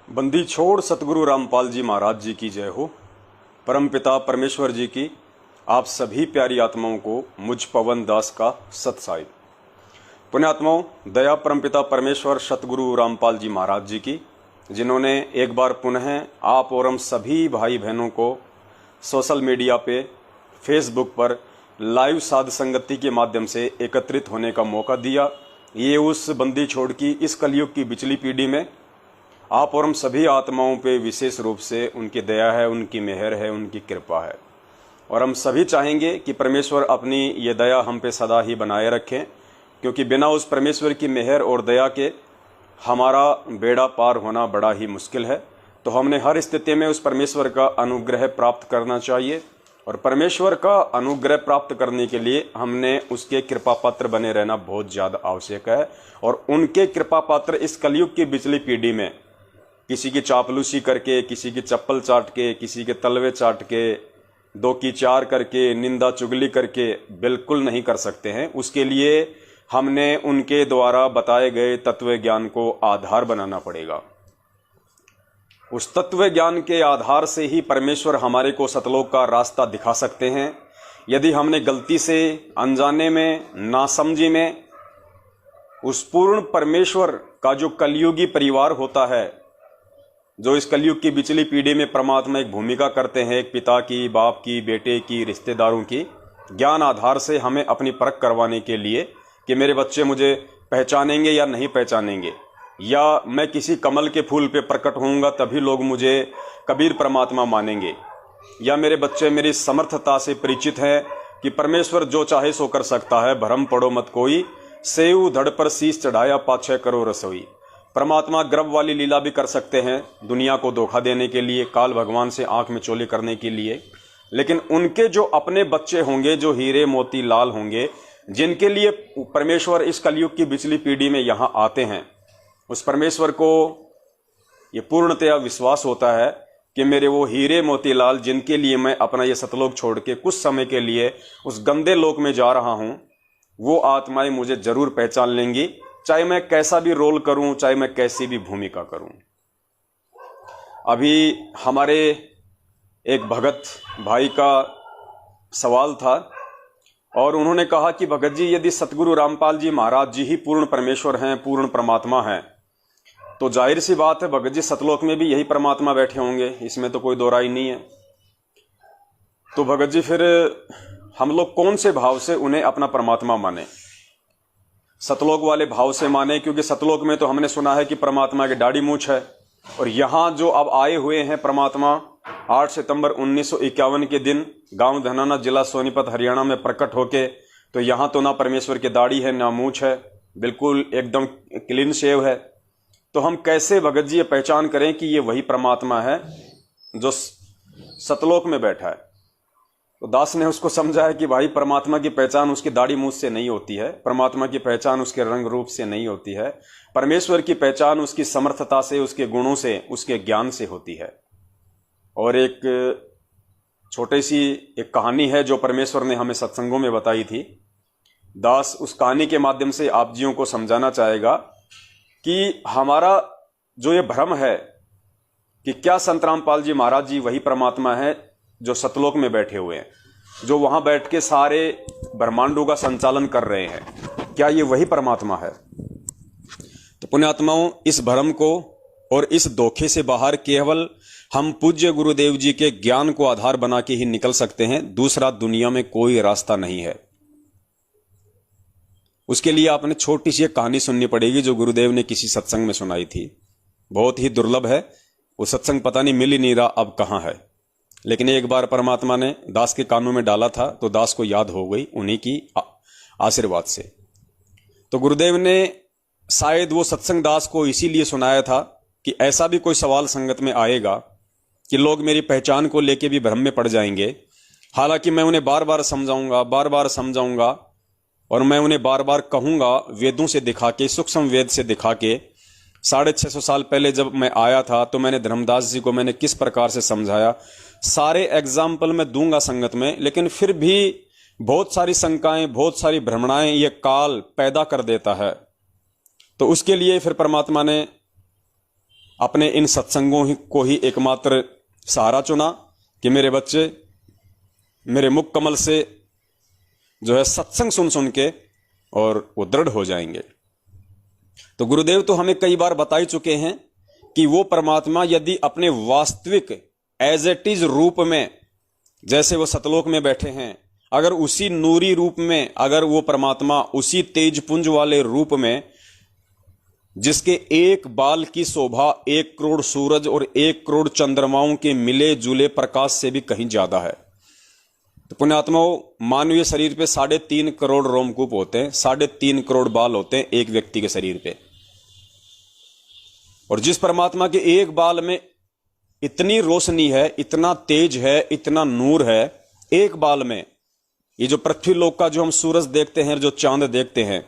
बंदी छोड़ सतगुरु रामपाल जी महाराज जी की जय हो। परमपिता परमेश्वर जी की आप सभी प्यारी आत्माओं को मुझ पवन दास का सत्साई। पुण्यात्माओं, दया परमपिता परमेश्वर सतगुरु रामपाल जी महाराज जी की, जिन्होंने एक बार पुनः आप और हम सभी भाई बहनों को सोशल मीडिया पे, फेसबुक पर लाइव साध संगति के माध्यम से एकत्रित होने का मौका दिया। ये उस बंदी छोड़ की इस कलयुग की बिचली पीढ़ी में आप और हम सभी आत्माओं पे विशेष रूप से उनकी दया है, उनकी मेहर है, उनकी कृपा है। और हम सभी चाहेंगे कि परमेश्वर अपनी ये दया हम पे सदा ही बनाए रखें, क्योंकि बिना उस परमेश्वर की मेहर और दया के हमारा बेड़ा पार होना बड़ा ही मुश्किल है। तो हमने हर स्थिति में उस परमेश्वर का अनुग्रह प्राप्त करना चाहिए, और परमेश्वर का अनुग्रह प्राप्त करने के लिए हमने उसके कृपा पात्र बने रहना बहुत ज़्यादा आवश्यक है। और उनके कृपा पात्र इस कलयुग की बिचली पीढ़ी में किसी की चापलूसी करके, किसी की चप्पल चाट के, किसी के तलवे चाट के, दो की चार करके, निंदा चुगली करके बिल्कुल नहीं कर सकते हैं। उसके लिए हमने उनके द्वारा बताए गए तत्व ज्ञान को आधार बनाना पड़ेगा। उस तत्व ज्ञान के आधार से ही परमेश्वर हमारे को सतलोक का रास्ता दिखा सकते हैं। यदि हमने गलती से, अनजाने में, नासमझी में उस पूर्ण परमेश्वर का जो कलयुगी परिवार होता है, जो इस कलयुग की बिचली पीढ़ी में परमात्मा एक भूमिका करते हैं, एक पिता की, बाप की, बेटे की, रिश्तेदारों की, ज्ञान आधार से हमें अपनी परख करवाने के लिए कि मेरे बच्चे मुझे पहचानेंगे या नहीं पहचानेंगे, या मैं किसी कमल के फूल पे प्रकट होऊंगा तभी लोग मुझे कबीर परमात्मा मानेंगे, या मेरे बच्चे मेरी समर्थता से परिचित हैं कि परमेश्वर जो चाहे सो कर सकता है, भरम पड़ो मत कोई, सेऊ धड़ पर शीश चढ़ाया पाछे करो रसोई। परमात्मा गर्भ वाली लीला भी कर सकते हैं, दुनिया को धोखा देने के लिए, काल भगवान से आंख में चोली करने के लिए, लेकिन उनके जो अपने बच्चे होंगे, जो हीरे मोती लाल होंगे, जिनके लिए परमेश्वर इस कलयुग की बिचली पीढ़ी में यहाँ आते हैं, उस परमेश्वर को ये पूर्णतया विश्वास होता है कि मेरे वो हीरे मोती लाल, जिनके लिए मैं अपना ये सतलोक छोड़ के कुछ समय के लिए उस गंदे लोक में जा रहा हूँ, वो आत्माएं मुझे जरूर पहचान लेंगी, चाहे मैं कैसा भी रोल करूं, चाहे मैं कैसी भी भूमिका करूं। अभी हमारे एक भगत भाई का सवाल था, और उन्होंने कहा कि भगत जी, यदि सतगुरु रामपाल जी महाराज जी ही पूर्ण परमेश्वर हैं, पूर्ण परमात्मा हैं, तो जाहिर सी बात है भगत जी सतलोक में भी यही परमात्मा बैठे होंगे, इसमें तो कोई दो राय नहीं है। तो भगत जी, फिर हम लोग कौन से भाव से उन्हें अपना परमात्मा माने? सतलोक वाले भाव से माने, क्योंकि सतलोक में तो हमने सुना है कि परमात्मा की दाढ़ी मूछ है, और यहाँ जो अब आए हुए हैं परमात्मा 8 सितंबर 1951 के दिन गांव धनाना, जिला सोनीपत, हरियाणा में प्रकट होके, तो यहाँ तो ना परमेश्वर की दाढ़ी है, ना मूछ है, बिल्कुल एकदम क्लीन शेव है। तो हम कैसे भगत जी ये पहचान करें कि ये वही परमात्मा है जो सतलोक में बैठा है? तो दास ने उसको समझा है कि भाई, परमात्मा की पहचान उसकी दाढ़ी मूछ से नहीं होती है, परमात्मा की पहचान उसके रंग रूप से नहीं होती है, परमेश्वर की पहचान उसकी समर्थता से, उसके गुणों से, उसके ज्ञान से होती है। और एक छोटी सी एक कहानी है जो परमेश्वर ने हमें सत्संगों में बताई थी। दास उस कहानी के माध्यम से आप जियों को समझाना चाहेगा कि हमारा जो ये भ्रम है कि क्या संत रामपाल जी महाराज जी वही परमात्मा है जो सतलोक में बैठे हुए हैं, जो वहां बैठ के सारे ब्रह्मांडों का संचालन कर रहे हैं, क्या ये वही परमात्मा है? तो पुण्यात्माओं, इस भ्रम को और इस धोखे से बाहर केवल हम पूज्य गुरुदेव जी के ज्ञान को आधार बना के ही निकल सकते हैं। दूसरा दुनिया में कोई रास्ता नहीं है। उसके लिए आपने छोटी सी एक कहानी सुननी पड़ेगी जो गुरुदेव ने किसी सत्संग में सुनाई थी। बहुत ही दुर्लभ है, वो सत्संग पता नहीं मिल ही नहीं रहा अब कहाँ है, लेकिन एक बार परमात्मा ने दास के कानों में डाला था तो दास को याद हो गई उन्हीं की आशीर्वाद से। तो गुरुदेव ने शायद वो सत्संग दास को इसीलिए सुनाया था कि ऐसा भी कोई सवाल संगत में आएगा कि लोग मेरी पहचान को लेके भी भ्रम में पड़ जाएंगे। हालांकि मैं उन्हें बार बार समझाऊंगा, और मैं उन्हें बार बार कहूंगा वेदों से दिखा के, सूक्ष्म वेद से दिखा के। 650 साल पहले जब मैं आया था तो मैंने धर्मदास जी को मैंने किस प्रकार से समझाया, सारे एग्जाम्पल मैं दूंगा संगत में, लेकिन फिर भी बहुत सारी शंकाएं, बहुत सारी भ्रमणाएं ये काल पैदा कर देता है। तो उसके लिए फिर परमात्मा ने अपने इन सत्संगों को ही एकमात्र सहारा चुना कि मेरे बच्चे मेरे मुख कमल से जो है सत्संग सुन सुन के और वो दृढ़ हो जाएंगे। तो गुरुदेव तो हमें कई बार बता ही चुके हैं कि वो परमात्मा यदि अपने वास्तविक एज इट इज रूप में, जैसे वो सतलोक में बैठे हैं, अगर उसी नूरी रूप में, अगर वो परमात्मा उसी तेज पुंज वाले रूप में जिसके एक बाल की शोभा 1 करोड़ सूरज और 1 करोड़ चंद्रमाओं के मिले जुले प्रकाश से भी कहीं ज्यादा है। तो पुण्यात्माओं, मानवीय शरीर पे 3.5 करोड़ रोमकूप होते हैं, 3.5 करोड़ बाल होते हैं एक व्यक्ति के शरीर पे। और जिस परमात्मा के एक बाल में इतनी रोशनी है, इतना तेज है, इतना नूर है एक बाल में, ये जो पृथ्वी लोक का जो हम सूरज देखते हैं, जो चांद देखते हैं,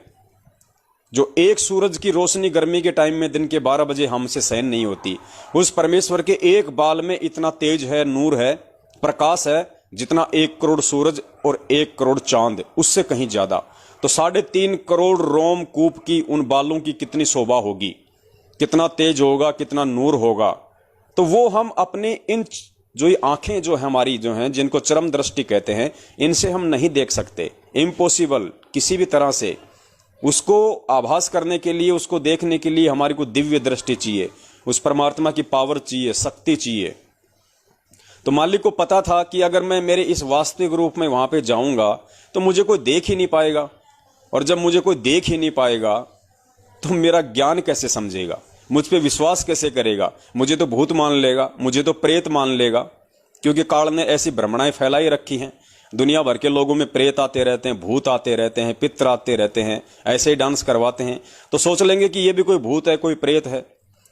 जो एक सूरज की रोशनी गर्मी के टाइम में दिन के 12 बजे हमसे सहन नहीं होती, उस परमेश्वर के एक बाल में इतना तेज है, नूर है, प्रकाश है, जितना 1 करोड़ सूरज और 1 करोड़ चांद, उससे कहीं ज्यादा। तो 3.5 करोड़ रोमकूप की उन बालों की कितनी शोभा होगी, कितना तेज होगा, कितना नूर होगा। तो वो हम अपने इन जो ये आंखें जो है हमारी जो हैं, जिनको चरम दृष्टि कहते हैं, इनसे हम नहीं देख सकते, इम्पॉसिबल किसी भी तरह से। उसको आभास करने के लिए, उसको देखने के लिए हमारी को दिव्य दृष्टि चाहिए, उस परमात्मा की पावर चाहिए, शक्ति चाहिए। तो मालिक को पता था कि अगर मैं मेरे इस वास्तविक रूप में वहां पे जाऊंगा तो मुझे कोई देख ही नहीं पाएगा, और जब मुझे कोई देख ही नहीं पाएगा तो मेरा ज्ञान कैसे समझेगा, मुझ पे विश्वास कैसे करेगा, मुझे तो भूत मान लेगा, मुझे तो प्रेत मान लेगा। क्योंकि काल ने ऐसी भ्रमणाएं फैलाई रखी हैं, दुनिया भर के लोगों में प्रेत आते रहते हैं, भूत आते रहते हैं, पित्र आते रहते हैं, ऐसे ही डांस करवाते हैं, तो सोच लेंगे कि ये भी कोई भूत है, कोई प्रेत है।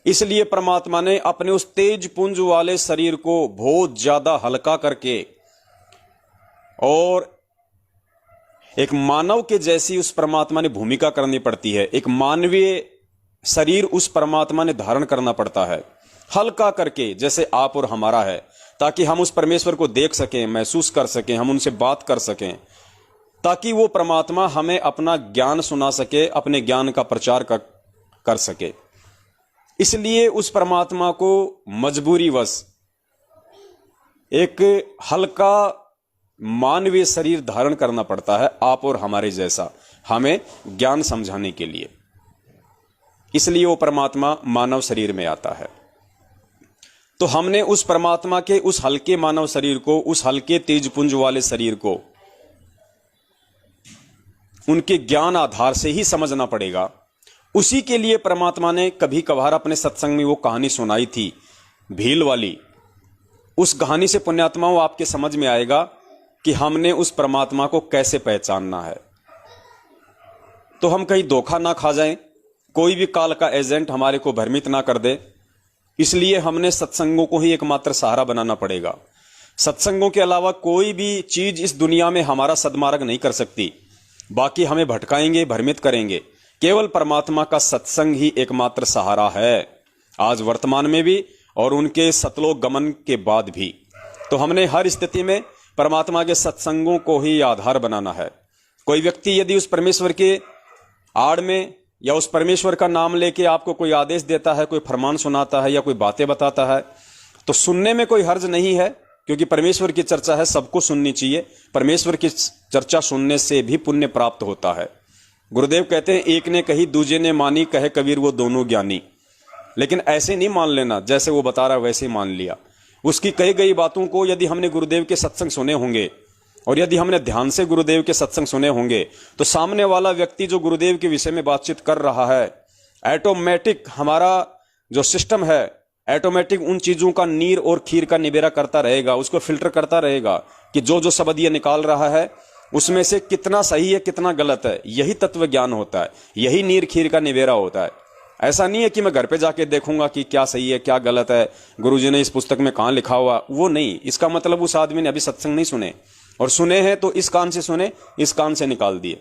इसलिए परमात्मा ने अपने उस तेज पुंज वाले शरीर को बहुत ज्यादा हल्का करके और एक मानव के जैसी उस परमात्मा ने भूमिका करनी पड़ती है, एक मानवीय शरीर उस परमात्मा ने धारण करना पड़ता है, हल्का करके जैसे आप और हमारा है, ताकि हम उस परमेश्वर को देख सकें, महसूस कर सकें, हम उनसे बात कर सकें, ताकि वो परमात्मा हमें अपना ज्ञान सुना सके, अपने ज्ञान का प्रचार कर सके। इसलिए उस परमात्मा को मजबूरीवश एक हल्का मानवीय शरीर धारण करना पड़ता है, आप और हमारे जैसा, हमें ज्ञान समझाने के लिए। इसलिए वो परमात्मा मानव शरीर में आता है। तो हमने उस परमात्मा के उस हल्के मानव शरीर को, उस हल्के तेजपुंज वाले शरीर को उनके ज्ञान आधार से ही समझना पड़ेगा। उसी के लिए परमात्मा ने कभी कभार अपने सत्संग में वो कहानी सुनाई थी, भील वाली। उस कहानी से पुण्यात्माओं आपके समझ में आएगा कि हमने उस परमात्मा को कैसे पहचानना है। तो हम कहीं धोखा ना खा जाएं, कोई भी काल का एजेंट हमारे को भ्रमित ना कर दे। इसलिए हमने सत्संगों को ही एकमात्र सहारा बनाना पड़ेगा। सत्संगों के अलावा कोई भी चीज इस दुनिया में हमारा सद्मार्ग नहीं कर सकती, बाकी हमें भटकाएंगे, भ्रमित करेंगे। केवल परमात्मा का सत्संग ही एकमात्र सहारा है, आज वर्तमान में भी और उनके सतलोक गमन के बाद भी। तो हमने हर स्थिति में परमात्मा के सत्संगों को ही आधार बनाना है। कोई व्यक्ति यदि उस परमेश्वर के आड़ में या उस परमेश्वर का नाम लेके आपको कोई आदेश देता है, कोई फरमान सुनाता है या कोई बातें बताता है, तो सुनने में कोई हर्ज नहीं है, क्योंकि परमेश्वर की चर्चा है, सबको सुननी चाहिए। परमेश्वर की चर्चा सुनने से भी पुण्य प्राप्त होता है। गुरुदेव कहते हैं, एक ने कही दूजे ने मानी, कहे कबीर वो दोनों ज्ञानी। लेकिन ऐसे नहीं मान लेना, जैसे वो बता रहा वैसे ही मान लिया। उसकी कही गई बातों को यदि हमने गुरुदेव के सत्संग सुने होंगे और यदि हमने ध्यान से गुरुदेव के सत्संग सुने होंगे, तो सामने वाला व्यक्ति जो गुरुदेव के विषय में बातचीत कर रहा है, ऑटोमेटिक हमारा जो सिस्टम है, ऑटोमेटिक उन चीजों का नीर और खीर का निबेरा करता रहेगा, उसको फिल्टर करता रहेगा कि जो जो शब्द ये निकाल रहा है उसमें से कितना सही है, कितना गलत है। यही तत्व ज्ञान होता है, यही नीर खीर का निबेरा होता है। ऐसा नहीं है कि मैं घर पे जाके देखूंगा कि क्या सही है क्या गलत है, गुरुजी ने इस पुस्तक में कहां लिखा हुआ, वो नहीं। इसका मतलब उस आदमी ने अभी सत्संग नहीं सुने, और सुने हैं तो इस कान से सुने, इस कान से निकाल दिए।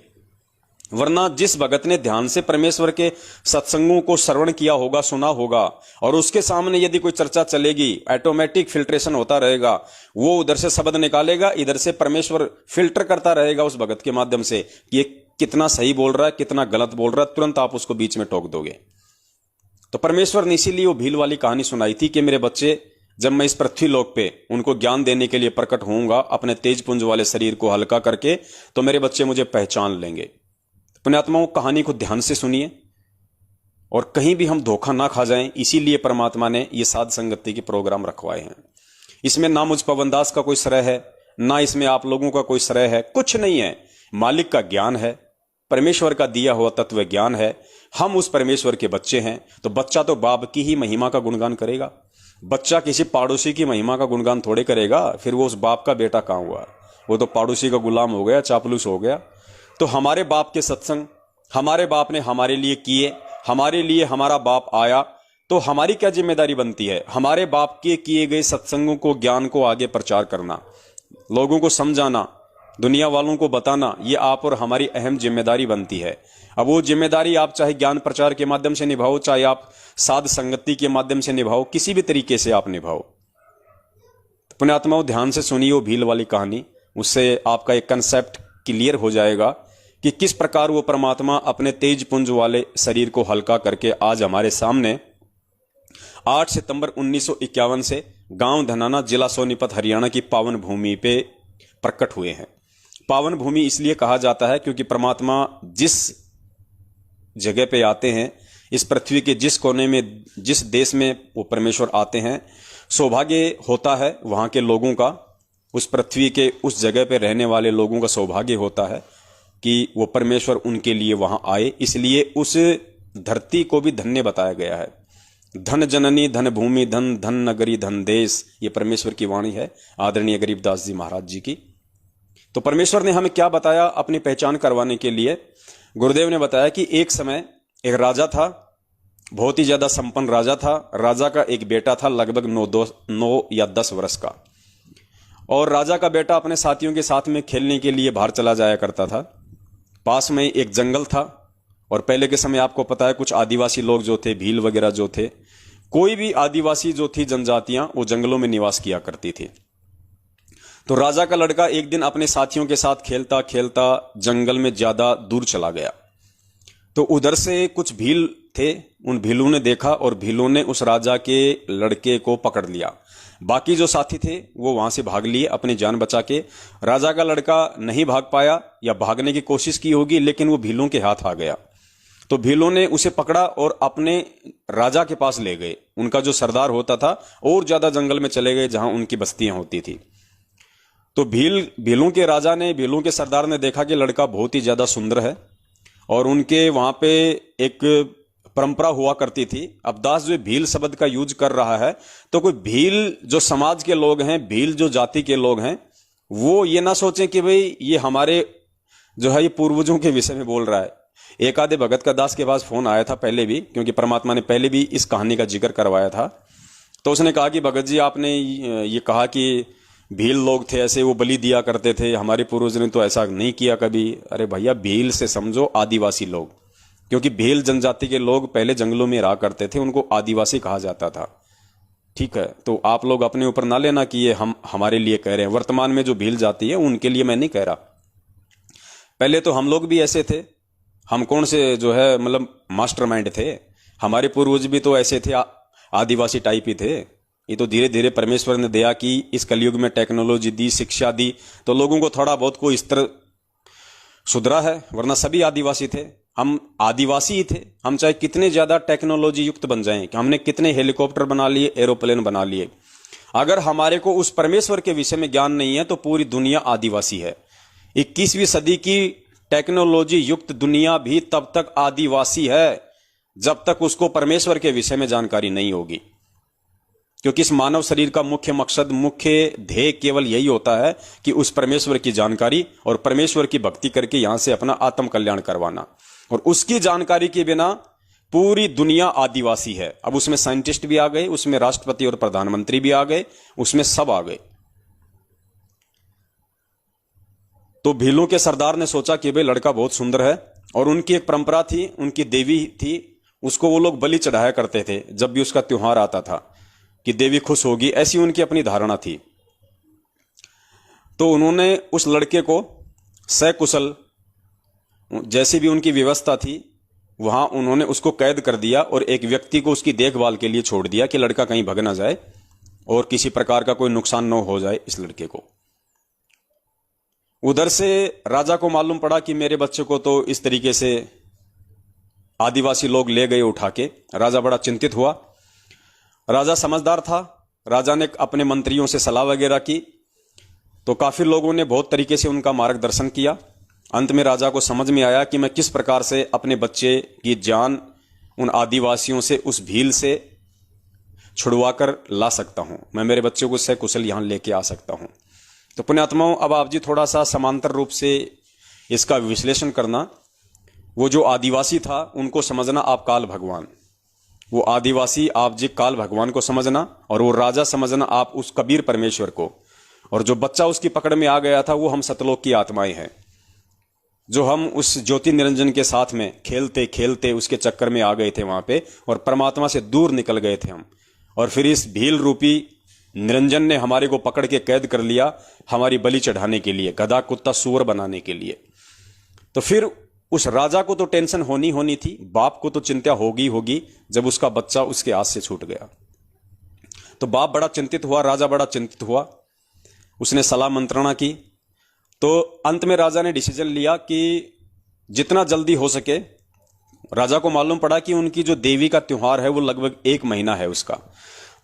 वरना जिस भगत ने ध्यान से परमेश्वर के सत्संगों को श्रवण किया होगा, सुना होगा, और उसके सामने यदि कोई चर्चा चलेगी, ऑटोमेटिक फिल्ट्रेशन होता रहेगा, वो उधर से शब्द निकालेगा, इधर से परमेश्वर फिल्टर करता रहेगा उस भगत के माध्यम से कि ये कितना सही बोल रहा है, कितना गलत बोल रहा है, तुरंत आप उसको बीच में टोक दोगे। तो परमेश्वर ने इसीलिए वो भील वाली कहानी सुनाई थी कि मेरे बच्चे, जब मैं इस पृथ्वी लोक पे उनको ज्ञान देने के लिए प्रकट होऊंगा अपने तेज पुंज वाले शरीर को हल्का करके, तो मेरे बच्चे मुझे पहचान लेंगे। पुण्यात्माओं, कहानी को ध्यान से सुनिए और कहीं भी हम धोखा ना खा जाएं, इसीलिए परमात्मा ने ये साध संगति के प्रोग्राम रखवाए हैं। इसमें ना मुझ पवनदास का कोई श्रेय है, ना इसमें आप लोगों का कोई श्रेय है, कुछ नहीं है। मालिक का ज्ञान है, परमेश्वर का दिया हुआ तत्व ज्ञान है। हम उस परमेश्वर के बच्चे हैं, तो बच्चा तो बाप की ही महिमा का गुणगान करेगा। बच्चा किसी पड़ोसी की महिमा का गुणगान थोड़े करेगा, फिर वो उस बाप का बेटा कहां हुआ? वो तो पड़ोसी का गुलाम हो गया, चापलूस हो गया। तो हमारे बाप के सत्संग हमारे बाप ने हमारे लिए किए, हमारे लिए हमारा बाप आया, तो हमारी क्या जिम्मेदारी बनती है? हमारे बाप के किए गए सत्संगों को, ज्ञान को आगे प्रचार करना, लोगों को समझाना, दुनिया वालों को बताना, ये आप और हमारी अहम जिम्मेदारी बनती है। अब वो जिम्मेदारी आप चाहे ज्ञान प्रचार के माध्यम से निभाओ, चाहे आप साध संगति के माध्यम से निभाओ, किसी भी तरीके से आप निभाओ। तो पुण्यात्माओं, ध्यान से सुनिए वो भील वाली कहानी, उससे आपका एक कंसेप्ट क्लियर हो जाएगा कि किस प्रकार वो परमात्मा अपने तेज पुंज वाले शरीर को हल्का करके आज हमारे सामने 8 सितंबर 1951 से गांव धनाना, जिला सोनीपत, हरियाणा की पावन भूमि पे प्रकट हुए हैं। पावन भूमि इसलिए कहा जाता है क्योंकि परमात्मा जिस जगह पे आते हैं, इस पृथ्वी के जिस कोने में, जिस देश में वो परमेश्वर आते हैं, सौभाग्य होता है वहां के लोगों का, उस पृथ्वी के उस जगह पे रहने वाले लोगों का सौभाग्य होता है कि वो परमेश्वर उनके लिए वहां आए। इसलिए उस धरती को भी धन्य बताया गया है। धन जननी, धन भूमि, धन धन नगरी, धन देश, ये परमेश्वर की वाणी है आदरणीय गरीबदास जी महाराज जी की। तो परमेश्वर ने हमें क्या बताया अपनी पहचान करवाने के लिए? गुरुदेव ने बताया कि एक समय एक राजा था, बहुत ही ज्यादा संपन्न राजा था। राजा का एक बेटा था लगभग 9 या 10 वर्ष का, और राजा का बेटा अपने साथियों के साथ में खेलने के लिए बाहर चला जाया करता था। पास में एक जंगल था, और पहले के समय आपको पता है कुछ आदिवासी लोग जो थे, भील वगैरह जो थे, कोई भी आदिवासी जो थी जनजातियां, वो जंगलों में निवास किया करती थी। तो राजा का लड़का एक दिन अपने साथियों के साथ खेलता खेलता जंगल में ज्यादा दूर चला गया। तो उधर से कुछ भील थे, उन भीलों ने देखा और भीलों ने उस राजा के लड़के को पकड़ लिया। बाकी जो साथी थे वो वहां से भाग लिए अपनी जान बचा के। राजा का लड़का नहीं भाग पाया, या भागने की कोशिश की होगी, लेकिन वो भीलों के हाथ आ गया। तो भीलों ने उसे पकड़ा और अपने राजा के पास ले गए। उनका जो सरदार होता था, और ज्यादा जंगल में चले गए जहां उनकी बस्तियां होती थी। तो भीलों के राजा ने, भीलों के सरदार ने देखा कि लड़का बहुत ही ज्यादा सुंदर है, और उनके वहां पे एक परंपरा हुआ करती थी। अब दास जो भील शब्द का यूज कर रहा है, तो कोई भील जो समाज के लोग हैं, भील जो जाति के लोग हैं, वो ये ना सोचें कि भाई ये हमारे जो है ये पूर्वजों के विषय में बोल रहा है। एक आधे भगत का दास के पास फोन आया था पहले भी, क्योंकि परमात्मा ने पहले भी इस कहानी का जिक्र करवाया था। तो उसने कहा कि भगत जी, आपने ये कहा कि भील लोग थे ऐसे, वो बलि दिया करते थे, हमारे पूर्वज ने तो ऐसा नहीं किया कभी। अरे भैया, भील से समझो आदिवासी लोग, क्योंकि भील जनजाति के लोग पहले जंगलों में रहा करते थे, उनको आदिवासी कहा जाता था। ठीक है, तो आप लोग अपने ऊपर ना लेना कि ये हम हमारे लिए कह रहे हैं। वर्तमान में जो भील जाति है उनके लिए मैं नहीं कह रहा, पहले तो हम लोग भी ऐसे थे। हम कौन से जो है मतलब मास्टरमाइंड थे, हमारे पूर्वज भी तो ऐसे थे, आदिवासी टाइप ही थे। ये तो धीरे धीरे परमेश्वर ने दया की, इस कलयुग में टेक्नोलॉजी दी, शिक्षा दी, तो लोगों को थोड़ा बहुत कोई स्तर सुधरा है, वरना सभी आदिवासी थे। हम आदिवासी ही थे। हम चाहे कितने ज्यादा टेक्नोलॉजी युक्त बन जाएं, कि हमने कितने हेलीकॉप्टर बना लिए, एरोप्लेन बना लिए, अगर हमारे को उस परमेश्वर के विषय में ज्ञान नहीं है, तो पूरी दुनिया आदिवासी है। 21वीं सदी की टेक्नोलॉजी युक्त दुनिया भी तब तक आदिवासी है जब तक उसको परमेश्वर के विषय में जानकारी नहीं होगी। क्योंकि इस मानव शरीर का मुख्य मकसद, मुख्य ध्येय केवल यही होता है कि उस परमेश्वर की जानकारी और परमेश्वर की भक्ति करके यहां से अपना आत्म कल्याण करवाना। और उसकी जानकारी के बिना पूरी दुनिया आदिवासी है। अब उसमें साइंटिस्ट भी आ गए, उसमें राष्ट्रपति और प्रधानमंत्री भी आ गए, उसमें सब आ गए। तो भीलों के सरदार ने सोचा कि भाई लड़का बहुत सुंदर है, और उनकी एक परंपरा थी, उनकी देवी थी, उसको वो लोग बलि चढ़ाया करते थे जब भी उसका त्योहार आता था, कि देवी खुश होगी, ऐसी उनकी अपनी धारणा थी। तो उन्होंने उस लड़के को सकुशल, जैसी भी उनकी व्यवस्था थी, वहां उन्होंने उसको कैद कर दिया और एक व्यक्ति को उसकी देखभाल के लिए छोड़ दिया कि लड़का कहीं भग ना जाए और किसी प्रकार का कोई नुकसान न हो जाए इस लड़के को। उधर से राजा को मालूम पड़ा कि मेरे बच्चे को तो इस तरीके से आदिवासी लोग ले गए उठा के। राजा बड़ा चिंतित हुआ। राजा समझदार था। राजा ने अपने मंत्रियों से सलाह वगैरह की तो काफी लोगों ने बहुत तरीके से उनका मार्गदर्शन किया। अंत में राजा को समझ में आया कि मैं किस प्रकार से अपने बच्चे की जान उन आदिवासियों से, उस भील से छुड़वा कर ला सकता हूं। मैं मेरे बच्चे को सकुशल यहां लेके आ सकता हूं। तो पुण्यात्माओं, अब आप जी थोड़ा सा समांतर रूप से इसका विश्लेषण करना। वो जो आदिवासी था उनको समझना आप काल भगवान, वो आदिवासी आप जी काल भगवान को समझना, और वो राजा समझना आप उस कबीर परमेश्वर को, और जो बच्चा उसकी पकड़ में आ गया था वो हम सतलोक की आत्माएं हैं, जो हम उस ज्योति निरंजन के साथ में खेलते खेलते उसके चक्कर में आ गए थे वहां पे, और परमात्मा से दूर निकल गए थे हम। और फिर इस भील रूपी निरंजन ने हमारे को पकड़ के कैद कर लिया, हमारी बलि चढ़ाने के लिए, गधा कुत्ता सूअर बनाने के लिए। तो फिर उस राजा को तो टेंशन होनी थी, बाप को तो चिंता होगी जब उसका बच्चा उसके हाथ से छूट गया। तो बाप बड़ा चिंतित हुआ, राजा बड़ा चिंतित हुआ। उसने सलाह मंत्रणा की। तो अंत में राजा ने डिसीजन लिया कि जितना जल्दी हो सके, राजा को मालूम पड़ा कि उनकी जो देवी का त्योहार है वो लगभग 1 महीना है उसका।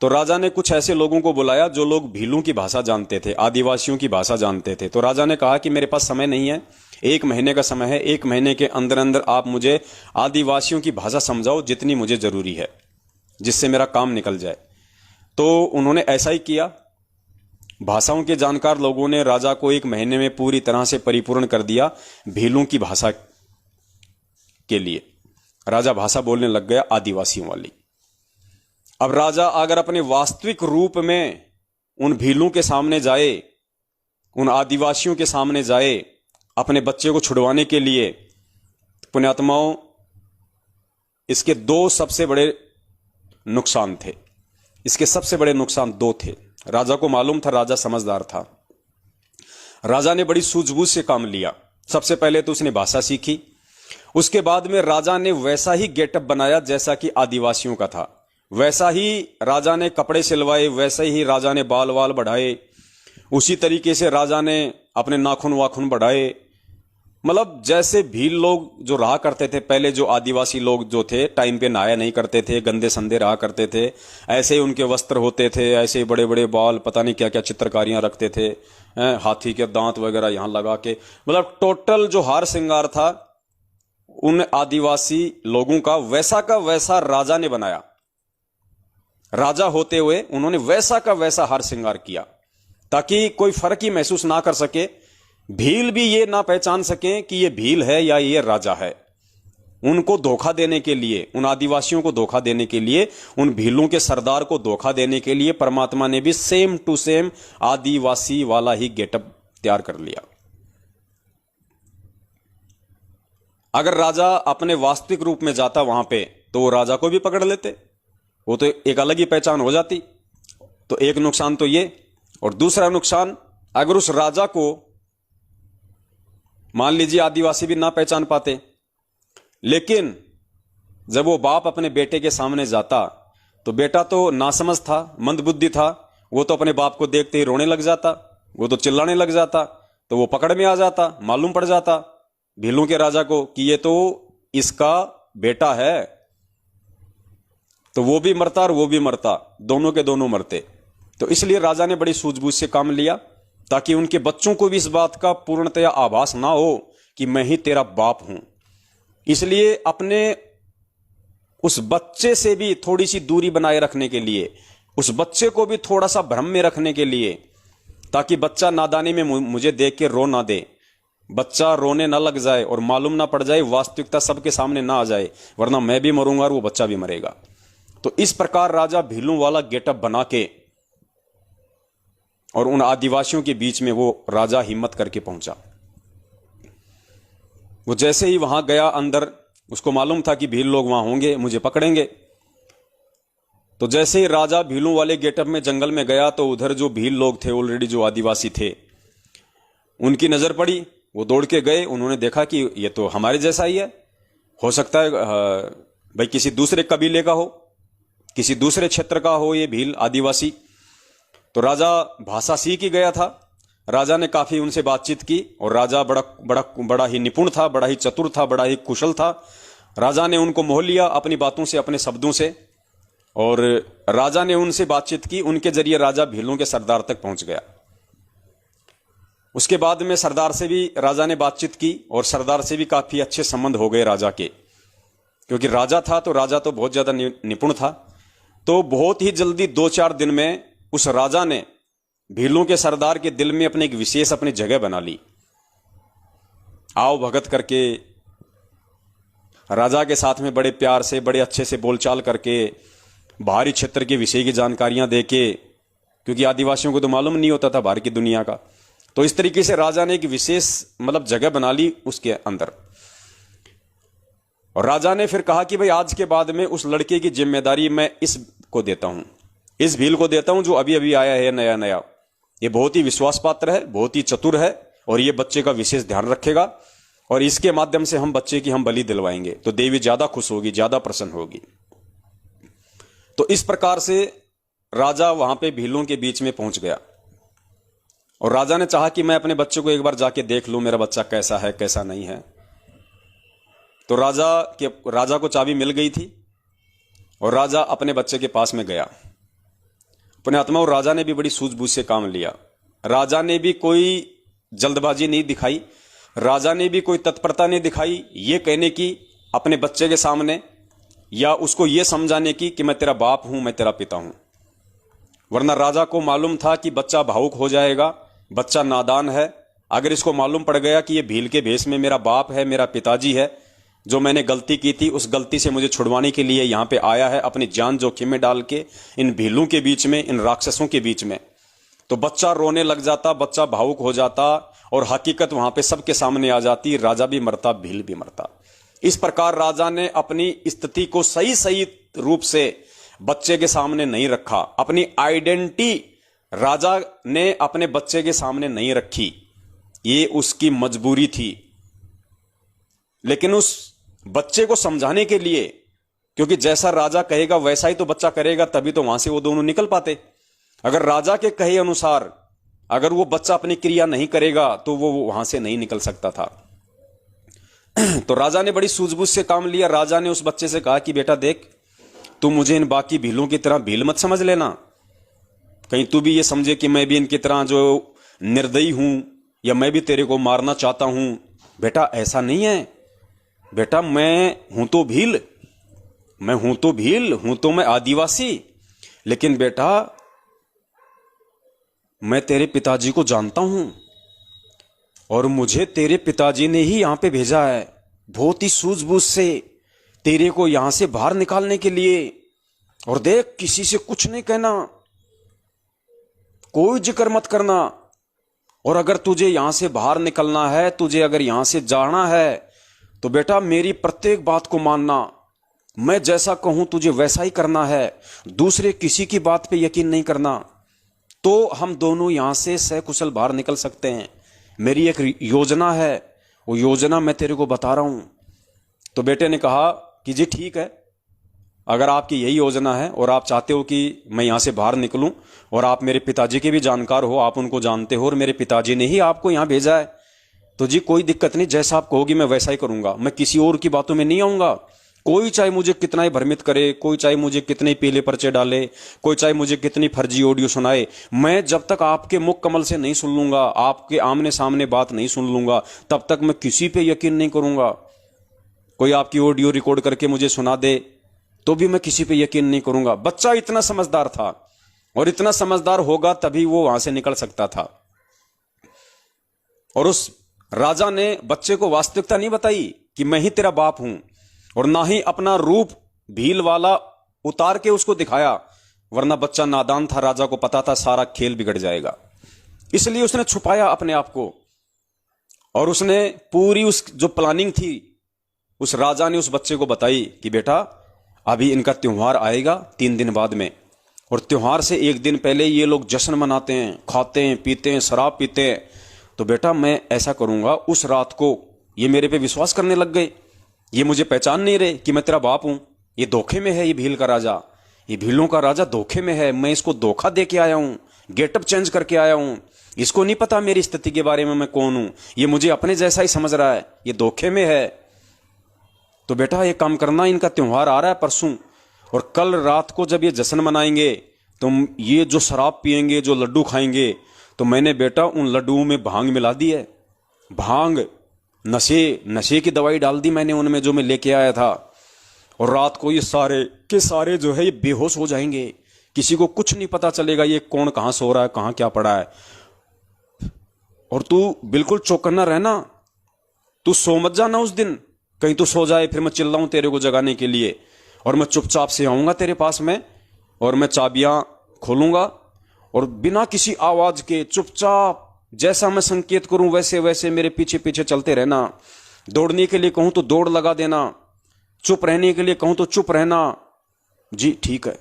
तो राजा ने कुछ ऐसे लोगों को बुलाया जो लोग भीलों की भाषा जानते थे, आदिवासियों की भाषा जानते थे। तो राजा ने कहा कि मेरे पास समय नहीं है, 1 महीने का समय है, 1 महीने के अंदर अंदर आप मुझे आदिवासियों की भाषा समझाओ जितनी मुझे जरूरी है, जिससे मेरा काम निकल जाए। तो उन्होंने ऐसा ही किया। भाषाओं के जानकार लोगों ने राजा को 1 महीने में पूरी तरह से परिपूर्ण कर दिया भीलों की भाषा के लिए। राजा भाषा बोलने लग गया आदिवासियों वाली। अब राजा अगर अपने वास्तविक रूप में उन भीलों के सामने जाए, उन आदिवासियों के सामने जाए अपने बच्चे को छुड़वाने के लिए, पुण्यात्माओं, इसके 2 सबसे बड़े नुकसान थे। इसके सबसे बड़े नुकसान 2 थे। राजा को मालूम था, राजा समझदार था। राजा ने बड़ी सूझबूझ से काम लिया। सबसे पहले तो उसने भाषा सीखी। उसके बाद में राजा ने वैसा ही गेटअप बनाया जैसा कि आदिवासियों का था। वैसा ही राजा ने कपड़े सिलवाए, वैसे ही राजा ने बाल वाल बढ़ाए, उसी तरीके से राजा ने अपने नाखून वाखून बढ़ाए। मतलब जैसे भील लोग जो रहा करते थे पहले, जो आदिवासी लोग जो थे टाइम पे नहाया नहीं करते थे, गंदे संदे रहा करते थे, ऐसे ही उनके वस्त्र होते थे, ऐसे ही बड़े बड़े बाल, पता नहीं क्या क्या चित्रकारियां रखते थे, हाथी के दांत वगैरह यहां लगा के, मतलब टोटल जो हार श्रृंगार था उन आदिवासी लोगों का वैसा राजा ने बनाया। राजा होते हुए उन्होंने वैसा का वैसा हार श्रृंगार किया ताकि कोई फर्क ही महसूस ना कर सके, भील भी ये ना पहचान सके कि ये भील है या ये राजा है। उनको धोखा देने के लिए, उन आदिवासियों को धोखा देने के लिए, उन भीलों के सरदार को धोखा देने के लिए परमात्मा ने भी सेम टू सेम आदिवासी वाला ही गेटअप तैयार कर लिया। अगर राजा अपने वास्तविक रूप में जाता वहां पे तो वो राजा को भी पकड़ लेते, वो तो एक अलग ही पहचान हो जाती। तो एक नुकसान तो ये, और दूसरा नुकसान, अगर उस राजा को मान लीजिए आदिवासी भी ना पहचान पाते, लेकिन जब वो बाप अपने बेटे के सामने जाता तो बेटा तो नासमझ था, मंदबुद्धि था, वो तो अपने बाप को देखते ही रोने लग जाता, वो तो चिल्लाने लग जाता, तो वो पकड़ में आ जाता, मालूम पड़ जाता भीलों के राजा को कि ये तो इसका बेटा है, तो वो भी मरता और वो भी मरता, दोनों के दोनों मरते। तो इसलिए राजा ने बड़ी सूझबूझ से काम लिया ताकि उनके बच्चों को भी इस बात का पूर्णतया आभास ना हो कि मैं ही तेरा बाप हूं। इसलिए अपने उस बच्चे से भी थोड़ी सी दूरी बनाए रखने के लिए, उस बच्चे को भी थोड़ा सा भ्रम में रखने के लिए, ताकि बच्चा नादानी में मुझे देख के रो ना दे, बच्चा रोने ना लग जाए और मालूम ना पड़ जाए, वास्तविकता सबके सामने ना आ जाए, वरना मैं भी मरूंगा और वो बच्चा भी मरेगा। तो इस प्रकार राजा भीलों वाला गेटअप बना के और उन आदिवासियों के बीच में वो राजा हिम्मत करके पहुंचा। वो जैसे ही वहां गया अंदर, उसको मालूम था कि भील लोग वहां होंगे, मुझे पकड़ेंगे। तो जैसे ही राजा भीलों वाले गेटअप में जंगल में गया तो उधर जो भील लोग थे ऑलरेडी, जो आदिवासी थे, उनकी नजर पड़ी, वो दौड़ के गए। उन्होंने देखा कि ये तो हमारे जैसा ही है, हो सकता है भाई किसी दूसरे कबीले का हो, किसी दूसरे क्षेत्र का हो, ये भील आदिवासी। तो राजा भाषा सीख ही गया था। राजा ने काफी उनसे बातचीत की और राजा बड़ा ही निपुण था, बड़ा ही चतुर था, बड़ा ही कुशल था। राजा ने उनको मोह लिया अपनी बातों से, अपने शब्दों से, और राजा ने उनसे बातचीत की। उनके जरिए राजा भीलों के सरदार तक पहुंच गया। उसके बाद में सरदार से भी राजा ने बातचीत की और सरदार से भी काफी अच्छे संबंध हो गए राजा के, क्योंकि राजा था तो राजा तो बहुत ज्यादा निपुण था। तो बहुत ही जल्दी 2-4 दिन में उस राजा ने भीलों के सरदार के दिल में अपनी एक विशेष अपनी जगह बना ली। आओ भगत करके राजा के साथ में बड़े प्यार से, बड़े अच्छे से बोलचाल करके, बाहरी क्षेत्र के विषय की जानकारियां देके, क्योंकि आदिवासियों को तो मालूम नहीं होता था बाहर की दुनिया का। तो इस तरीके से राजा ने एक विशेष जगह बना ली उसके अंदर। और राजा ने फिर कहा कि भाई आज के बाद में उस लड़के की जिम्मेदारी मैं इसको देता हूं, इस भील को देता हूं जो अभी अभी आया है नया नया। ये बहुत ही विश्वास पात्र है, बहुत ही चतुर है, और ये बच्चे का विशेष ध्यान रखेगा, और इसके माध्यम से हम बच्चे की हम बलि दिलवाएंगे तो देवी ज्यादा खुश होगी, ज्यादा प्रसन्न होगी। तो इस प्रकार से राजा वहां पे भीलों के बीच में पहुंच गया और राजा ने चाहा कि मैं अपने बच्चे को एक बार जाके देख लूं, मेरा बच्चा कैसा है कैसा नहीं है। तो राजा को चाबी मिल गई थी और राजा अपने बच्चे के पास में गया। अपने आत्मा और राजा ने भी बड़ी सूझबूझ से काम लिया। राजा ने भी कोई जल्दबाजी नहीं दिखाई, राजा ने भी कोई तत्परता नहीं दिखाई ये कहने की अपने बच्चे के सामने, या उसको ये समझाने की कि मैं तेरा बाप हूं, मैं तेरा पिता हूं। वरना राजा को मालूम था कि बच्चा भावुक हो जाएगा, बच्चा नादान है। अगर इसको मालूम पड़ गया कि ये भील के भेष में मेरा बाप है, मेरा पिताजी है, जो मैंने गलती की थी उस गलती से मुझे छुड़वाने के लिए यहां पे आया है, अपनी जान जोखिम में डाल के इन भीलों के बीच में, इन राक्षसों के बीच में, तो बच्चा रोने लग जाता, बच्चा भावुक हो जाता और हकीकत वहां पे सबके सामने आ जाती। राजा भी मरता, भील भी मरता। इस प्रकार राजा ने अपनी स्थिति को सही सही रूप से बच्चे के सामने नहीं रखा, अपनी आइडेंटिटी राजा ने अपने बच्चे के सामने नहीं रखी, ये उसकी मजबूरी थी। लेकिन उस बच्चे को समझाने के लिए, क्योंकि जैसा राजा कहेगा वैसा ही तो बच्चा करेगा, तभी तो वहां से वो दोनों निकल पाते। अगर राजा के कहे अनुसार अगर वो बच्चा अपनी क्रिया नहीं करेगा तो वो वहां से नहीं निकल सकता था। तो राजा ने बड़ी सूझबूझ से काम लिया। राजा ने उस बच्चे से कहा कि बेटा देख, तू मुझे इन बाकी भीलों की तरह भील मत समझ लेना, कहीं तू भी ये समझे कि मैं भी इनकी तरह जो निर्दयी हूं या मैं भी तेरे को मारना चाहता हूं। बेटा ऐसा नहीं है, बेटा मैं हूं तो भील, हूं तो मैं आदिवासी, लेकिन बेटा मैं तेरे पिताजी को जानता हूं और मुझे तेरे पिताजी ने ही यहां पे भेजा है, बहुत ही सूझबूझ से तेरे को यहां से बाहर निकालने के लिए। और देख, किसी से कुछ नहीं कहना, कोई जिक्र मत करना, और अगर तुझे यहां से बाहर निकलना है, तुझे अगर यहां से जाना है, तो बेटा मेरी प्रत्येक बात को मानना, मैं जैसा कहूं तुझे वैसा ही करना है, दूसरे किसी की बात पे यकीन नहीं करना, तो हम दोनों यहां से सकुशल बाहर निकल सकते हैं। मेरी एक योजना है, वो योजना मैं तेरे को बता रहा हूं। तो बेटे ने कहा कि जी ठीक है, अगर आपकी यही योजना है और आप चाहते हो कि मैं यहां से बाहर निकलूं, और आप मेरे पिताजी के भी जानकार हो, आप उनको जानते हो और मेरे पिताजी ने ही आपको यहां भेजा है, तो जी कोई दिक्कत नहीं, जैसा आप कहोगी मैं वैसा ही करूंगा। मैं किसी और की बातों में नहीं आऊंगा। कोई चाहे मुझे कितना ही भ्रमित करे, कोई चाहे मुझे कितने पीले पर्चे डाले, कोई चाहे मुझे कितनी फर्जी ऑडियो सुनाए, मैं जब तक आपके मुख कमल से नहीं सुन लूंगा, आपके आमने सामने बात नहीं सुन लूंगा, तब तक मैं किसी पे यकीन नहीं करूंगा। कोई आपकी ऑडियो रिकॉर्ड करके मुझे सुना दे तो भी मैं किसी पे यकीन नहीं करूंगा। बच्चा इतना समझदार था, और इतना समझदार होगा तभी वो वहां से निकल सकता था। और उस राजा ने बच्चे को वास्तविकता नहीं बताई कि मैं ही तेरा बाप हूं, और ना ही अपना रूप भील वाला उतार के उसको दिखाया, वरना बच्चा नादान था, राजा को पता था सारा खेल बिगड़ जाएगा। इसलिए उसने छुपाया अपने आप को, और उसने पूरी उस जो प्लानिंग थी उस राजा ने उस बच्चे को बताई कि बेटा अभी इनका त्योहार आएगा 3 दिन बाद में, और त्योहार से 1 दिन पहले ये लोग जश्न मनाते हैं, खाते हैं, पीते हैं, शराब पीते हैं। तो बेटा मैं ऐसा करूंगा, उस रात को ये मेरे पे विश्वास करने लग गए, ये मुझे पहचान नहीं रहे कि मैं तेरा बाप हूं। ये धोखे में है, ये भील का राजा, ये भीलों का राजा धोखे में है। मैं इसको धोखा दे के आया हूं, गेटअप चेंज करके आया हूं। इसको नहीं पता मेरी स्थिति के बारे में, मैं कौन हूं। ये मुझे अपने जैसा ही समझ रहा है, ये धोखे में है। तो बेटा ये काम करना, इनका त्योहार आ रहा है परसों, और कल रात को जब ये जश्न मनाएंगे तो ये जो शराब पिएंगे, जो लड्डू खाएंगे, तो मैंने बेटा उन लड्डुओं में भांग मिला दी है। भांग, नशे की दवाई डाल दी मैंने उनमें, जो मैं लेके आया था। और रात को ये सारे के सारे जो है ये बेहोश हो जाएंगे। किसी को कुछ नहीं पता चलेगा ये कौन कहां सो रहा है, कहां क्या पड़ा है। और तू बिल्कुल चौकन्ना रहना, तू सो मत जाना उस दिन, कहीं तू सो जाए फिर मैं चिल्लाऊं तेरे को जगाने के लिए। और मैं चुपचाप से आऊंगा तेरे पास में, और मैं चाबियां खोलूंगा, और बिना किसी आवाज के चुपचाप जैसा मैं संकेत करूं वैसे वैसे मेरे पीछे पीछे चलते रहना। दौड़ने के लिए कहूं तो दौड़ लगा देना, चुप रहने के लिए कहूं तो चुप रहना। जी ठीक है,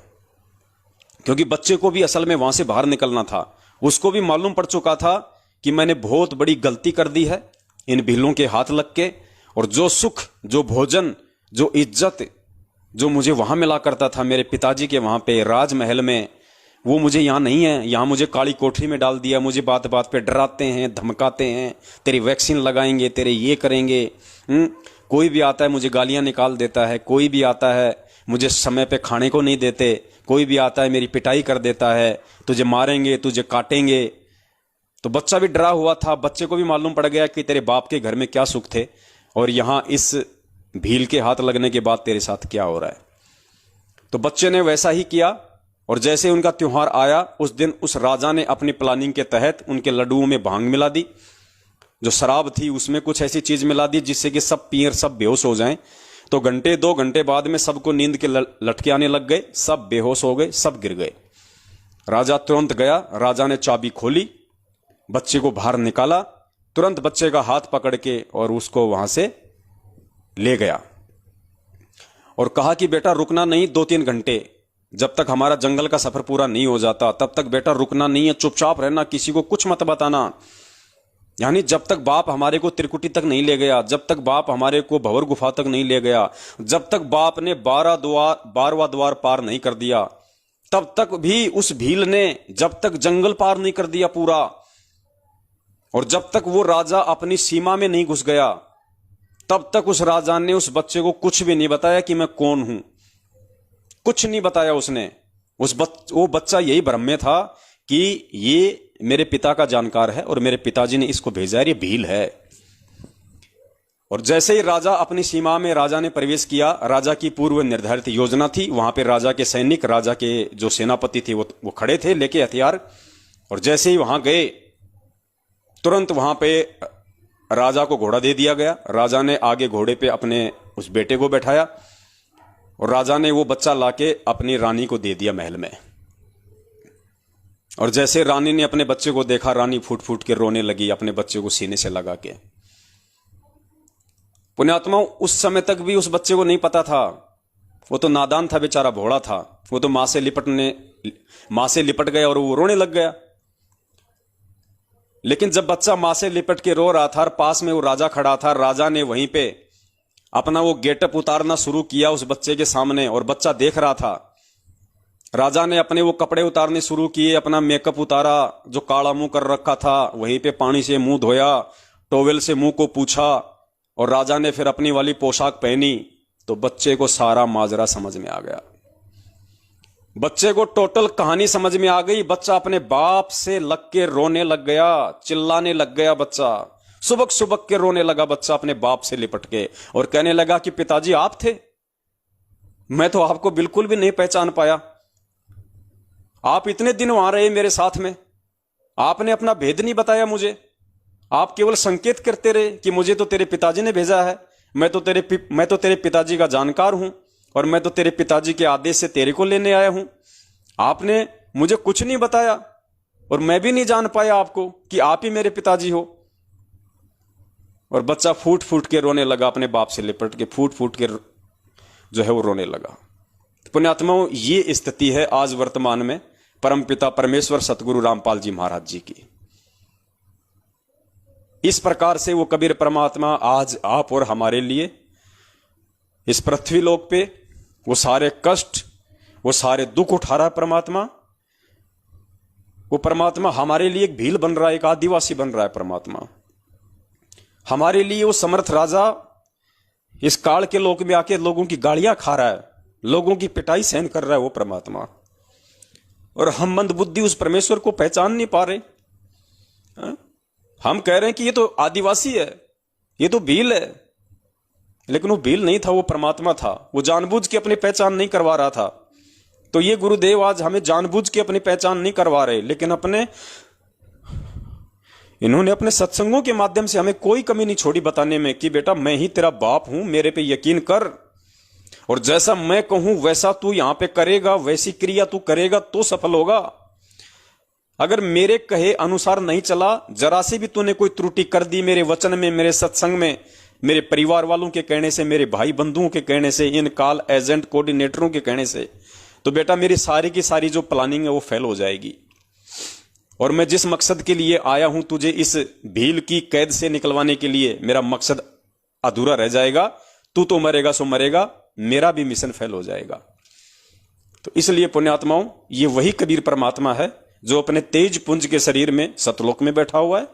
क्योंकि बच्चे को भी असल में वहां से बाहर निकलना था। उसको भी मालूम पड़ चुका था कि मैंने बहुत बड़ी गलती कर दी है इन भीलों के हाथ लग के। और जो सुख, जो भोजन, जो इज्जत जो मुझे वहां मिला करता था मेरे पिताजी के वहां पे राजमहल में, वो मुझे यहां नहीं है। यहां मुझे काली कोठरी में डाल दिया। मुझे बात बात पे डराते हैं, धमकाते हैं, तेरी वैक्सीन लगाएंगे, तेरे ये करेंगे। कोई भी आता है मुझे गालियां निकाल देता है, कोई भी आता है मुझे समय पे खाने को नहीं देते, कोई भी आता है मेरी पिटाई कर देता है, तुझे मारेंगे, तुझे काटेंगे। तो बच्चा भी डरा हुआ था। बच्चे को भी मालूम पड़ गया कि तेरे बाप के घर में क्या सुख थे, और यहां इस भील के हाथ लगने के बाद तेरे साथ क्या हो रहा है। तो बच्चे ने वैसा ही किया। और जैसे उनका त्योहार आया, उस दिन उस राजा ने अपनी प्लानिंग के तहत उनके लड्डुओं में भांग मिला दी। जो शराब थी उसमें कुछ ऐसी चीज मिला दी जिससे कि सब पिए, सब बेहोश हो जाएं। तो घंटे 2 घंटे बाद में सबको नींद के लटके आने लग गए, सब बेहोश हो गए, सब गिर गए। राजा तुरंत गया, राजा ने चाबी खोली, बच्चे को बाहर निकाला, तुरंत बच्चे का हाथ पकड़ के और उसको वहां से ले गया, और कहा कि बेटा रुकना नहीं, 2-3 घंटे, जब तक हमारा जंगल का सफर पूरा नहीं हो जाता तब तक बेटा रुकना नहीं है, चुपचाप रहना, किसी को कुछ मत बताना। यानी जब तक बाप हमारे को त्रिकुटी तक नहीं ले गया, जब तक बाप हमारे को भंवर गुफा तक नहीं ले गया, जब तक बाप ने 12वां द्वार पार नहीं कर दिया, तब तक भी उस भील ने जब तक जंगल पार नहीं कर दिया पूरा, और जब तक वो राजा अपनी सीमा में नहीं घुस गया, तब तक उस राजा ने उस बच्चे को कुछ भी नहीं बताया कि मैं कौन हूं। कुछ नहीं बताया उसने। वो बच्चा यही भ्रम में था कि ये मेरे पिता का जानकार है और मेरे पिताजी ने इसको भेजा है, ये भील है। और जैसे ही राजा अपनी सीमा में राजा ने प्रवेश किया, राजा की पूर्व निर्धारित योजना थी, वहां पे राजा के सैनिक, राजा के जो सेनापति थे वो खड़े थे लेके हथियार। और जैसे ही वहां गए, तुरंत वहां पे राजा को घोड़ा दे दिया गया। राजा ने आगे घोड़े पे अपने उस बेटे को बैठाया, और राजा ने वो बच्चा लाके अपनी रानी को दे दिया महल में। और जैसे रानी ने अपने बच्चे को देखा, रानी फूट फूट के रोने लगी, अपने बच्चे को सीने से लगा के। पुण्यात्मा, उस समय तक भी उस बच्चे को नहीं पता था, वो तो नादान था बेचारा, भोला था। वो तो मां से लिपट गया और वो रोने लग गया। लेकिन जब बच्चा मां से लिपट के रो रहा था और पास में वो राजा खड़ा था, राजा ने वहीं पे अपना वो गेटअप उतारना शुरू किया उस बच्चे के सामने, और बच्चा देख रहा था। राजा ने अपने वो कपड़े उतारने शुरू किए, अपना मेकअप उतारा, जो काला मुंह कर रखा था वहीं पे पानी से मुंह धोया, टॉवेल से मुंह को पूछा, और राजा ने फिर अपनी वाली पोशाक पहनी। तो बच्चे को सारा माजरा समझ में आ गया, बच्चे को टोटल कहानी समझ में आ गई। बच्चा अपने बाप से लग के रोने लग गया, चिल्लाने लग गया। बच्चा सुबक सुबक के रोने लगा, बच्चा अपने बाप से लिपट के, और कहने लगा कि पिताजी आप थे, मैं तो आपको बिल्कुल भी नहीं पहचान पाया। आप इतने दिन वहां रहे मेरे साथ में, आपने अपना भेद नहीं बताया मुझे, आप केवल संकेत करते रहे कि मुझे तो तेरे पिताजी ने भेजा है, मैं तो तेरे पिताजी का जानकार हूं, और मैं तो तेरे पिताजी के आदेश से तेरे को लेने आया हूं। आपने मुझे कुछ नहीं बताया, और मैं भी नहीं जान पाया आपको कि आप ही मेरे पिताजी हो। और बच्चा फूट फूट के रोने लगा, अपने बाप से लिपट के फूट फूट के जो है वो रोने लगा। पुण्यात्माओं, ये स्थिति है आज वर्तमान में परमपिता परमेश्वर सतगुरु रामपाल जी महाराज जी की। इस प्रकार से वो कबीर परमात्मा आज आप और हमारे लिए इस पृथ्वी लोक पे वो सारे कष्ट, वो सारे दुख उठा रहा है परमात्मा। वो परमात्मा हमारे लिए एक भील बन रहा है, एक आदिवासी बन रहा है परमात्मा। हमारे लिए वो समर्थ राजा इस काल के लोक में आके लोगों की गालियां खा रहा है, लोगों की पिटाई सहन कर रहा है वो परमात्मा। और हम मंदबुद्धि उस परमेश्वर को पहचान नहीं पा रहे। हम कह रहे हैं कि ये तो आदिवासी है, ये तो भील है, लेकिन वो भील नहीं था, वो परमात्मा था। वो जानबूझ के अपनी पहचान नहीं करवा रहा था। तो ये गुरुदेव आज हमें जानबूझ के अपनी पहचान नहीं करवा रहे, लेकिन इन्होंने अपने सत्संगों के माध्यम से हमें कोई कमी नहीं छोड़ी बताने में कि बेटा मैं ही तेरा बाप हूं, मेरे पे यकीन कर, और जैसा मैं कहूं वैसा तू यहां पे करेगा, वैसी क्रिया तू करेगा तो सफल होगा। अगर मेरे कहे अनुसार नहीं चला, जरा से भी तूने कोई त्रुटि कर दी मेरे वचन में, मेरे सत्संग में, मेरे परिवार वालों के कहने से, मेरे भाई बंधुओं के कहने से, इन कॉल एजेंट कोऑर्डिनेटरों के कहने से, तो बेटा मेरी सारी की सारी जो प्लानिंग है वो फेल हो जाएगी। और मैं जिस मकसद के लिए आया हूं तुझे इस भील की कैद से निकलवाने के लिए, मेरा मकसद अधूरा रह जाएगा। तू तो मरेगा सो मरेगा, मेरा भी मिशन फेल हो जाएगा। तो इसलिए पुण्यात्माओं, ये वही कबीर परमात्मा है जो अपने तेज पुंज के शरीर में सतलोक में बैठा हुआ है,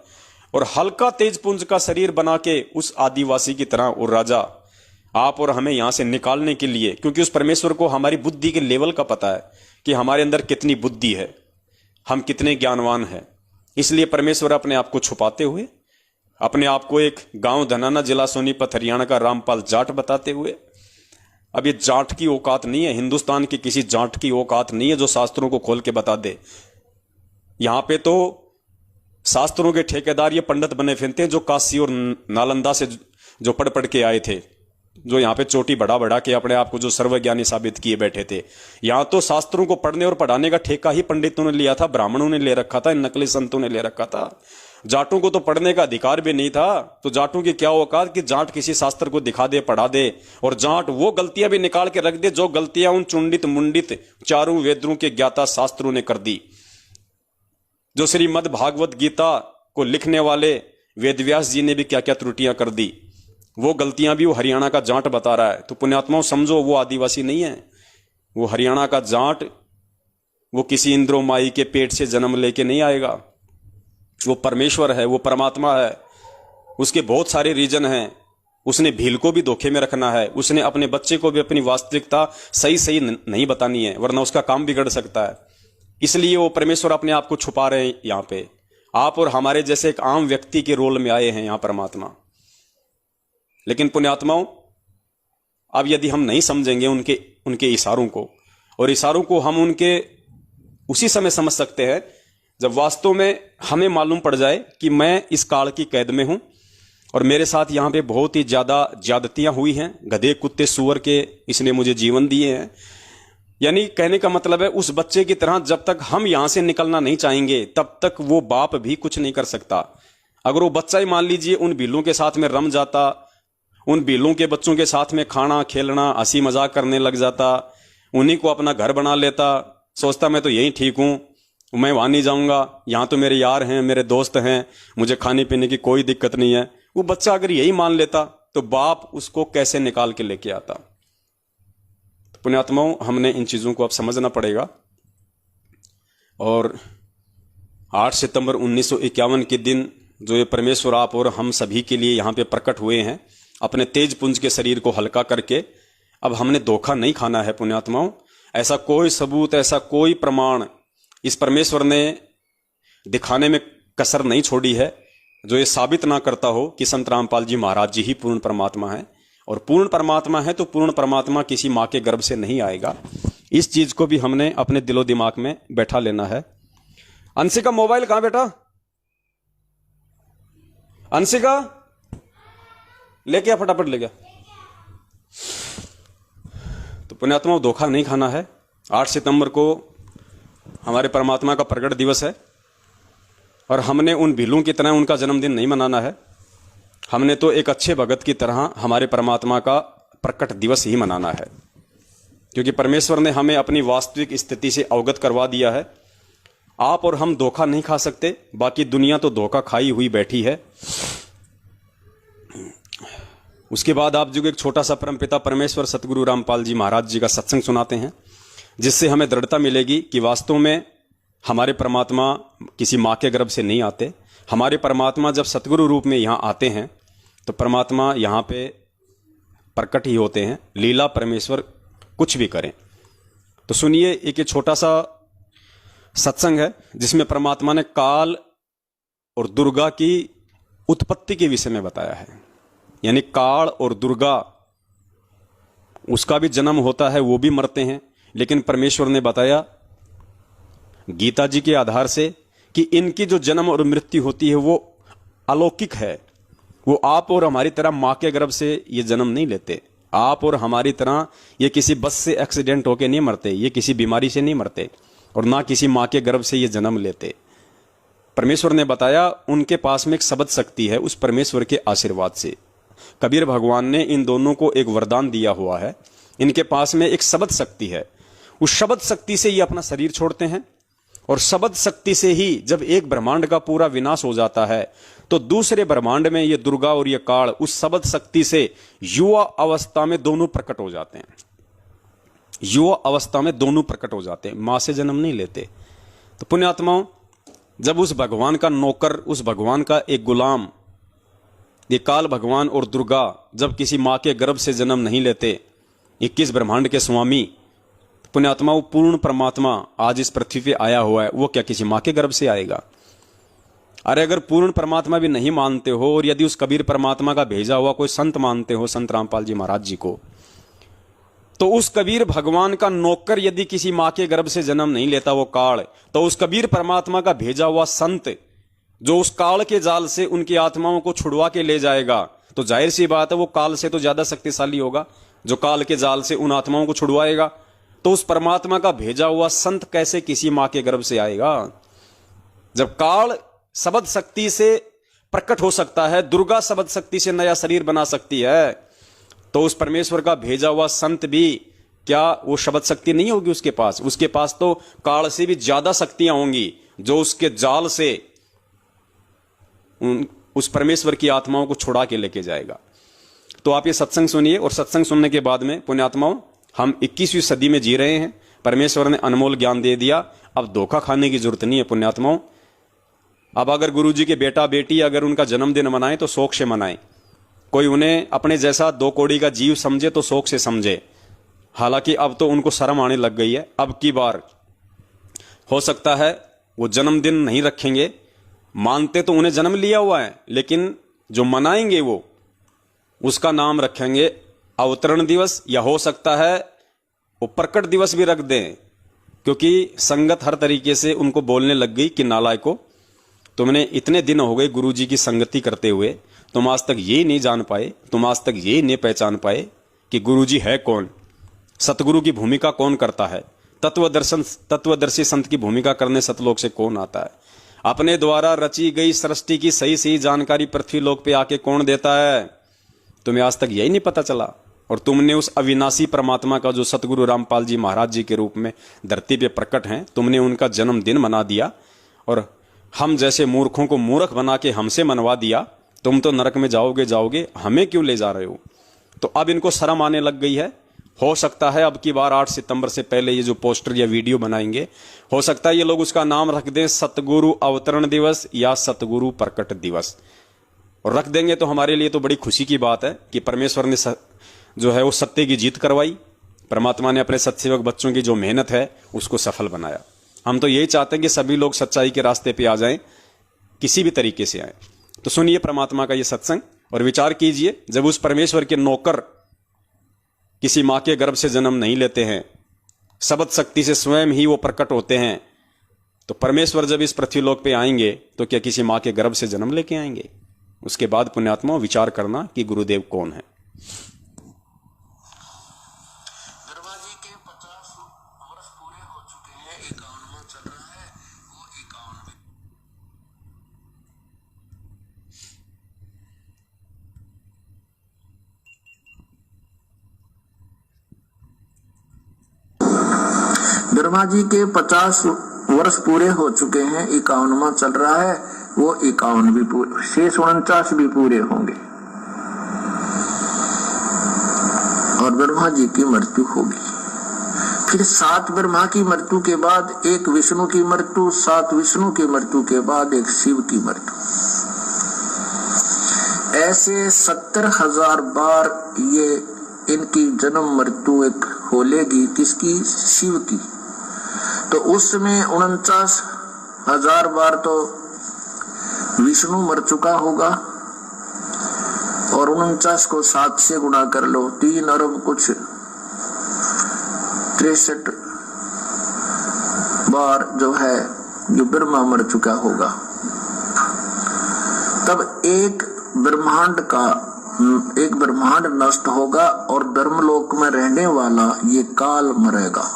और हल्का तेज पुंज का शरीर बना के उस आदिवासी की तरह वो राजा आप और हमें यहां से निकालने के लिए, क्योंकि उस परमेश्वर को हमारी बुद्धि के लेवल का पता है कि हमारे अंदर कितनी बुद्धि है, हम कितने ज्ञानवान हैं। इसलिए परमेश्वर अपने आप को छुपाते हुए, अपने आप को एक गांव धनाना जिला सोनीपत हरियाणा का रामपाल जाट बताते हुए, अब ये जाट की औकात नहीं है, हिंदुस्तान की किसी जाट की औकात नहीं है जो शास्त्रों को खोल के बता दे। यहां पे तो शास्त्रों के ठेकेदार ये पंडित बने फिरते हैं जो काशी और नालंदा से जो पढ़ पढ़ के आए थे, जो यहां पे चोटी बढ़ा बढ़ा के अपने आप को जो सर्वज्ञानी साबित किए बैठे थे। यहां तो शास्त्रों को पढ़ने और पढ़ाने का ठेका ही पंडितों ने लिया था, ब्राह्मणों ने ले रखा था, इन नकली संतों ने ले रखा था। जाटों को तो पढ़ने का अधिकार भी नहीं था। तो जाटों की क्या औकात कि जाट किसी शास्त्र को दिखा दे, पढ़ा दे, और जाट वो गलतियां भी निकाल के रख दे जो गलतियां उन चुंडित मुंडित चारों वेदों के ज्ञाता शास्त्रों ने कर दी। जो श्रीमद् भागवत गीता को लिखने वाले वेदव्यास जी ने भी क्या क्या त्रुटियां कर दी, वो गलतियां भी वो हरियाणा का जाट बता रहा है। तो पुण्यात्माओं समझो, वो आदिवासी नहीं है, वो हरियाणा का जाट, वो किसी इंद्रो माई के पेट से जन्म लेके नहीं आएगा। वो परमेश्वर है, वो परमात्मा है। उसके बहुत सारे रीजन हैं। उसने भील को भी धोखे में रखना है, उसने अपने बच्चे को भी अपनी वास्तविकता सही सही नहीं बतानी है, वरना उसका काम बिगड़ सकता है। इसलिए वो परमेश्वर अपने आप को छुपा रहे हैं। यहां पे आप और हमारे जैसे एक आम व्यक्ति के रोल में आए हैं यहां परमात्मा। लेकिन पुण्यात्माओं, अब यदि हम नहीं समझेंगे उनके इशारों को, और इशारों को हम उनके उसी समय समझ सकते हैं जब वास्तव में हमें मालूम पड़ जाए कि मैं इस काल की कैद में हूं और मेरे साथ यहां पे बहुत ही ज्यादा ज्यादतियां हुई हैं, गधे कुत्ते सुअर के इसने मुझे जीवन दिए हैं। यानी कहने का मतलब है, उस बच्चे की तरह जब तक हम यहां से निकलना नहीं चाहेंगे तब तक वो बाप भी कुछ नहीं कर सकता। अगर वो बच्चा ही मान लीजिए उन भीलों के साथ में रम जाता, उन भीलों के बच्चों के साथ में खाना खेलना हंसी मजाक करने लग जाता, उन्हीं को अपना घर बना लेता, सोचता मैं तो यही ठीक हूं, मैं वहां नहीं जाऊंगा, यहां तो मेरे यार हैं, मेरे दोस्त हैं, मुझे खाने पीने की कोई दिक्कत नहीं है, वो बच्चा अगर यही मान लेता तो बाप उसको कैसे निकाल के लेके आता। तो पुण्यात्माओं, हमने इन चीजों को अब समझना पड़ेगा। और 8 सितंबर 1951 के दिन जो ये परमेश्वर आप और हम सभी के लिए यहां पे प्रकट हुए हैं, अपने तेज पुंज के शरीर को हल्का करके, अब हमने धोखा नहीं खाना है पुण्यात्माओं। ऐसा कोई सबूत, ऐसा कोई प्रमाण इस परमेश्वर ने दिखाने में कसर नहीं छोड़ी है जो ये साबित ना करता हो कि संत रामपाल जी महाराज जी ही पूर्ण परमात्मा है। और पूर्ण परमात्मा है तो पूर्ण परमात्मा किसी मां के गर्भ से नहीं आएगा। इस चीज को भी हमने अपने दिलो दिमाग में बैठा लेना है। अंशिका, मोबाइल कहां बेटा? अंशिका लेके आ, फटाफट ले गया। तो पुण्यात्मा, धोखा नहीं खाना है। 8 सितंबर को हमारे परमात्मा का प्रकट दिवस है और हमने उन भीलों की तरह उनका जन्मदिन नहीं मनाना है। हमने तो एक अच्छे भगत की तरह हमारे परमात्मा का प्रकट दिवस ही मनाना है, क्योंकि परमेश्वर ने हमें अपनी वास्तविक स्थिति से अवगत करवा दिया है। आप और हम धोखा नहीं खा सकते, बाकी दुनिया तो धोखा खाई हुई बैठी है। उसके बाद आप जो एक छोटा सा परमपिता परमेश्वर सतगुरु रामपाल जी महाराज जी का सत्संग सुनाते हैं, जिससे हमें दृढ़ता मिलेगी कि वास्तव में हमारे परमात्मा किसी माँ के गर्भ से नहीं आते। हमारे परमात्मा जब सतगुरु रूप में यहाँ आते हैं तो परमात्मा यहाँ पे प्रकट ही होते हैं। लीला परमेश्वर कुछ भी करें। तो सुनिए, एक ये छोटा सा सत्संग है जिसमें परमात्मा ने काल और दुर्गा की उत्पत्ति के विषय में बताया है। यानी काल और दुर्गा, उसका भी जन्म होता है, वो भी मरते हैं, लेकिन परमेश्वर ने बताया गीता जी के आधार से कि इनकी जो जन्म और मृत्यु होती है वो अलौकिक है। वो आप और हमारी तरह माँ के गर्भ से ये जन्म नहीं लेते। आप और हमारी तरह ये किसी बस से एक्सीडेंट होके नहीं मरते, ये किसी बीमारी से नहीं मरते, और ना किसी माँ के गर्भ से ये जन्म लेते। परमेश्वर ने बताया उनके पास में एक शब्द शक्ति है। उस परमेश्वर के आशीर्वाद से कबीर भगवान ने इन दोनों को एक वरदान दिया हुआ है। इनके पास में एक शब्द शक्ति है। उस शब्द शक्ति से ये अपना शरीर छोड़ते हैं, और शब्द शक्ति से ही जब एक ब्रह्मांड का पूरा विनाश हो जाता है तो दूसरे ब्रह्मांड में ये दुर्गा और ये काल उस शब्द शक्ति से युवा अवस्था में दोनों प्रकट हो जाते हैं। युवा अवस्था में दोनों प्रकट हो जाते हैं, मां से जन्म नहीं लेते। तो पुण्यात्माओं, जब उस भगवान का नौकर, उस भगवान का एक गुलाम, ये काल भगवान और दुर्गा जब किसी मां के गर्भ से जन्म नहीं लेते, 21 ब्रह्मांड के स्वामी पुण्यात्मा, वो पूर्ण परमात्मा आज इस पृथ्वी पे आया हुआ है, वो क्या किसी मां के गर्भ से आएगा? अरे अगर पूर्ण परमात्मा भी नहीं मानते हो, और यदि उस कबीर परमात्मा का भेजा हुआ कोई संत मानते हो, संत रामपाल जी महाराज जी को, तो उस कबीर भगवान का नौकर यदि किसी मां के गर्भ से जन्म नहीं लेता वो काल, तो उस कबीर परमात्मा का भेजा हुआ संत जो उस काल के जाल से उनकी आत्माओं को छुड़वा के ले जाएगा, तो जाहिर सी बात है वो काल से तो ज्यादा शक्तिशाली होगा जो काल के जाल से उन आत्माओं को छुड़वाएगा। तो उस परमात्मा का भेजा हुआ संत कैसे किसी मां के गर्भ से आएगा? जब काल शब्द शक्ति से प्रकट हो सकता है, दुर्गा शब्द शक्ति से नया शरीर बना सकती है, तो उस परमेश्वर का भेजा हुआ संत भी क्या वो शब्द शक्ति नहीं होगी उसके पास? उसके पास तो काल से भी ज्यादा शक्तियां होंगी जो उसके जाल से उस परमेश्वर की आत्माओं को छुड़ा के लेके जाएगा। तो आप ये सत्संग सुनिए, और सत्संग सुनने के बाद में पुण्यात्माओं, हम 21वीं सदी में जी रहे हैं। परमेश्वर ने अनमोल ज्ञान दे दिया, अब धोखा खाने की जरूरत नहीं है पुण्यात्माओं। अब अगर गुरुजी के बेटा बेटी अगर उनका जन्मदिन मनाएं तो शौक से मनाएं। कोई उन्हें अपने जैसा 2 कौड़ी का जीव समझे तो शौक से समझे। हालांकि अब तो उनको शर्म आने लग गई है। अब की बार हो सकता है वो जन्मदिन नहीं रखेंगे, मानते तो उन्हें जन्म लिया हुआ है, लेकिन जो मनाएंगे वो उसका नाम रखेंगे अवतरण दिवस, या हो सकता है वो प्रकट दिवस भी रख दें, क्योंकि संगत हर तरीके से उनको बोलने लग गई कि नालायको, तुमने इतने दिन हो गए गुरुजी की संगति करते हुए, तुम आज तक ये नहीं जान पाए, तुम आज तक ये नहीं पहचान पाए कि गुरुजी है कौन, सतगुरु की भूमिका कौन करता है, तत्वदर्शी संत की भूमिका करने सतलोक से कौन आता है, अपने द्वारा रची गई सृष्टि की सही सही जानकारी पृथ्वी लोक पे आके कौन देता है, तुम्हें आज तक यही नहीं पता चला। और तुमने उस अविनाशी परमात्मा का जो सतगुरु रामपाल जी महाराज जी के रूप में धरती पे प्रकट हैं, तुमने उनका जन्मदिन मना दिया, और हम जैसे मूर्खों को मूर्ख बना के हमसे मनवा दिया। तुम तो नरक में जाओगे, हमें क्यों ले जा रहे हो? तो अब इनको शर्म आने लग गई है। हो सकता है अब की बार 8 सितंबर से पहले ये जो पोस्टर या वीडियो बनाएंगे, हो सकता है ये लोग उसका नाम रख दें सतगुरु अवतरण दिवस या सतगुरु प्रकट दिवस, और रख देंगे तो हमारे लिए तो बड़ी खुशी की बात है कि परमेश्वर ने जो है वो सत्य की जीत करवाई। परमात्मा ने अपने सत्सेवक बच्चों की जो मेहनत है उसको सफल बनाया। हम तो यही चाहते हैं कि सभी लोग सच्चाई के रास्ते पे आ जाएं, किसी भी तरीके से आए। तो सुनिए परमात्मा का ये सत्संग और विचार कीजिए। जब उस परमेश्वर के नौकर किसी मां के गर्भ से जन्म नहीं लेते हैं, शब्द शक्ति से स्वयं ही वो प्रकट होते हैं, तो परमेश्वर जब इस पृथ्वीलोक पे आएंगे तो क्या किसी मां के गर्भ से जन्म लेके आएंगे? उसके बाद पुण्यात्मा विचार करना कि गुरुदेव कौन है। धर्मा जी के 50 वर्ष पूरे हो चुके हैं, 51वां चल रहा है, वो 51 भी पूरे, शेष 49 भी पूरे होंगे। और ब्रह्मा जी की मृत्यु होगी। फिर 7 ब्रह्मा की मृत्यु के बाद एक विष्णु की मृत्यु, 7 विष्णु की मृत्यु के बाद एक शिव की मृत्यु। ऐसे 70,000 बार ये इनकी जन्म मृत्यु एक होलेगी। किसकी? शिव की। तो उसमें 49,000 बार तो विष्णु मर चुका होगा, और 49 को 7 से गुणा कर लो, 3 अरब कुछ 63 बार जो है जो ब्रह्मा मर चुका होगा। तब एक ब्रह्मांड नष्ट होगा और धर्मलोक में रहने वाला ये काल मरेगा।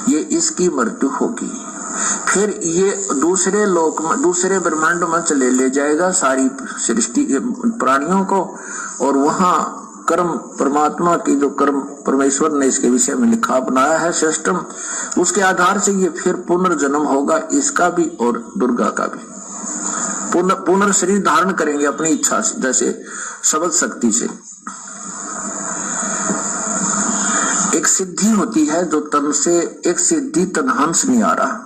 ये इसकी मृत्यु होगी। फिर ये दूसरे लोक में, दूसरे ब्रह्मांड में चले ले जाएगा सारी सृष्टि प्राणियों को, और वहां कर्म परमात्मा की जो कर्म परमेश्वर ने इसके विषय में लिखा बनाया है सिस्टम, उसके आधार से ये फिर पुनर्जन्म होगा, इसका भी और दुर्गा का भी। पुनर्शरीर धारण करेंगे अपनी इच्छा से, जैसे शब्द शक्ति से। एक सिद्धि होती है जो तन से, एक सिद्धि तनहंस नहीं आ रहा।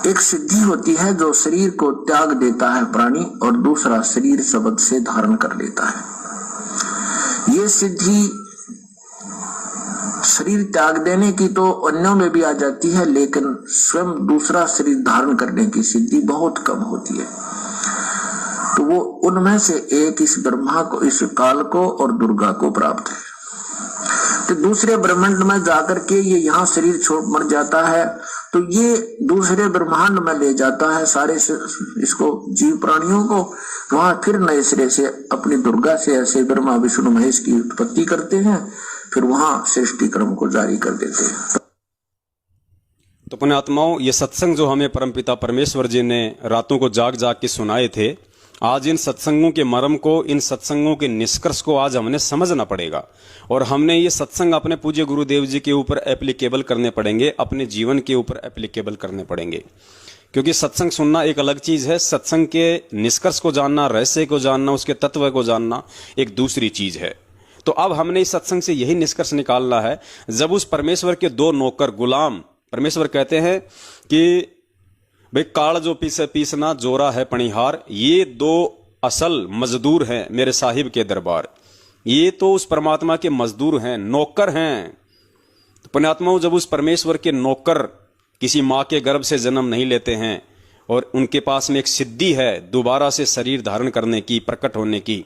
एक सिद्धि होती है जो शरीर को त्याग देता है प्राणी, और दूसरा शरीर शब्द से धारण कर लेता है। ये सिद्धि शरीर त्याग देने की तो अन्यों में भी आ जाती है, लेकिन स्वयं दूसरा शरीर धारण करने की सिद्धि बहुत कम होती है। तो वो उनमें से एक इस ब्रह्मा को, इस काल को और दुर्गा को प्राप्त है। तो दूसरे ब्रह्मांड में जाकर के ये यहाँ शरीर छोड़ मर जाता है, तो ये दूसरे ब्रह्मांड में ले जाता है सारे इसको जीव प्राणियों को। वहां फिर नए सिरे से अपनी दुर्गा से ऐसे ब्रह्मा विष्णु महेश की उत्पत्ति करते हैं, फिर वहां सृष्टि क्रम को जारी कर देते हैं। तो पुण्यात्माओं, ये सत्संग जो हमें परमपिता परमेश्वर जी ने रातों को जाग जाग के सुनाए थे, आज इन सत्संगों के मर्म को, इन सत्संगों के निष्कर्ष को आज हमने समझना पड़ेगा, और हमने ये सत्संग अपने पूज्य गुरुदेव जी के ऊपर एप्लीकेबल करने पड़ेंगे, अपने जीवन के ऊपर एप्लीकेबल करने पड़ेंगे। क्योंकि सत्संग सुनना एक अलग चीज है, सत्संग के निष्कर्ष को जानना, रहस्य को जानना, उसके तत्व को जानना एक दूसरी चीज है। तो अब हमने इस सत्संग से यही निष्कर्ष निकालना है, जब उस परमेश्वर के 2 नौकर गुलाम, परमेश्वर कहते हैं कि भाई काल जो पीसना जोरा है पणिहार, ये 2 असल मजदूर हैं मेरे साहिब के दरबार। ये तो उस परमात्मा के मजदूर हैं, नौकर हैं। तो पुण्यात्माओं, जब उस परमेश्वर के नौकर किसी माँ के गर्भ से जन्म नहीं लेते हैं और उनके पास में एक सिद्धि है दोबारा से शरीर धारण करने की, प्रकट होने की,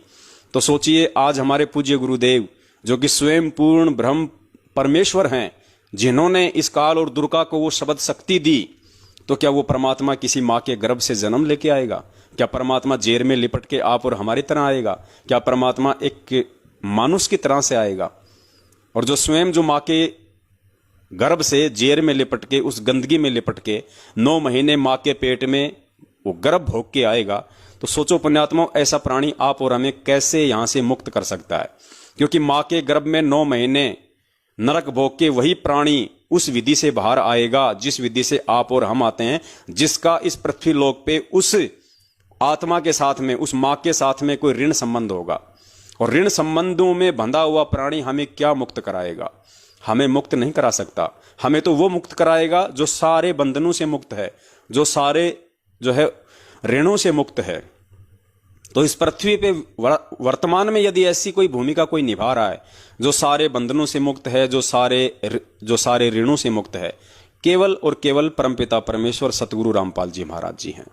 तो सोचिए आज हमारे पूज्य गुरुदेव जो कि स्वयं पूर्ण ब्रह्म परमेश्वर हैं, जिन्होंने इस काल और दुर्गा को वो शब्द शक्ति दी, तो क्या वो परमात्मा किसी माँ के गर्भ से जन्म लेके आएगा? क्या परमात्मा जेर में लिपट के आप और हमारी तरह आएगा? क्या परमात्मा एक मानुष की तरह से आएगा? और जो स्वयं जो माँ के गर्भ से जेर में लिपट के, उस गंदगी में लिपट के 9 महीने माँ के पेट में वो गर्भ भोग के आएगा, तो सोचो पुण्यात्माओं, ऐसा प्राणी आप और हमें कैसे यहां से मुक्त कर सकता है? क्योंकि माँ के गर्भ में 9 महीने नरक भोग के वही प्राणी उस विधि से बाहर आएगा जिस विधि से आप और हम आते हैं, जिसका इस पृथ्वी लोक पे उस आत्मा के साथ में, उस माँ के साथ में कोई ऋण संबंध होगा। और ऋण संबंधों में बंधा हुआ प्राणी हमें क्या मुक्त कराएगा? हमें मुक्त नहीं करा सकता। हमें तो वो मुक्त कराएगा जो सारे बंधनों से मुक्त है, जो सारे जो है ऋणों से मुक्त है। तो इस पृथ्वी पे वर्तमान में यदि ऐसी कोई भूमिका कोई निभा रहा है जो सारे बंधनों से मुक्त है, जो सारे ऋणों से मुक्त है, केवल और केवल परमपिता परमेश्वर सतगुरु रामपाल जी महाराज जी हैं।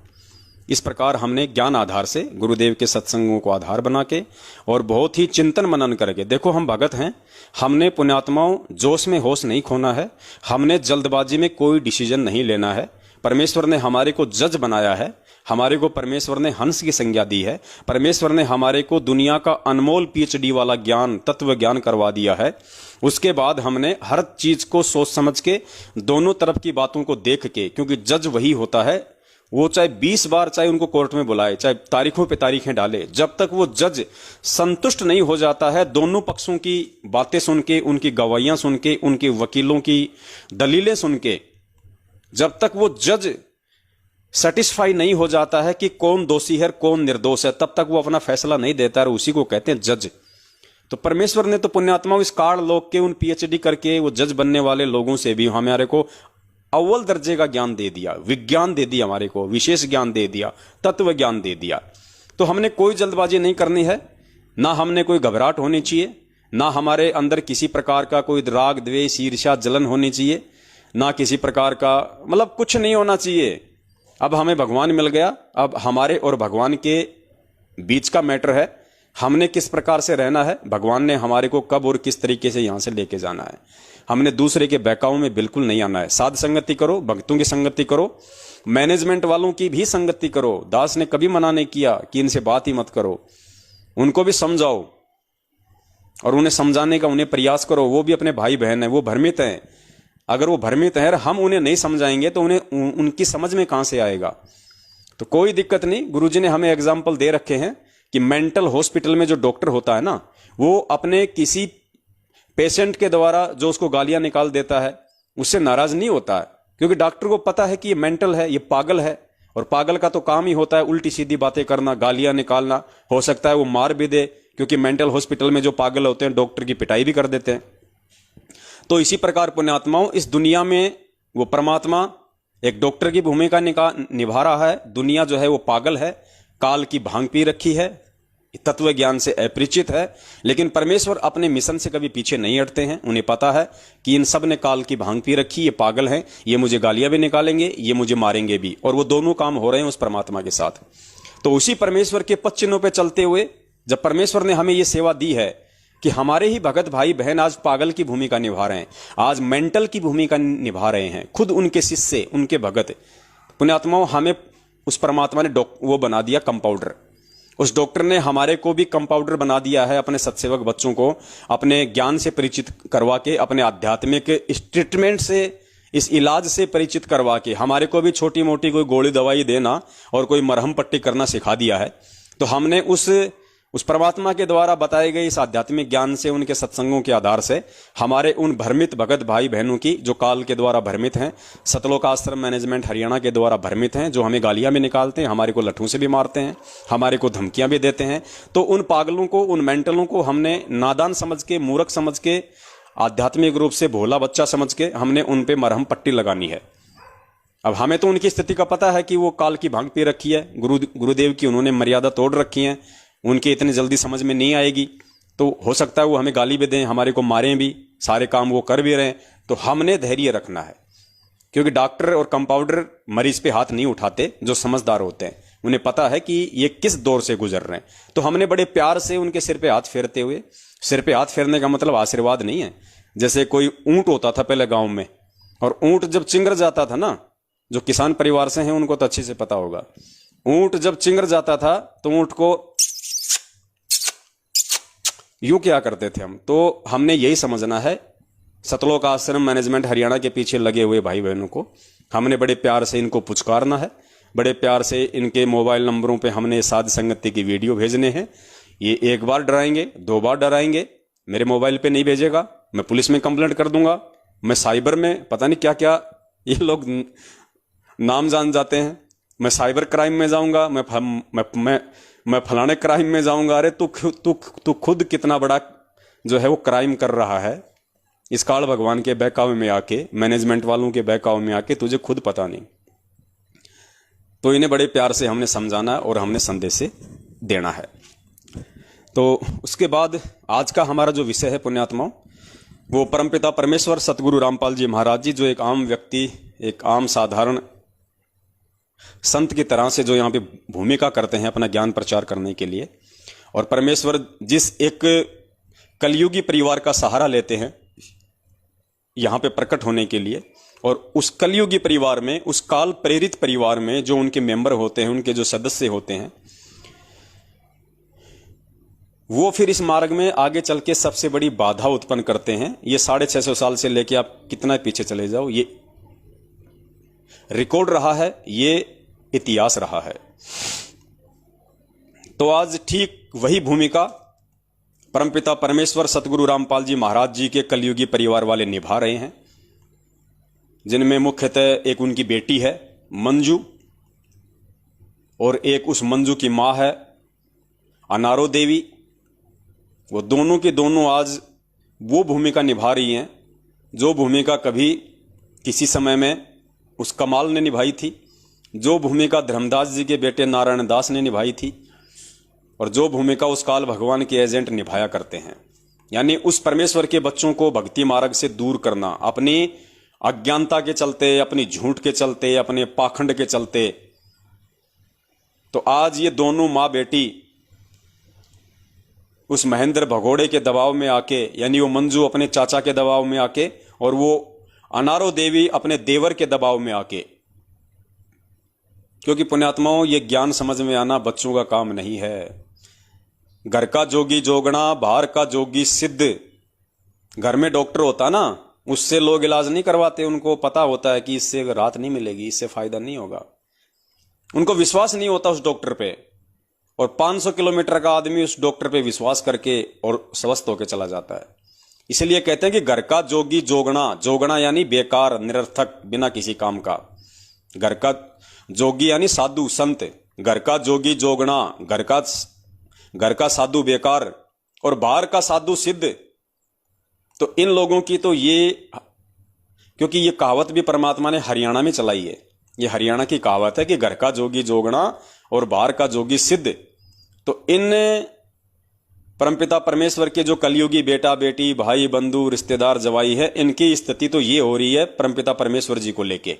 इस प्रकार हमने ज्ञान आधार से गुरुदेव के सत्संगों को आधार बना के और बहुत ही चिंतन मनन करके, देखो हम भगत हैं, हमने पुण्यात्माओं जोश में होश नहीं खोना है, हमने जल्दबाजी में कोई डिसीजन नहीं लेना है। परमेश्वर ने हमारे को जज बनाया है, हमारे को परमेश्वर ने हंस की संज्ञा दी है, परमेश्वर ने हमारे को दुनिया का अनमोल पीएचडी वाला ज्ञान, तत्व ज्ञान करवा दिया है। उसके बाद हमने हर चीज को सोच समझ के, दोनों तरफ की बातों को देख के, क्योंकि जज वही होता है, वो चाहे 20 बार चाहे उनको कोर्ट में बुलाए, चाहे तारीखों पे तारीखें डाले, जब तक वो जज संतुष्ट नहीं हो जाता है दोनों पक्षों की बातें सुन के, उनकी गवाहियां सुन के, उनके वकीलों की दलीलें सुन के, जब तक वो जज सेटिस्फाई नहीं हो जाता है कि कौन दोषी है कौन निर्दोष है, तब तक वो अपना फैसला नहीं देता है, उसी को कहते हैं जज। तो परमेश्वर ने तो पुण्यात्माओं इस काल लोक के उन पीएचडी करके वो जज बनने वाले लोगों से भी हमारे को अव्वल दर्जे का ज्ञान दे दिया, विज्ञान दे दिया, हमारे को विशेष ज्ञान दे दिया, तत्व ज्ञान दे दिया। तो हमने कोई जल्दबाजी नहीं करनी है, ना हमने कोई घबराहट होनी चाहिए, ना हमारे अंदर किसी प्रकार का कोई राग द्वेष ईर्ष्या जलन होनी चाहिए, ना किसी प्रकार का मतलब कुछ नहीं होना चाहिए। अब हमें भगवान मिल गया, अब हमारे और भगवान के बीच का मैटर है हमने किस प्रकार से रहना है, भगवान ने हमारे को कब और किस तरीके से यहां से लेके जाना है। हमने दूसरे के बहकाव में बिल्कुल नहीं आना है। साध संगति करो, भक्तों की संगति करो, मैनेजमेंट वालों की भी संगति करो। दास ने कभी मना नहीं किया कि इनसे बात ही मत करो, उनको भी समझाओ और उन्हें समझाने का उन्हें प्रयास करो। वो भी अपने भाई बहन है, वो भ्रमित हैं। अगर वो भ्रमित है और हम उन्हें नहीं समझाएंगे तो उन्हें उनकी समझ में कहां से आएगा। तो कोई दिक्कत नहीं, गुरुजी ने हमें एग्जाम्पल दे रखे हैं कि मेंटल हॉस्पिटल में जो डॉक्टर होता है ना, वो अपने किसी पेशेंट के द्वारा जो उसको गालियां निकाल देता है उससे नाराज नहीं होता है, क्योंकि डॉक्टर को पता है कि ये मेंटल है, ये पागल है, और पागल का तो काम ही होता है उल्टी सीधी बातें करना, गालियां निकालना। हो सकता है वो मार भी दे, क्योंकि मेंटल हॉस्पिटल में जो पागल होते हैं डॉक्टर की पिटाई भी कर देते हैं। तो इसी प्रकार पुण्यात्माओं, इस दुनिया में वो परमात्मा एक डॉक्टर की भूमिका निभा रहा है। दुनिया जो है वो पागल है, काल की भांग पी रखी है, तत्व ज्ञान से अपरिचित है, लेकिन परमेश्वर अपने मिशन से कभी पीछे नहीं हटते हैं। उन्हें पता है कि इन सब ने काल की भांग पी रखी, ये पागल हैं, ये मुझे गालियां भी निकालेंगे, ये मुझे मारेंगे भी, और वो दोनों काम हो रहे हैं उस परमात्मा के साथ। तो उसी परमेश्वर के पद चिन्हों पर चलते हुए जब परमेश्वर ने हमें ये सेवा दी है कि हमारे ही भगत भाई बहन आज पागल की भूमिका निभा रहे हैं, आज मेंटल की भूमिका निभा रहे हैं, खुद उनके शिष्य, उनके भगत पुण्यात्माओं, हमें उस परमात्मा ने वो बना दिया कंपाउंडर। उस डॉक्टर ने हमारे को भी कंपाउंडर बना दिया है, अपने सत्सेवक बच्चों को अपने ज्ञान से परिचित करवा के, अपने आध्यात्मिक इस ट्रीटमेंट से, इस इलाज से परिचित करवा के हमारे को भी छोटी मोटी कोई गोली दवाई देना और कोई मरहम पट्टी करना सिखा दिया है। तो हमने उस परमात्मा के द्वारा बताए गए इस आध्यात्मिक ज्ञान से, उनके सत्संगों के आधार से हमारे उन भ्रमित भगत भाई बहनों की, जो काल के द्वारा भ्रमित हैं, सतलोक आश्रम मैनेजमेंट हरियाणा के द्वारा भ्रमित हैं, जो हमें गालियां भी निकालते हैं, हमारे को लठों से भी मारते हैं, हमारे को धमकियां भी देते हैं, तो उन पागलों को, उन मेंटलों को हमने नादान समझ के, मूर्ख समझ के, आध्यात्मिक रूप से भोला बच्चा समझ के हमने उन पे मरहम पट्टी लगानी है। अब हमें तो उनकी स्थिति का पता है कि वो काल की भांग पी रखी है, गुरुदेव की उन्होंने मर्यादा तोड़ रखी है, उनके इतनी जल्दी समझ में नहीं आएगी। तो हो सकता है वो हमें गाली भी दें, हमारे को मारें भी, सारे काम वो कर भी रहे हैं। तो हमने धैर्य रखना है, क्योंकि डॉक्टर और कंपाउंडर मरीज पे हाथ नहीं उठाते, जो समझदार होते हैं उन्हें पता है कि ये किस दौर से गुजर रहे हैं। तो हमने बड़े प्यार से उनके सिर पे हाथ फेरते हुए, सिर पे हाथ फेरने का मतलब आशीर्वाद नहीं है। जैसे कोई ऊंट होता था पहले गांव में, और ऊंट जब चिंगर जाता था ना, जो किसान परिवार से हैं उनको तो अच्छे से पता होगा, ऊंट जब चिंगर जाता था तो ऊंट को यूं क्या करते थे हम। तो हमने यही समझना है, सतलोक आश्रम मैनेजमेंट हरियाणा के पीछे लगे हुए भाई बहनों को हमने बड़े प्यार से इनको पुचकारना है, बड़े प्यार से इनके मोबाइल नंबरों पे हमने साध संगति की वीडियो भेजने हैं। ये एक बार डराएंगे, 2 बार डराएंगे, मेरे मोबाइल पे नहीं भेजेगा, मैं पुलिस में कंप्लेंट कर दूंगा, मैं साइबर में पता नहीं क्या क्या ये लोग नाम जान जाते हैं, मैं साइबर क्राइम में जाऊंगा, मैं फलाने क्राइम में जाऊंगा। अरे तू खुद कितना बड़ा जो है वो क्राइम कर रहा है, इस काल भगवान के बहकावे में आके, मैनेजमेंट वालों के बहकावे में आके, तुझे खुद पता नहीं। तो इन्हें बड़े प्यार से हमने समझाना और हमने संदेश देना है। तो उसके बाद आज का हमारा जो विषय है पुण्यात्माओं, वो परमपिता परमेश्वर सतगुरु रामपाल जी महाराज जी, जो एक आम व्यक्ति, एक आम साधारण संत की तरह से जो यहाँ पे भूमिका करते हैं अपना ज्ञान प्रचार करने के लिए, और परमेश्वर जिस एक कलयुगी परिवार का सहारा लेते हैं यहाँ पे प्रकट होने के लिए, और उस कलयुगी परिवार में, उस काल प्रेरित परिवार में जो उनके मेंबर होते हैं, उनके जो सदस्य होते हैं, वो फिर इस मार्ग में आगे चल के सबसे बड़ी बाधा उत्पन्न करते हैं। ये 650 साल से लेके आप कितना पीछे चले जाओ, ये रिकॉर्ड रहा है, ये इतिहास रहा है। तो आज ठीक वही भूमिका परमपिता परमेश्वर सतगुरु रामपाल जी महाराज जी के कलयुगी परिवार वाले निभा रहे हैं, जिनमें मुख्यतः एक उनकी बेटी है मंजू, और एक उस मंजू की मां है अनारो देवी, वो दोनों के दोनों आज वो भूमिका निभा रही हैं जो भूमिका कभी किसी समय में उस कमाल ने निभाई थी, जो भूमिका धर्मदास जी के बेटे नारायण दास ने निभाई थी, और जो भूमिका उस काल भगवान के एजेंट निभाया करते हैं। यानी उस परमेश्वर के बच्चों को भक्ति मार्ग से दूर करना, अपनी अज्ञानता के चलते, अपनी झूठ के चलते, अपने पाखंड के चलते। तो आज ये दोनों माँ बेटी उस महेंद्र भगोड़े के दबाव में आके, यानी वो मंजू अपने चाचा के दबाव में आके और वो अनारो देवी अपने देवर के दबाव में आके, क्योंकि पुण्यात्माओं ये ज्ञान समझ में आना बच्चों का काम नहीं है। घर का जोगी जोगना, बाहर का जोगी सिद्ध। घर में डॉक्टर होता ना, उससे लोग इलाज नहीं करवाते, उनको पता होता है कि इससे राहत नहीं मिलेगी, इससे फायदा नहीं होगा। उनको विश्वास नहीं होता उस डॉक्टर पे, और 500 किलोमीटर का आदमी उस डॉक्टर पे विश्वास करके और स्वस्थ होकर चला जाता है। इसलिए कहते हैं कि घर का जोगी जोगना, जोगना यानी बेकार, निरर्थक, बिना किसी काम का। घर का जोगी यानी साधु संत, घर का जोगी जोगना, घर का साधु बेकार, और बाहर का साधु सिद्ध। तो इन लोगों की तो ये, क्योंकि ये कहावत भी परमात्मा ने हरियाणा में चलाई है, ये हरियाणा की कहावत है कि घर का जोगी जोगना और बाहर का जोगी सिद्ध। तो इन परमपिता परमेश्वर के जो कलयुगी बेटा बेटी, भाई बंधु, रिश्तेदार, जवाई है, इनकी स्थिति तो ये हो रही है परमपिता परमेश्वर जी को लेके।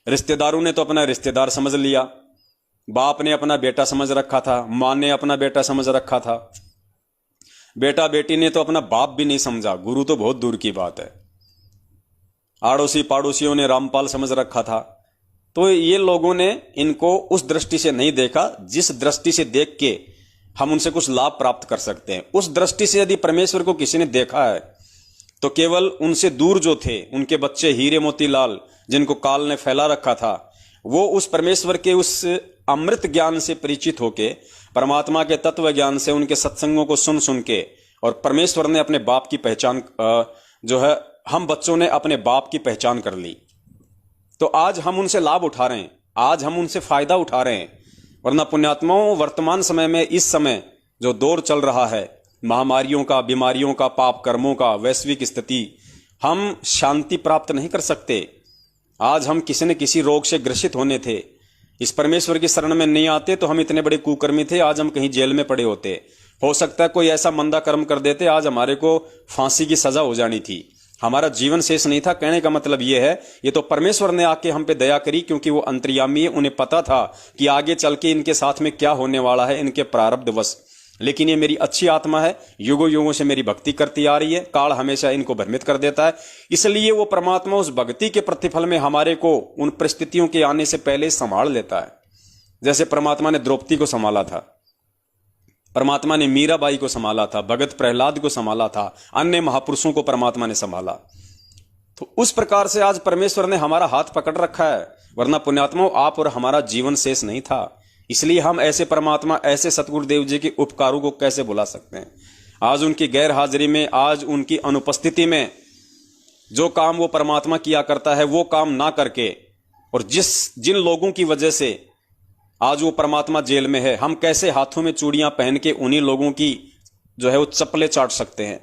रिश्तेदारों ने तो अपना रिश्तेदार समझ लिया, बाप ने अपना बेटा समझ रखा था, मां ने अपना बेटा समझ रखा था, बेटा बेटी ने तो अपना बाप भी नहीं समझा, गुरु तो बहुत दूर की बात है। आड़ोसी पाड़ोसियों ने रामपाल समझ रखा था। तो ये लोगों ने इनको उस दृष्टि से नहीं देखा जिस दृष्टि से देख के हम उनसे कुछ लाभ प्राप्त कर सकते हैं। उस दृष्टि से यदि परमेश्वर को किसी ने देखा है तो केवल उनसे दूर जो थे, उनके बच्चे हीरे मोतीलाल जिनको काल ने फैला रखा था, वो उस परमेश्वर के उस अमृत ज्ञान से परिचित होके, परमात्मा के तत्व ज्ञान से, उनके सत्संगों को सुन सुन के, और परमेश्वर ने अपने बाप की पहचान जो है, हम बच्चों ने अपने बाप की पहचान कर ली। तो आज हम उनसे लाभ उठा रहे हैं, आज हम उनसे फायदा उठा रहे हैं। वरना पुण्यात्माओं, वर्तमान समय में, इस समय जो दौर चल रहा है महामारियों का, बीमारियों का, पाप कर्मों का, वैश्विक स्थिति, हम शांति प्राप्त नहीं कर सकते। आज हम किसी न किसी रोग से ग्रसित होने थे, इस परमेश्वर की शरण में नहीं आते तो हम इतने बड़े कुकर्मी थे, आज हम कहीं जेल में पड़े होते। हो सकता है कोई ऐसा मंदा कर्म कर देते, आज हमारे को फांसी की सजा हो जानी थी, हमारा जीवन शेष नहीं था। कहने का मतलब यह है, ये तो परमेश्वर ने आके हम पे दया करी, क्योंकि वो अंतर्यामी है, उन्हें पता था कि आगे चल के इनके साथ में क्या होने वाला है, इनके प्रारब्धवश। लेकिन ये मेरी अच्छी आत्मा है, युगों युगों से मेरी भक्ति करती आ रही है, काल हमेशा इनको भ्रमित कर देता है, इसलिए वो परमात्मा उस भक्ति के प्रतिफल में हमारे को उन परिस्थितियों के आने से पहले संभाल लेता है। जैसे परमात्मा ने द्रौपदी को संभाला था, परमात्मा ने मीराबाई को संभाला था, भगत प्रहलाद को संभाला था, अन्य महापुरुषों को परमात्मा ने संभाला। तो उस प्रकार से आज परमेश्वर ने हमारा हाथ पकड़ रखा है, वरना पुण्यात्माओं आप और हमारा जीवन शेष नहीं था। इसलिए हम ऐसे परमात्मा, ऐसे सतगुरुदेव जी के उपकारों को कैसे भुला सकते हैं। आज उनकी गैर हाजिरी में, आज उनकी अनुपस्थिति में जो काम वो परमात्मा किया करता है वो काम ना करके, और जिन लोगों की वजह से आज वो परमात्मा जेल में है, हम कैसे हाथों में चूड़ियां पहन के उन्हीं लोगों की जो है वो चप्पलें चाट सकते हैं,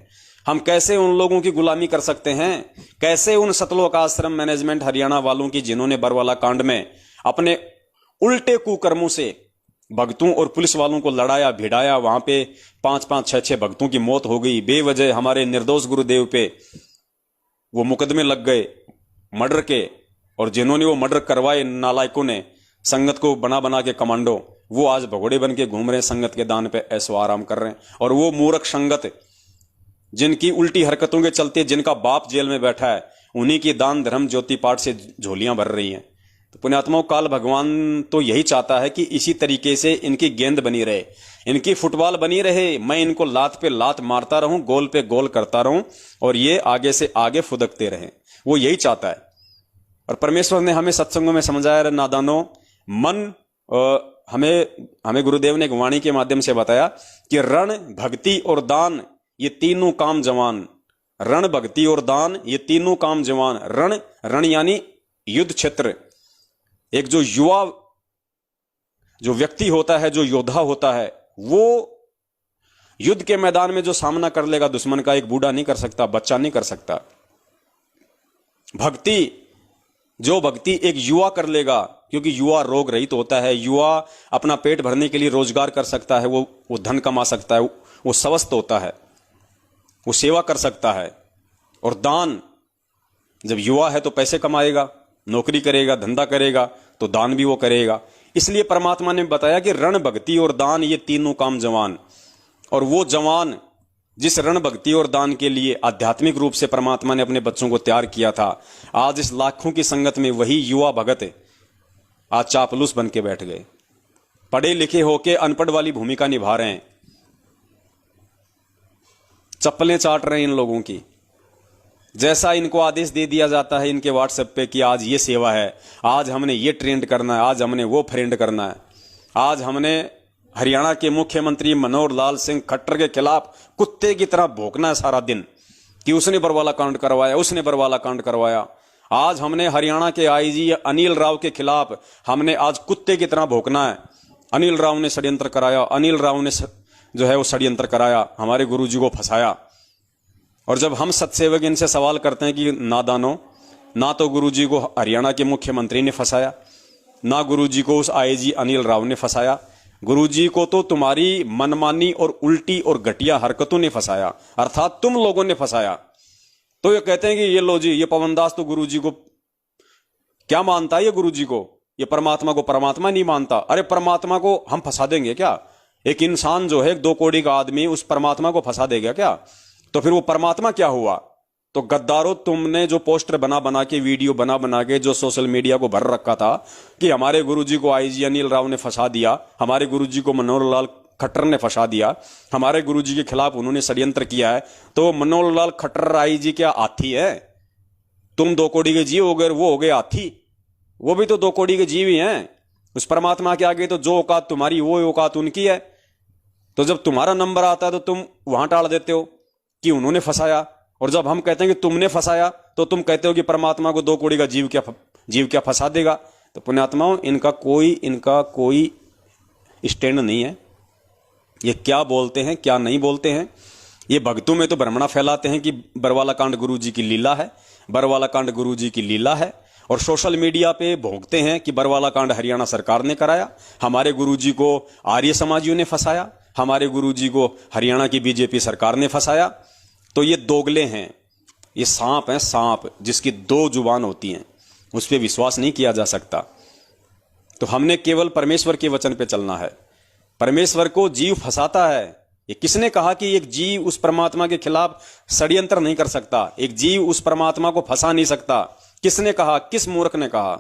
हम कैसे उन लोगों की गुलामी कर सकते हैं, कैसे उन सतलोक आश्रम मैनेजमेंट हरियाणा वालों की, जिन्होंने बरवाला कांड में अपने उल्टे कुकर्मों से भक्तों और पुलिस वालों को लड़ाया भिड़ाया, वहां पे 5-5, 6-6 भक्तों की मौत हो गई, बेवजह हमारे निर्दोष गुरुदेव पे वो मुकदमे लग गए मर्डर के, और जिन्होंने वो मर्डर करवाए नालायकों ने, संगत को बना बना के कमांडो, वो आज भगोड़े बन के घूम रहे हैं, संगत के दान पे ऐसो आराम कर रहे हैं। और वो मूर्ख संगत जिनकी उल्टी हरकतों के चलते जिनका बाप जेल में बैठा है, उन्हीं की दान धर्म ज्योति पाठ से झोलियां भर रही हैं। तो पुण्यात्माओं, काल भगवान तो यही चाहता है कि इसी तरीके से इनकी गेंद बनी रहे, इनकी फुटबॉल बनी रहे, मैं इनको लात पे लात मारता रहूं, गोल पे गोल करता रहूं, और ये आगे से आगे फुदकते रहें, वो यही चाहता है। और परमेश्वर ने हमें सत्संगों में समझाया, नादानों, मन हमें गुरुदेव ने एक वाणी के माध्यम से बताया कि रण, भक्ति और दान ये तीनों काम जवान, रण, भक्ति और दान ये तीनों काम जवान। रण यानी युद्ध क्षेत्र। एक जो युवा जो व्यक्ति होता है, जो योद्धा होता है, वो युद्ध के मैदान में जो सामना कर लेगा दुश्मन का, एक बूढ़ा नहीं कर सकता, बच्चा नहीं कर सकता। जो भक्ति एक युवा कर लेगा, क्योंकि युवा रोग रहित होता है, युवा अपना पेट भरने के लिए रोजगार कर सकता है, वो धन कमा सकता है, वो स्वस्थ होता है, वो सेवा कर सकता है। और दान, जब युवा है तो पैसे कमाएगा, नौकरी करेगा, धंधा करेगा, तो दान भी वो करेगा। इसलिए परमात्मा ने बताया कि रण, भक्ति और दान, ये तीनों काम जवान। और वो जवान जिस रण, भक्ति और दान के लिए आध्यात्मिक रूप से परमात्मा ने अपने बच्चों को तैयार किया था, आज इस लाखों की संगत में वही युवा भगत आज चापलूस बन के बैठ गए, पढ़े लिखे होके अनपढ़ वाली भूमिका निभा रहे हैं, चप्पलें चाट रहे हैं इन लोगों की। जैसा इनको आदेश दे दिया जाता है इनके व्हाट्सएप पे कि आज ये सेवा है, आज हमने ये ट्रेंड करना है, आज हमने वो फ्रेंड करना है, आज हमने हरियाणा के मुख्यमंत्री मनोहर लाल सिंह खट्टर के खिलाफ कुत्ते की तरह भौंकना है सारा दिन कि उसने बरवाला कांड करवाया, उसने बरवाला कांड करवाया। आज हमने हरियाणा के आईजी अनिल राव के खिलाफ हमने आज कुत्ते की तरह भौंकना है। अनिल राव ने षड्यंत्र कराया, अनिल राव ने जो है वो षड्यंत्र कराया, हमारे गुरुजी को फंसाया। और जब हम सत्सेवक इनसे सवाल करते हैं कि नादानो, ना तो गुरुजी को हरियाणा के मुख्यमंत्री ने फंसाया, ना गुरुजी को उस आईजी अनिल राव ने फंसाया, गुरुजी को तो तुम्हारी मनमानी और उल्टी और घटिया हरकतों ने फंसाया, अर्थात तुम लोगों ने फंसाया। तो ये कहते हैं कि ये लो जी, ये पवन दास तो गुरुजी को क्या मानता है, ये गुरुजी को, ये परमात्मा को परमात्मा नहीं मानता। अरे परमात्मा को हम फंसा देंगे क्या? एक इंसान जो है, 2 कौड़ी का आदमी उस परमात्मा को फंसा देगा क्या? तो फिर वो परमात्मा क्या हुआ? तो गद्दारों, तुमने जो पोस्टर बना बना के, वीडियो बना बना के जो सोशल मीडिया को भर रखा था कि हमारे गुरुजी को आईजी अनिल राव ने फंसा दिया, हमारे गुरुजी को मनोहर लाल खट्टर ने फंसा दिया, हमारे गुरुजी के खिलाफ उन्होंने षड्यंत्र किया है, तो मनोहर लाल खट्टर आईजी क्या हाथी है? तुम 2 कौड़ी के जीव हो गए, वो हो गए हाथी, वो भी तो 2 कौड़ी के जीव ही हैं। उस परमात्मा के आगे तो जो औकात तुम्हारी वो औकात उनकी है। तो जब तुम्हारा नंबर आता है तो तुम वहां टाल देते हो कि उन्होंने फंसाया, और जब हम कहते हैं कि तुमने फंसाया तो तुम कहते हो कि परमात्मा को 2 कौड़ी का जीव क्या फंसा देगा। तो पुण्यात्माओं, इनका कोई स्टैंड नहीं है। ये क्या बोलते हैं क्या नहीं बोलते हैं। ये भक्तों में तो भ्रमणा फैलाते हैं कि बरवाला कांड गुरुजी की लीला है, बरवाला कांड गुरुजी की लीला है, और सोशल मीडिया पे भोंकते हैं कि बरवाला कांड हरियाणा सरकार ने कराया, हमारे गुरुजी को आर्य समाजियों ने फंसाया, हमारे गुरुजी को हरियाणा की बीजेपी सरकार ने फंसाया। तो ये दोगले हैं, ये सांप हैं, सांप जिसकी 2 जुबान होती हैं, उस पर विश्वास नहीं किया जा सकता। तो हमने केवल परमेश्वर के वचन पे चलना है। परमेश्वर को जीव फंसाता है। ये किसने कहा कि एक जीव उस परमात्मा के खिलाफ षड्यंत्र नहीं कर सकता? एक जीव उस परमात्मा को फंसा नहीं सकता। किसने कहा? किस मूर्ख ने कहा?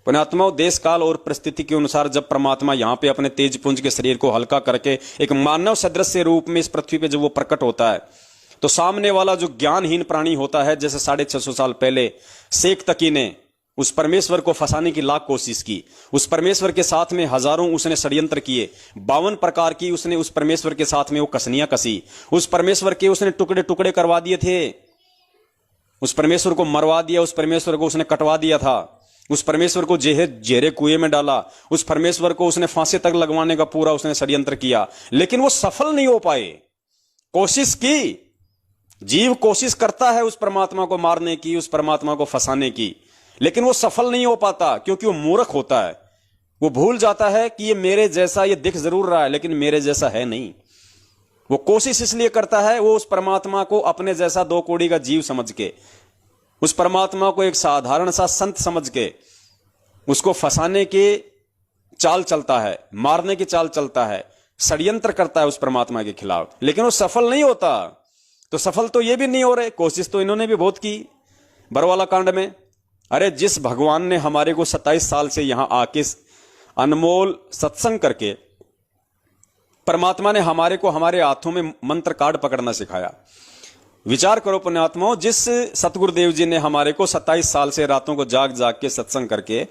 पुण्यात्माओं, देश काल और परिस्थिति के अनुसार जब परमात्मा यहां पे अपने तेज पुंज के शरीर को हल्का करके एक मानव सदृश रूप में इस पृथ्वी पे जब वो प्रकट होता है, तो सामने वाला जो ज्ञानहीन प्राणी होता है, जैसे 650 साल पहले शेख तकी ने उस परमेश्वर को फंसाने की लाख कोशिश की, उस परमेश्वर के साथ में हजारों उसने षड्यंत्र किए, 52 प्रकार की उसने उस परमेश्वर के साथ में वो कसनियां कसी, उस परमेश्वर के उसने टुकड़े टुकड़े करवा दिए थे, उस परमेश्वर को मरवा दिया, उस परमेश्वर को उसने कटवा दिया था, उस परमेश्वर को जेरे कुएं में डाला, उस परमेश्वर को उसने फांसी तक लगवाने का पूरा उसने षड्यंत्र किया, लेकिन वो सफल नहीं हो पाए। कोशिश की, जीव कोशिश करता है उस परमात्मा को मारने की, उस परमात्मा को फंसाने की, लेकिन वो सफल नहीं हो पाता, क्योंकि वो मूर्ख होता है। वो भूल जाता है कि ये मेरे जैसा, ये दिख जरूर रहा है लेकिन मेरे जैसा है नहीं। वो कोशिश इसलिए करता है, वो उस परमात्मा को अपने जैसा 2 कौड़ी का जीव समझ के, उस परमात्मा को एक साधारण सा संत समझ के उसको फंसाने की चाल चलता है, मारने की चाल चलता है, षड्यंत्र करता है उस परमात्मा के खिलाफ, लेकिन वो सफल नहीं होता। तो सफल तो ये भी नहीं हो रहे, कोशिश तो इन्होंने भी बहुत की बरवाला कांड में। अरे जिस भगवान ने हमारे को 27 साल से यहां आके अनमोल सत्संग करके, परमात्मा ने हमारे को हमारे हाथों में मंत्र कार्ड पकड़ना सिखाया। विचार करो पुण्यात्माओं, जिस सतगुरुदेव जी ने हमारे को 27 साल से रातों को जाग जाग के सत्संग करके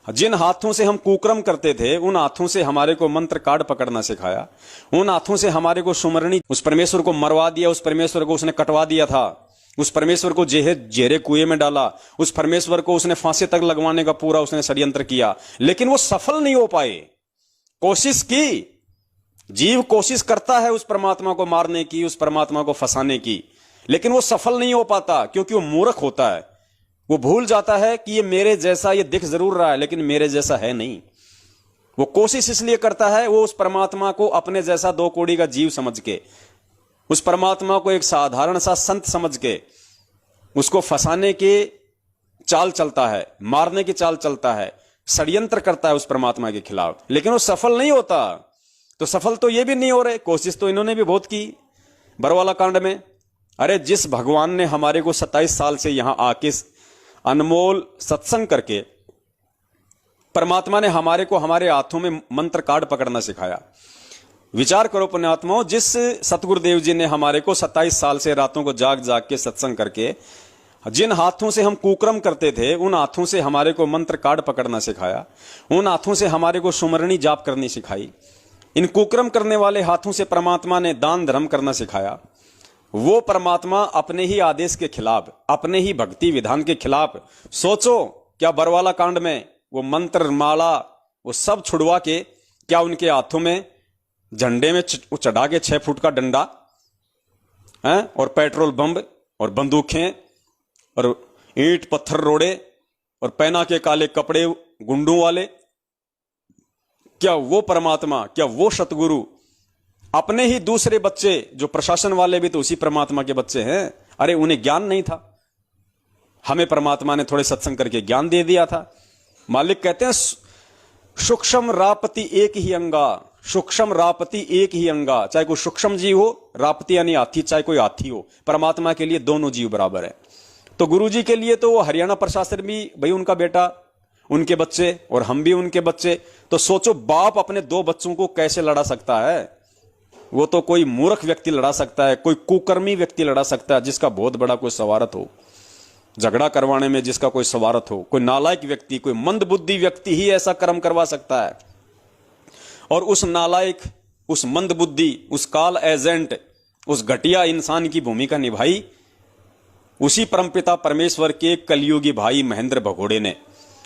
जिन हाथों से हम कुकर्म करते थे, उन हाथों से हमारे को मंत्र कार्ड पकड़ना सिखाया, उन हाथों से हमारे को सुमरणी, उस परमेश्वर को मरवा दिया, उस परमेश्वर को उसने कटवा दिया था, उस परमेश्वर को जेरे कुएं में डाला, उस परमेश्वर को उसने फांसी तक लगवाने का पूरा उसने षड्यंत्र किया, लेकिन वो सफल नहीं हो पाए। कोशिश की, जीव कोशिश करता है उस परमात्मा को मारने की, उस परमात्मा को फंसाने की, लेकिन वो सफल नहीं हो पाता, क्योंकि वो मूर्ख होता है। वो भूल जाता है कि ये मेरे जैसा, ये दिख जरूर रहा है लेकिन मेरे जैसा है नहीं। वो कोशिश इसलिए करता है, वो उस परमात्मा को अपने जैसा दो कौड़ी का जीव समझ के, उस परमात्मा को एक साधारण सा संत समझ के उसको फंसाने के चाल चलता है, मारने की चाल चलता है, षड्यंत्र करता है उस परमात्मा के खिलाफ, लेकिन वो सफल नहीं होता। तो सफल तो ये भी नहीं हो रहे, कोशिश तो इन्होंने भी बहुत की बरवाला कांड में। अरे जिस भगवान ने हमारे को 27 साल से यहां आके अनमोल सत्संग करके, परमात्मा ने हमारे को हमारे हाथों में मंत्र कार्ड पकड़ना सिखाया। विचार करो पुण्यात्माओं, जिस सतगुरुदेव जी ने हमारे को 27 साल से रातों को जाग जाग के सत्संग करके जिन हाथों से हम कुकर्म करते थे, उन हाथों से हमारे को मंत्र कार्ड पकड़ना सिखाया, उन हाथों से हमारे को सुमरणी जाप करनी सिखाई, इन कुकर्म करने वाले हाथों से परमात्मा ने दान धर्म करना सिखाया। वो परमात्मा अपने ही आदेश के खिलाफ, अपने ही भक्ति विधान के खिलाफ, सोचो क्या बरवाला कांड में वो मंत्र माला वो सब छुड़वा के, क्या उनके हाथों में झंडे में चढ़ा के 6 फुट का डंडा है और पेट्रोल बम और बंदूकें और ईंट पत्थर रोड़े और पहना के काले कपड़े गुंडों वाले, क्या वो परमात्मा, क्या वो सतगुरु अपने ही दूसरे बच्चे जो प्रशासन वाले भी तो उसी परमात्मा के बच्चे हैं, अरे उन्हें ज्ञान नहीं था, हमें परमात्मा ने थोड़े सत्संग करके ज्ञान दे दिया था। मालिक कहते हैं सूक्ष्म रापति एक ही अंगा, सूक्ष्म रापति एक ही अंगा, चाहे कोई सूक्ष्म जीव हो, रापति यानी हाथी, चाहे कोई हाथी हो, परमात्मा के लिए दोनों जीव बराबर है। तो गुरुजी के लिए तो वो हरियाणा प्रशासन भी भाई उनका बेटा, उनके बच्चे, और हम भी उनके बच्चे। तो सोचो बाप अपने 2 बच्चों को कैसे लड़ा सकता है? वो तो कोई मूर्ख व्यक्ति लड़ा सकता है, कोई कुकर्मी व्यक्ति लड़ा सकता है, जिसका बहुत बड़ा कोई स्वार्थ हो, झगड़ा करवाने में जिसका कोई स्वार्थ हो, कोई नालायक व्यक्ति, कोई मंदबुद्धि व्यक्ति ही ऐसा कर्म करवा सकता है। और उस नालायक, उस मंदबुद्धि, उस काल एजेंट, उस घटिया इंसान की भूमिका निभाई उसी परमपिता परमेश्वर के कलयुगी भाई महेंद्र भगोड़े ने,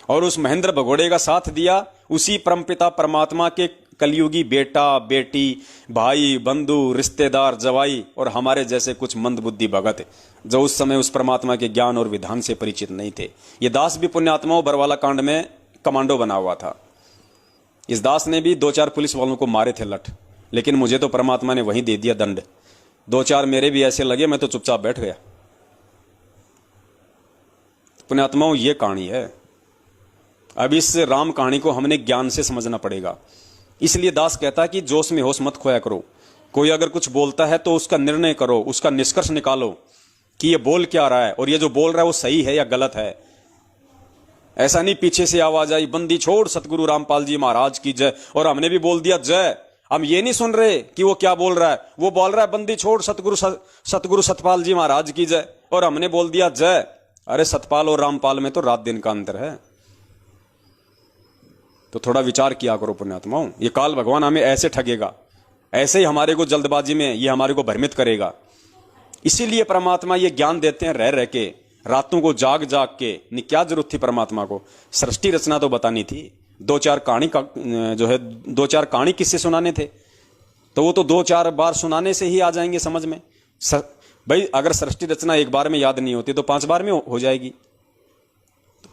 और उस महेंद्र भगोड़े का साथ दिया उसी परमपिता परमात्मा के कलयुगी बेटा बेटी, भाई बंधु, रिश्तेदार, जवाई और हमारे जैसे कुछ मंदबुद्धि भगत जो उस समय उस परमात्मा के ज्ञान और विधान से परिचित नहीं थे। ये दास भी पुण्यात्माओं बरवाला कांड में कमांडो बना हुआ था। इस दास ने भी 2-4 पुलिस वालों को मारे थे लठ, लेकिन मुझे तो परमात्मा ने वहीं दे दिया दंड। 2-4 मेरे भी ऐसे लगे, मैं तो चुपचाप बैठ गया। पुण्यात्माओं ये कहानी है। अब इस राम कहानी को हमने ज्ञान से समझना पड़ेगा। इसलिए दास कहता है कि जोश में होश मत खोया करो। कोई अगर कुछ बोलता है तो उसका निर्णय करो, उसका निष्कर्ष निकालो कि ये बोल क्या रहा है और ये जो बोल रहा है वो सही है या गलत है। ऐसा नहीं पीछे से आवाज आई बंदी छोड़ सतगुरु रामपाल जी महाराज की जय, और हमने भी बोल दिया जय। हम ये नहीं सुन रहे कि वो क्या बोल रहा है, वो बोल रहा है बंदी छोड़ सतगुरु सतपाल जी महाराज की जय, और हमने बोल दिया जय। अरे सतपाल और रामपाल में तो रात दिन का अंतर है। तो थोड़ा विचार किया करो पुण्यात्माओं। ये काल भगवान हमें ऐसे ठगेगा, ऐसे ही हमारे को जल्दबाजी में ये हमारे को भ्रमित करेगा। इसीलिए परमात्मा ये ज्ञान देते हैं रह रह के, रातों को जाग जाग के। क्या जरूरत थी परमात्मा को? सृष्टि रचना तो बतानी थी, 2-4 कहानी का जो है 2-4 कहानी किससे सुनाने थे, तो वो तो 2-4 बार सुनाने से ही आ जाएंगे समझ में। भाई अगर सृष्टि रचना एक बार में याद नहीं होती तो 5 बार में हो जाएगी।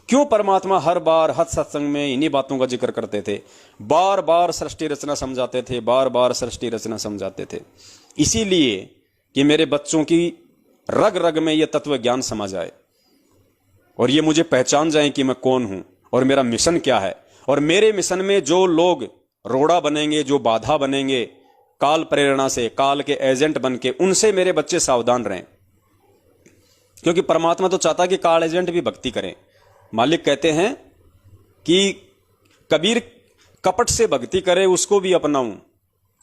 क्यों परमात्मा हर बार हर सत्संग में इन्हीं बातों का जिक्र करते थे, बार बार सृष्टि रचना समझाते थे, बार बार सृष्टि रचना समझाते थे? इसीलिए कि मेरे बच्चों की रग रग में यह तत्व ज्ञान समा जाए और ये मुझे पहचान जाए कि मैं कौन हूं और मेरा मिशन क्या है। और मेरे मिशन में जो लोग रोड़ा बनेंगे, जो बाधा बनेंगे काल प्रेरणा से, काल के एजेंट बन के, उनसे मेरे बच्चे सावधान रहें। क्योंकि परमात्मा तो चाहता कि काल एजेंट भी भक्ति करें। मालिक कहते हैं कि कबीर कपट से भक्ति करे उसको भी अपनाऊं,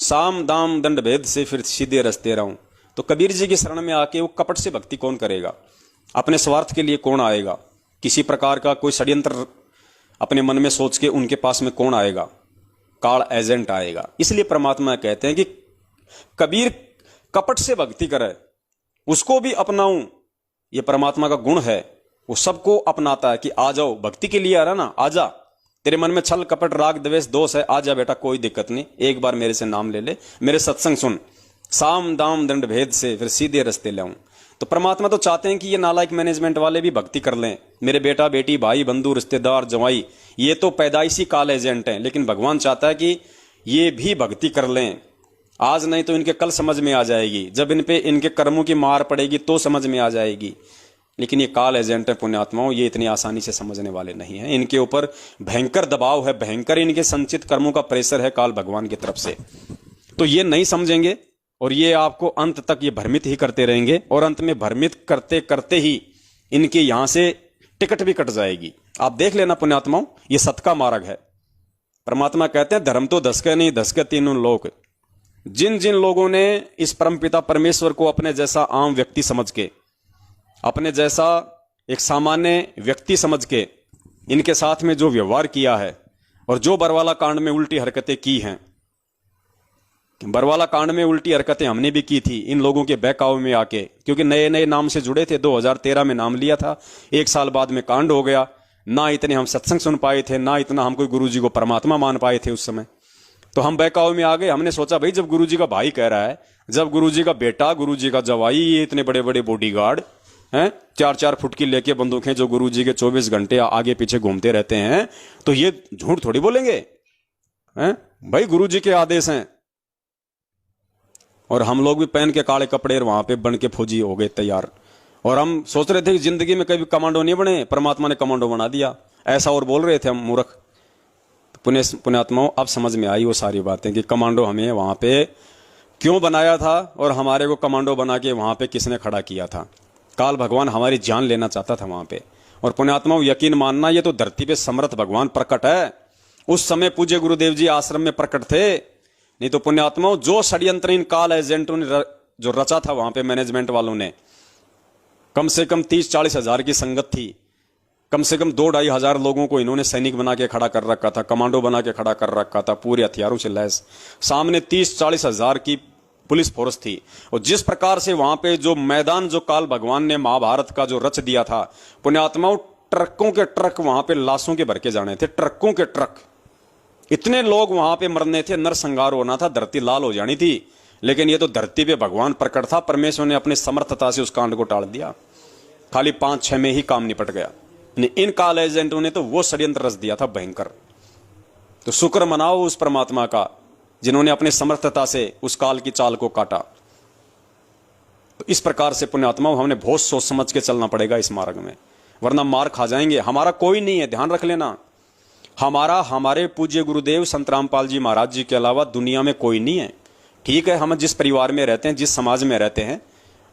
साम दाम दंड भेद से फिर सीधे रस्ते रहूं। तो कबीर जी की शरण में आके वो कपट से भक्ति कौन करेगा? अपने स्वार्थ के लिए कौन आएगा? किसी प्रकार का कोई षड्यंत्र अपने मन में सोच के उनके पास में कौन आएगा? काल एजेंट आएगा। इसलिए परमात्मा कहते हैं कि कबीर कपट से भक्ति करे उसको भी अपनाऊं। ये परमात्मा का गुण है, वो सबको अपनाता है कि आ जाओ, भक्ति के लिए आ रहा ना, आजा, तेरे मन में छल कपट राग द्वेष दोष है, आ जा बेटा, कोई दिक्कत नहीं, एक बार मेरे से नाम ले ले, मेरे सत्संग सुन, साम दाम दंड भेद से फिर सीधे रास्ते लाऊं। तो परमात्मा तो चाहते हैं कि ये नालायक मैनेजमेंट वाले भी भक्ति कर लें, मेरे बेटा बेटी भाई बंधु रिश्तेदार जवाई, ये तो पैदाइशी काल एजेंट हैं, लेकिन भगवान चाहता है कि ये भी भक्ति कर लें। आज नहीं तो इनके कल समझ में आ जाएगी, जब इन पे इनके कर्मों की मार पड़ेगी तो समझ में आ जाएगी। लेकिन ये काल एजेंट है पुण्यात्माओं, ये इतनी आसानी से समझने वाले नहीं हैं, इनके ऊपर भयंकर दबाव है, भयंकर इनके संचित कर्मों का प्रेशर है काल भगवान की तरफ से। तो ये नहीं समझेंगे और ये आपको अंत तक ये भ्रमित ही करते रहेंगे, और अंत में भ्रमित करते करते ही इनके यहां से टिकट भी कट जाएगी। आप देख लेना पुण्यात्माओं, ये सत का मार्ग है। परमात्मा कहते हैं धर्म तो धसके नहीं धसके तीनों लोग। जिन जिन लोगों ने इस परमपिता परमेश्वर को अपने जैसा आम व्यक्ति समझ के, अपने जैसा एक सामान्य व्यक्ति समझ के इनके साथ में जो व्यवहार किया है, और जो बरवाला कांड में उल्टी हरकतें की हैं, बरवाला कांड में उल्टी हरकतें हमने भी की थी इन लोगों के बहकावे में आके, क्योंकि नए नए नाम से जुड़े थे। 2013 में नाम लिया था, एक साल बाद में कांड हो गया। ना इतने हम सत्संग सुन पाए थे, ना इतना हम कोई गुरु जी को परमात्मा मान पाए थे उस समय। तो हम बहकावे में आ गए। हमने सोचा भाई जब गुरु जी का भाई कह रहा है, जब गुरु जी का बेटा, गुरु जी का जवाई, ये इतने बड़े बड़े बॉडीगार्ड हैं, 4-4 फुट की लेके बंदूकें जो गुरु जी के 24 घंटे आगे पीछे घूमते रहते हैं, तो ये झूठ थोड़ी बोलेंगे हैं? भाई गुरु जी के आदेश हैं। और हम लोग भी पहन के काले कपड़े और वहां पे बन के फौजी हो गए तैयार। और हम सोच रहे थे कि जिंदगी में कभी कमांडो नहीं बने, परमात्मा ने कमांडो बना दिया, ऐसा और बोल रहे थे हम मूर्ख। पुण्यात्माओं अब समझ में आई वो सारी बातें कि कमांडो हमें वहां पे क्यों बनाया था, और हमारे को कमांडो बना के वहां पे किसने खड़ा किया था। काल भगवान हमारी जान लेना चाहता था वहां पे। और पुण्यात्माओं यकीन मानना, ये तो धरती पे समर्थ भगवान प्रकट है। उस समय पूज्य गुरुदेव जी आश्रम में प्रकट थे, नहीं तो पुण्यात्माओं जो षड्यंत्र इन काल एजेंटों ने जो रचा था वहां पे मैनेजमेंट वालों ने, कम से कम 30-40 हजार की संगत थी, कम से कम 2-2.5 हजार लोगों को इन्होंने सैनिक बना के खड़ा कर रखा था, कमांडो बना के खड़ा कर रखा था, पूरे हथियारों से लैस। सामने 30-40 हजार की पुलिस फोर्स थी। और जिस प्रकार से वहां पे जो मैदान जो काल भगवान ने महाभारत का जो रच दिया था पुण्यात्माओं, ट्रकों के ट्रक वहां पे लाशों के भर के जाने थे, ट्रकों के ट्रक। इतने लोग वहां पे मरने थे, नरसंहार होना था, धरती लाल हो जानी थी। लेकिन ये तो धरती पे भगवान प्रकट था, परमेश्वर ने अपनी समर्थता से उस कांड को टाल दिया। खाली 5-6 में ही काम निपट गया। इन काल एजेंटों ने तो वो षड्यंत्र रच दिया था भयंकर। तो शुक्र मनाओ उस परमात्मा का जिन्होंने अपनी समर्थता से उस काल की चाल को काटा। तो इस प्रकार से पुण्यात्माओं हमने बहुत सोच समझ के चलना पड़ेगा इस मार्ग में, वरना मार खा जाएंगे। हमारा कोई नहीं है, ध्यान रख लेना। हमारे पूज्य गुरुदेव संत रामपाल जी महाराज जी के अलावा दुनिया में कोई नहीं है। ठीक है, हम जिस परिवार में रहते हैं, जिस समाज में रहते हैं,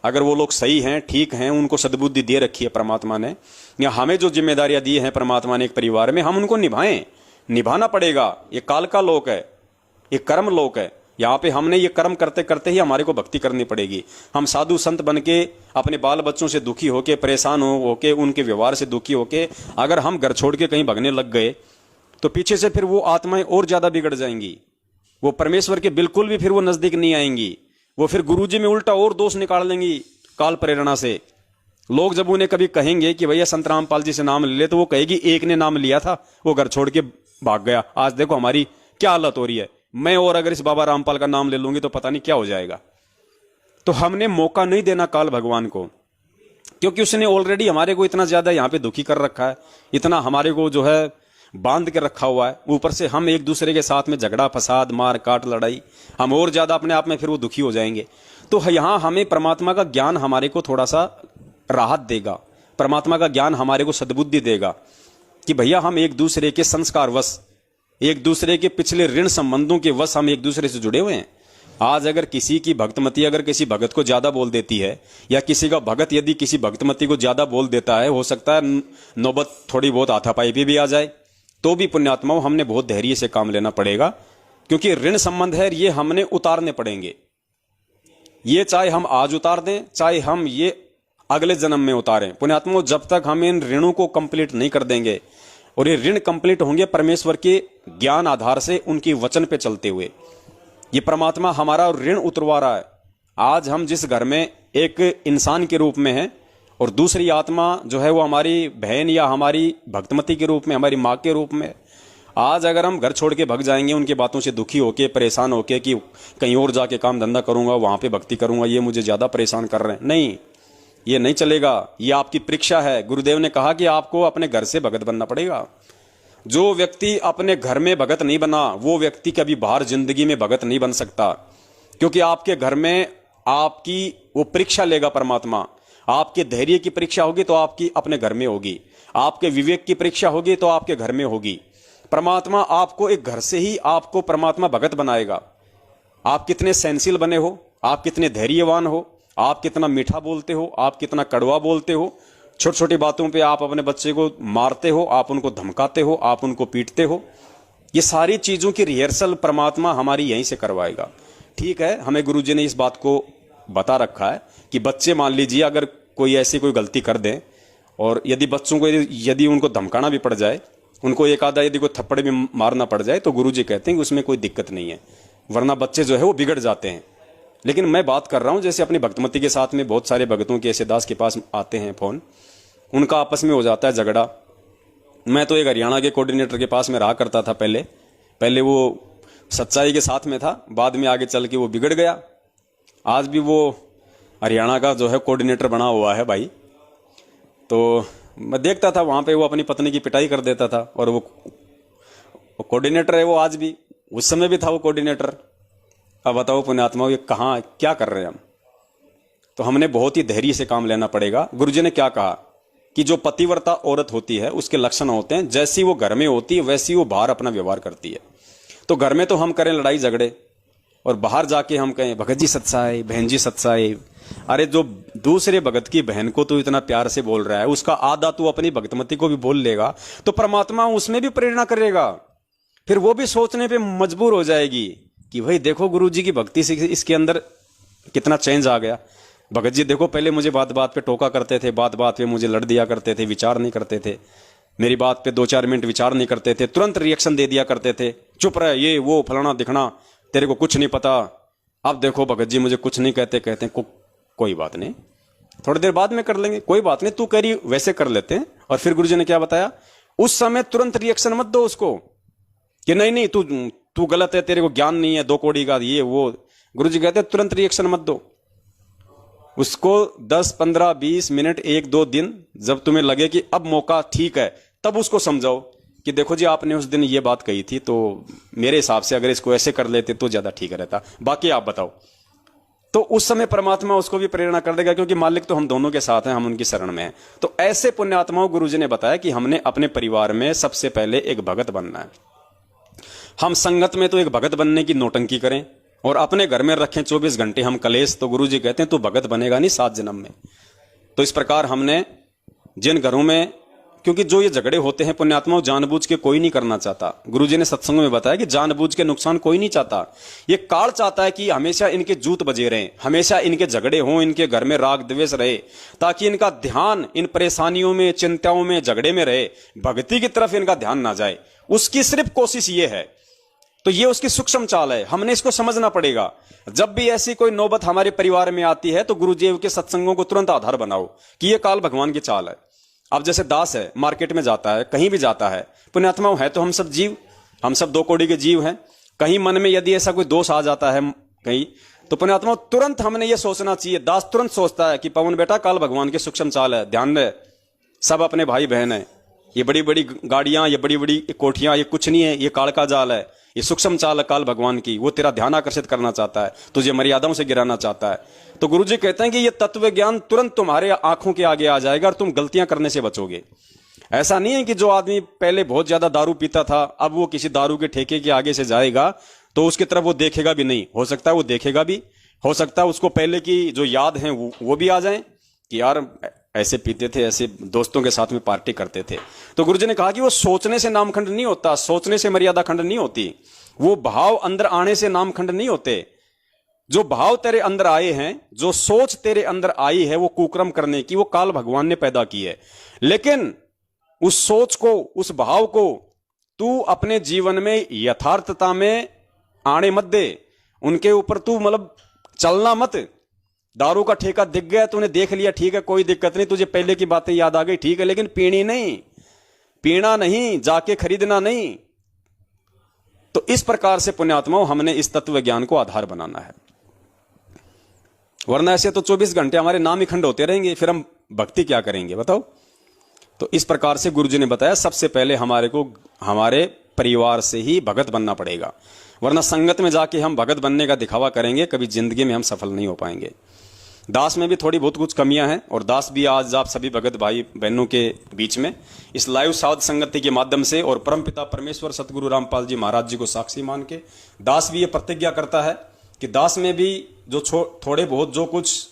अगर वो लोग सही हैं, ठीक हैं, उनको सद्बुद्धि दे रखी है परमात्मा ने, या हमें जो जिम्मेदारियां दी हैं परमात्मा ने एक परिवार में, हम उनको निभाना पड़ेगा। ये काल का लोक है, ये कर्म लोक है। यहाँ पे हमने ये कर्म करते करते ही हमारे को भक्ति करनी पड़ेगी। हम साधु संत बन के अपने बाल बच्चों से दुखी होके, परेशान होके, उनके व्यवहार से दुखी होके अगर हम घर छोड़ के कहीं भगने लग गए तो पीछे से फिर वो आत्माएं और ज्यादा बिगड़ जाएंगी। वो परमेश्वर के बिल्कुल भी फिर वो नजदीक नहीं आएंगी। वो फिर गुरुजी में उल्टा और दोष निकाल लेंगी काल प्रेरणा से। लोग जब उन्हें कभी कहेंगे कि भैया संत रामपाल जी से नाम ले ले, तो वो कहेगी एक ने नाम लिया था, वो घर छोड़ के भाग गया, आज देखो हमारी क्या हालत हो रही है। मैं और अगर इस बाबा रामपाल का नाम ले लूंगी तो पता नहीं क्या हो जाएगा। तो हमने मौका नहीं देना काल भगवान को, क्योंकि उसने ऑलरेडी हमारे को इतना ज्यादा यहाँ पे दुखी कर रखा है, इतना हमारे को जो है बांध के रखा हुआ है। ऊपर से हम एक दूसरे के साथ में झगड़ा फसाद मार काट लड़ाई, हम और ज्यादा अपने आप में फिर वो दुखी हो जाएंगे। तो यहाँ हमें परमात्मा का ज्ञान हमारे को थोड़ा सा राहत देगा, परमात्मा का ज्ञान हमारे को सद्बुद्धि देगा कि भैया हम एक दूसरे के संस्कार वश, एक दूसरे के पिछले ऋण संबंधों के वश हम एक दूसरे से जुड़े हुए हैं। आज अगर किसी की भक्तमती अगर किसी भगत को ज्यादा बोल देती है, या किसी का भगत यदि किसी भक्तमती को ज्यादा बोल देता है, हो सकता है नौबत थोड़ी बहुत हाथापाई पे भी आ जाए। तो भी पुण्यात्माओं हमने बहुत धैर्य से काम लेना पड़ेगा, क्योंकि ऋण संबंध है, ये हमने उतारने पड़ेंगे। ये चाहे हम आज उतार दें, चाहे हम ये अगले जन्म में उतारें। पुण्यात्माओं जब तक हम इन ऋणों को कंप्लीट नहीं कर देंगे, और ये ऋण कंप्लीट होंगे परमेश्वर के ज्ञान आधार से, उनकी वचन पे चलते हुए, ये परमात्मा हमारा ऋण उतरवा रहा है। आज हम जिस घर में एक इंसान के रूप में हैं, और दूसरी आत्मा जो है वो हमारी बहन या हमारी भक्तमती के रूप में, हमारी माँ के रूप में, आज अगर हम घर छोड़ के भग जाएंगे, उनकी बातों से दुखी होके, परेशान होके कि कहीं और जाके काम धंधा करूंगा, वहां पे भक्ति करूंगा, ये मुझे ज्यादा परेशान कर रहे हैं, नहीं, ये नहीं चलेगा। ये आपकी परीक्षा है। गुरुदेव ने कहा कि आपको अपने घर से भगत बनना पड़ेगा। जो व्यक्ति अपने घर में भगत नहीं बना, वो व्यक्ति कभी बाहर जिंदगी में भगत नहीं बन सकता, क्योंकि आपके घर में आपकी वो परीक्षा लेगा परमात्मा। आपके धैर्य की परीक्षा होगी तो आपकी अपने घर में होगी, आपके विवेक की परीक्षा होगी तो आपके घर में होगी। परमात्मा आपको एक घर से ही आपको परमात्मा भगत बनाएगा। आप कितने सहनशील बने हो, आप कितने धैर्यवान हो, आप कितना मीठा बोलते हो, आप कितना कड़वा बोलते हो, छोटी छोटी बातों पे आप अपने बच्चे को मारते हो, आप उनको धमकाते हो, आप उनको पीटते हो, ये सारी चीजों की रिहर्सल परमात्मा हमारी यहीं से करवाएगा। ठीक है, हमें गुरुजी ने इस बात को बता रखा है कि बच्चे मान लीजिए अगर कोई ऐसी कोई गलती कर दें, और यदि बच्चों को यदि उनको धमकाना भी पड़ जाए, उनको एक आधा यदि कोई थप्पड़ भी मारना पड़ जाए, तो गुरुजी कहते हैं कि उसमें कोई दिक्कत नहीं है, वरना बच्चे जो है वो बिगड़ जाते हैं। लेकिन मैं बात कर रहा हूं जैसे अपनी भक्तमती के साथ में बहुत सारे भगतों के ऐसे दास के पास आते हैं फोन, उनका आपस में हो जाता है झगड़ा। मैं तो एक हरियाणा के कोऑर्डिनेटर के पास में रहा करता था पहले वो सच्चाई के साथ में था, बाद में आगे चल के वो बिगड़ गया। आज भी वो हरियाणा का जो है कोऑर्डिनेटर बना हुआ है भाई। तो मैं देखता था वहां पे वो अपनी पत्नी की पिटाई कर देता था, और वो कोऑर्डिनेटर है वो आज भी, उस समय भी था वो कोऑर्डिनेटर। अब बताओ पुण्यात्मा, ये कहाँ क्या कर रहे हैं हम? तो हमने बहुत ही धैर्य से काम लेना पड़ेगा। गुरुजी ने क्या कहा कि जो पतिव्रता औरत होती है उसके लक्षण होते हैं, जैसी वो घर में होती है वैसी वो बाहर अपना व्यवहार करती है। तो घर में तो हम करें लड़ाई झगड़े, और बाहर जाके हम कहें भगत जी सत्साई, बहन जी सत्साई। अरे जो दूसरे भगत की बहन को तू इतना प्यार से बोल रहा है, उसका आधा तू अपनी भक्तमती को भी बोल लेगा तो परमात्मा उसमें भी प्रेरणा करेगा। फिर वो भी सोचने पे मजबूर हो जाएगी कि भाई देखो गुरुजी की भक्ति से इसके अंदर कितना चेंज आ गया। भगत जी देखो पहले मुझे बात बात पे टोका करते थे, बात बात पे मुझे लड़ दिया करते थे, विचार नहीं करते थे, मेरी बात पे 2-4 मिनट विचार नहीं करते थे, तुरंत रिएक्शन दे दिया करते थे, चुप रहे, ये वो फलाना दिखना, तेरे को कुछ नहीं पता। अब देखो भगत जी मुझे कुछ नहीं कहते कोई बात नहीं, थोड़ी देर बाद में कर लेंगे, कोई बात नहीं, तू करी वैसे कर लेते हैं। और फिर गुरुजी ने क्या बताया, उस समय तुरंत रिएक्शन मत दो उसको कि नहीं तू गलत है, तेरे को ज्ञान नहीं है, 2 कौड़ी का ये वो। गुरुजी कहते हैं तुरंत रिएक्शन मत दो उसको। 10, 15, 20 मिनट, 1-2 दिन जब तुम्हें लगे कि अब मौका ठीक है, तब उसको समझाओ कि देखो जी आपने उस दिन ये बात कही थी, तो मेरे हिसाब से अगर इसको ऐसे कर लेते तो ज्यादा ठीक रहता, बाकी आप बताओ। तो उस समय परमात्मा उसको भी प्रेरणा कर देगा, क्योंकि मालिक तो हम दोनों के साथ हैं, हम उनकी शरण में हैं। तो ऐसे पुण्यात्माओं गुरुजी ने बताया कि हमने अपने परिवार में सबसे पहले एक भगत बनना है। हम संगत में तो एक भगत बनने की नौटंकी करें और अपने घर में रखें 24 घंटे हम कलेश, तो गुरुजी कहते हैं तू भगत बनेगा नहीं 7 जन्म में। तो इस प्रकार हमने जिन घरों में, क्योंकि जो ये झगड़े होते हैं पुण्यात्माओं जानबूझ के कोई नहीं करना चाहता। गुरुजी ने सत्संग में बताया कि जानबूझ के नुकसान कोई नहीं चाहता, ये काल चाहता है कि हमेशा इनके जूत बजे रहें, हमेशा इनके झगड़े हों, इनके घर में राग द्वेष रहे, ताकि इनका ध्यान इन परेशानियों में, चिंताओं में, झगड़े में रहे, भक्ति की तरफ इनका ध्यान ना जाए। उसकी सिर्फ कोशिश ये है। तो ये उसकी सूक्ष्म चाल है, हमने इसको समझना पड़ेगा। जब भी ऐसी कोई नौबत हमारे परिवार में आती है तो गुरुदेव के सत्संगों को तुरंत आधार बनाओ कि ये काल भगवान की चाल है। अब जैसे दास है, मार्केट में जाता है, कहीं भी जाता है, पुण्यात्माओं है तो हम सब जीव, हम सब 2 कौड़ी के जीव हैं। कहीं मन में यदि ऐसा कोई दोष आ जाता है कहीं, तो पुण्यात्माओं तुरंत हमने ये सोचना चाहिए, दास तुरंत सोचता है कि पवन बेटा काल भगवान की सूक्ष्म चाल है, ध्यान रहे, सब अपने भाई बहन है, ये बड़ी बड़ी गाड़ियां, ये बड़ी बड़ी कोठियां, ये कुछ नहीं है, ये काल का जाल है, ये सूक्ष्म चाल है काल भगवान की। वो तेरा ध्यान आकर्षित करना चाहता है, तुझे मर्यादाओं से गिराना चाहता है। तो गुरुजी कहते हैं कि ये तत्व ज्ञान तुरंत तुम्हारे आंखों के आगे आ जाएगा और तुम गलतियां करने से बचोगे। ऐसा नहीं है कि जो आदमी पहले बहुत ज्यादा दारू पीता था, अब वो किसी दारू के ठेके के आगे से जाएगा तो उसकी तरफ वो देखेगा भी नहीं। हो सकता है वो देखेगा भी, हो सकता है उसको पहले की जो याद है वो भी आ जाए कि यार ऐसे पीते थे, ऐसे दोस्तों के साथ में पार्टी करते थे। तो गुरुजी ने कहा कि वो सोचने से नामखंड नहीं होता, सोचने से मर्यादा खंड नहीं होती, वो भाव अंदर आने से नामखंड नहीं होते। जो भाव तेरे अंदर आए हैं, जो सोच तेरे अंदर आई है वो कुक्रम करने की, वो काल भगवान ने पैदा की है। लेकिन उस सोच को, उस भाव को तू अपने जीवन में यथार्थता में आने मत दे, उनके ऊपर तू मतलब चलना मत। दारू का ठेका दिख गया, तूने देख लिया, ठीक है कोई दिक्कत नहीं, तुझे पहले की बातें याद आ गई, ठीक है, लेकिन पीनी नहीं, पीना नहीं, जाके खरीदना नहीं, तो इस प्रकार से पुण्यात्माओं हमने इस तत्व ज्ञान को आधार बनाना है, वरना ऐसे तो 24 घंटे हमारे नाम ही खंड होते रहेंगे, फिर हम भक्ति क्या करेंगे बताओ। तो इस प्रकार से गुरुजी ने बताया सबसे पहले हमारे को हमारे परिवार से ही भगत बनना पड़ेगा, वरना संगत में जाके हम भगत बनने का दिखावा करेंगे, कभी जिंदगी में हम सफल नहीं हो पाएंगे। दास में भी थोड़ी बहुत कुछ कमियां हैं, और दास भी आज आप सभी भगत भाई बहनों के बीच में इस लाइव साध संगति के माध्यम से और परमपिता परमेश्वर सतगुरु रामपाल जी महाराज जी को साक्षी मान के दास भी ये प्रतिज्ञा करता है कि दास में भी जो थोड़े बहुत जो कुछ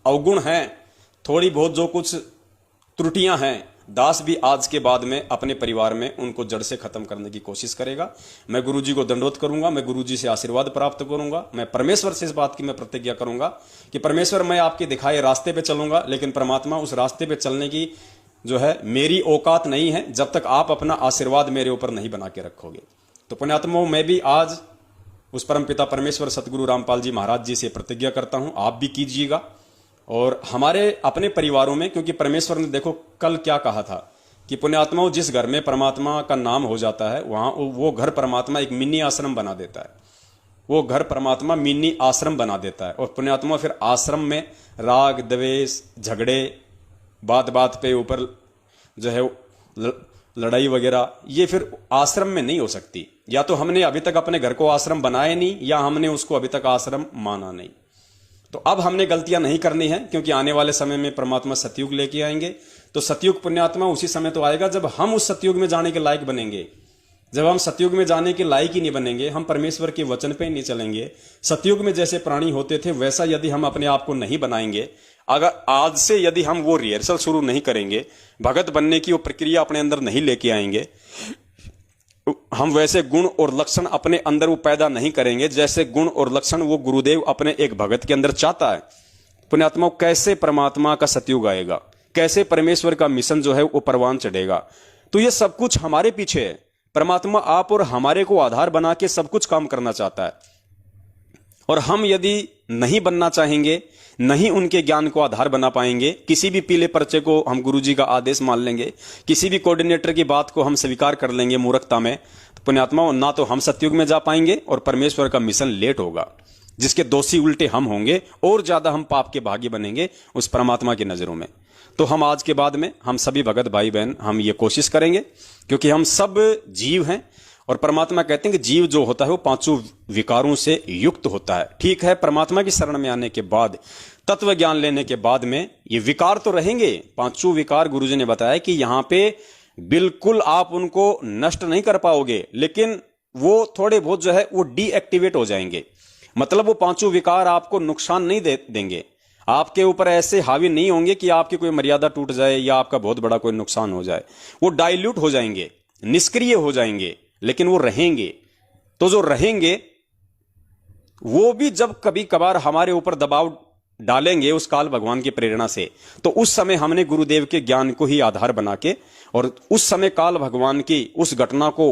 अवगुण हैं, थोड़ी बहुत जो कुछ त्रुटियां हैं, दास भी आज के बाद में अपने परिवार में उनको जड़ से खत्म करने की कोशिश करेगा। मैं गुरुजी को दंडोत करूंगा, मैं गुरुजी से आशीर्वाद प्राप्त करूंगा, मैं परमेश्वर से इस बात की मैं प्रतिज्ञा करूंगा कि परमेश्वर मैं आपके दिखाए रास्ते पे चलूंगा, लेकिन परमात्मा उस रास्ते पे चलने की जो है मेरी औकात नहीं है जब तक आप अपना आशीर्वाद मेरे ऊपर नहीं बना के रखोगे। तो पुण्यात्माओं, मैं भी आज उस परमपिता परमेश्वर सतगुरु रामपाल जी महाराज जी से प्रतिज्ञा करता हूं, आप भी कीजिएगा। और हमारे अपने परिवारों में, क्योंकि परमेश्वर ने देखो कल क्या कहा था कि पुण्यात्माओं जिस घर में परमात्मा का नाम हो जाता है वहां वो घर परमात्मा एक मिनी आश्रम बना देता है, वो घर परमात्मा मिनी आश्रम बना देता है। और पुण्यात्मा फिर आश्रम में राग द्वेष झगड़े बात बात पे ऊपर जो है लड़ाई वगैरह ये फिर आश्रम में नहीं हो सकती। या तो हमने अभी तक अपने घर को आश्रम बनाया नहीं, या हमने उसको अभी तक आश्रम माना नहीं। तो अब हमने गलतियां नहीं करनी है, क्योंकि आने वाले समय में परमात्मा सतयुग लेके आएंगे। तो सतयुग पुण्यात्मा उसी समय तो आएगा जब हम उस सतयुग में जाने के लायक बनेंगे। जब हम सतयुग में जाने के लायक ही नहीं बनेंगे, हम परमेश्वर के वचन पे नहीं चलेंगे, सतयुग में जैसे प्राणी होते थे वैसा यदि हम अपने आप को नहीं बनाएंगे, अगर आज से यदि हम वो रिहर्सल शुरू नहीं करेंगे, भगत बनने की वो प्रक्रिया अपने अंदर नहीं लेके आएंगे, हम वैसे गुण और लक्षण अपने अंदर वो पैदा नहीं करेंगे जैसे गुण और लक्षण वो गुरुदेव अपने एक भगत के अंदर चाहता है। पुण्यात्मा, कैसे परमात्मा का सतयुग आएगा, कैसे परमेश्वर का मिशन जो है वो परवान चढ़ेगा। तो ये सब कुछ हमारे पीछे है। परमात्मा आप और हमारे को आधार बना के सब कुछ काम करना चाहता है, और हम यदि नहीं बनना चाहेंगे, नहीं उनके ज्ञान को आधार बना पाएंगे, किसी भी पीले पर्चे को हम गुरुजी का आदेश मान लेंगे, किसी भी कोऑर्डिनेटर की बात को हम स्वीकार कर लेंगे मूर्खता में, तो पुण्यात्माओं ना तो हम सतयुग में जा पाएंगे और परमेश्वर का मिशन लेट होगा, जिसके दोषी उल्टे हम होंगे और ज्यादा हम पाप के भागी बनेंगे उस परमात्मा की नजरों में। तो हम आज के बाद में हम सभी भगत भाई बहन हम ये कोशिश करेंगे, क्योंकि हम सब जीव हैं और परमात्मा कहते हैं कि जीव जो होता है वो पांचों विकारों से युक्त होता है। ठीक है, परमात्मा की शरण में आने के बाद, तत्व ज्ञान लेने के बाद में ये विकार तो रहेंगे, पांचों विकार गुरुजी ने बताया कि यहां पे बिल्कुल आप उनको नष्ट नहीं कर पाओगे, लेकिन वो थोड़े बहुत जो है वो डीएक्टिवेट हो जाएंगे। मतलब वो पांचों विकार आपको नुकसान नहीं देंगे, आपके ऊपर ऐसे हावी नहीं होंगे कि आपकी कोई मर्यादा टूट जाए या आपका बहुत बड़ा कोई नुकसान हो जाए। वो डाइल्यूट हो जाएंगे, निष्क्रिय हो जाएंगे, लेकिन वो रहेंगे। तो जो रहेंगे वो भी जब कभी कभार हमारे ऊपर दबाव डालेंगे उस काल भगवान की प्रेरणा से, तो उस समय हमने गुरुदेव के ज्ञान को ही आधार बना के और उस समय काल भगवान की उस घटना को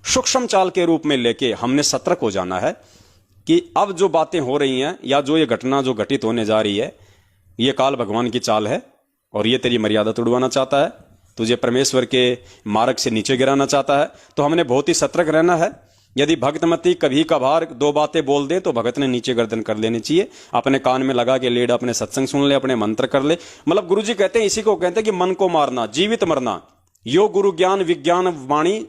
सूक्ष्म चाल के रूप में लेके हमने सतर्क हो जाना है कि अब जो बातें हो रही हैं या जो ये घटना जो घटित होने जा रही है, ये काल भगवान की चाल है और ये तेरी मर्यादा तोड़वाना चाहता है, तुझे परमेश्वर के मार्ग से नीचे गिराना चाहता है। तो हमने बहुत ही सतर्क रहना है। यदि भक्तमती कभी कभार दो बातें बोल दे तो भगत ने नीचे गर्दन कर लेनी चाहिए, अपने कान में लगा के लेड अपने सत्संग सुन ले, अपने मंत्र कर ले। मतलब गुरुजी कहते हैं, इसी को कहते हैं कि मन को मारना, जीवित मरना। यो गुरु ज्ञान विज्ञान वाणी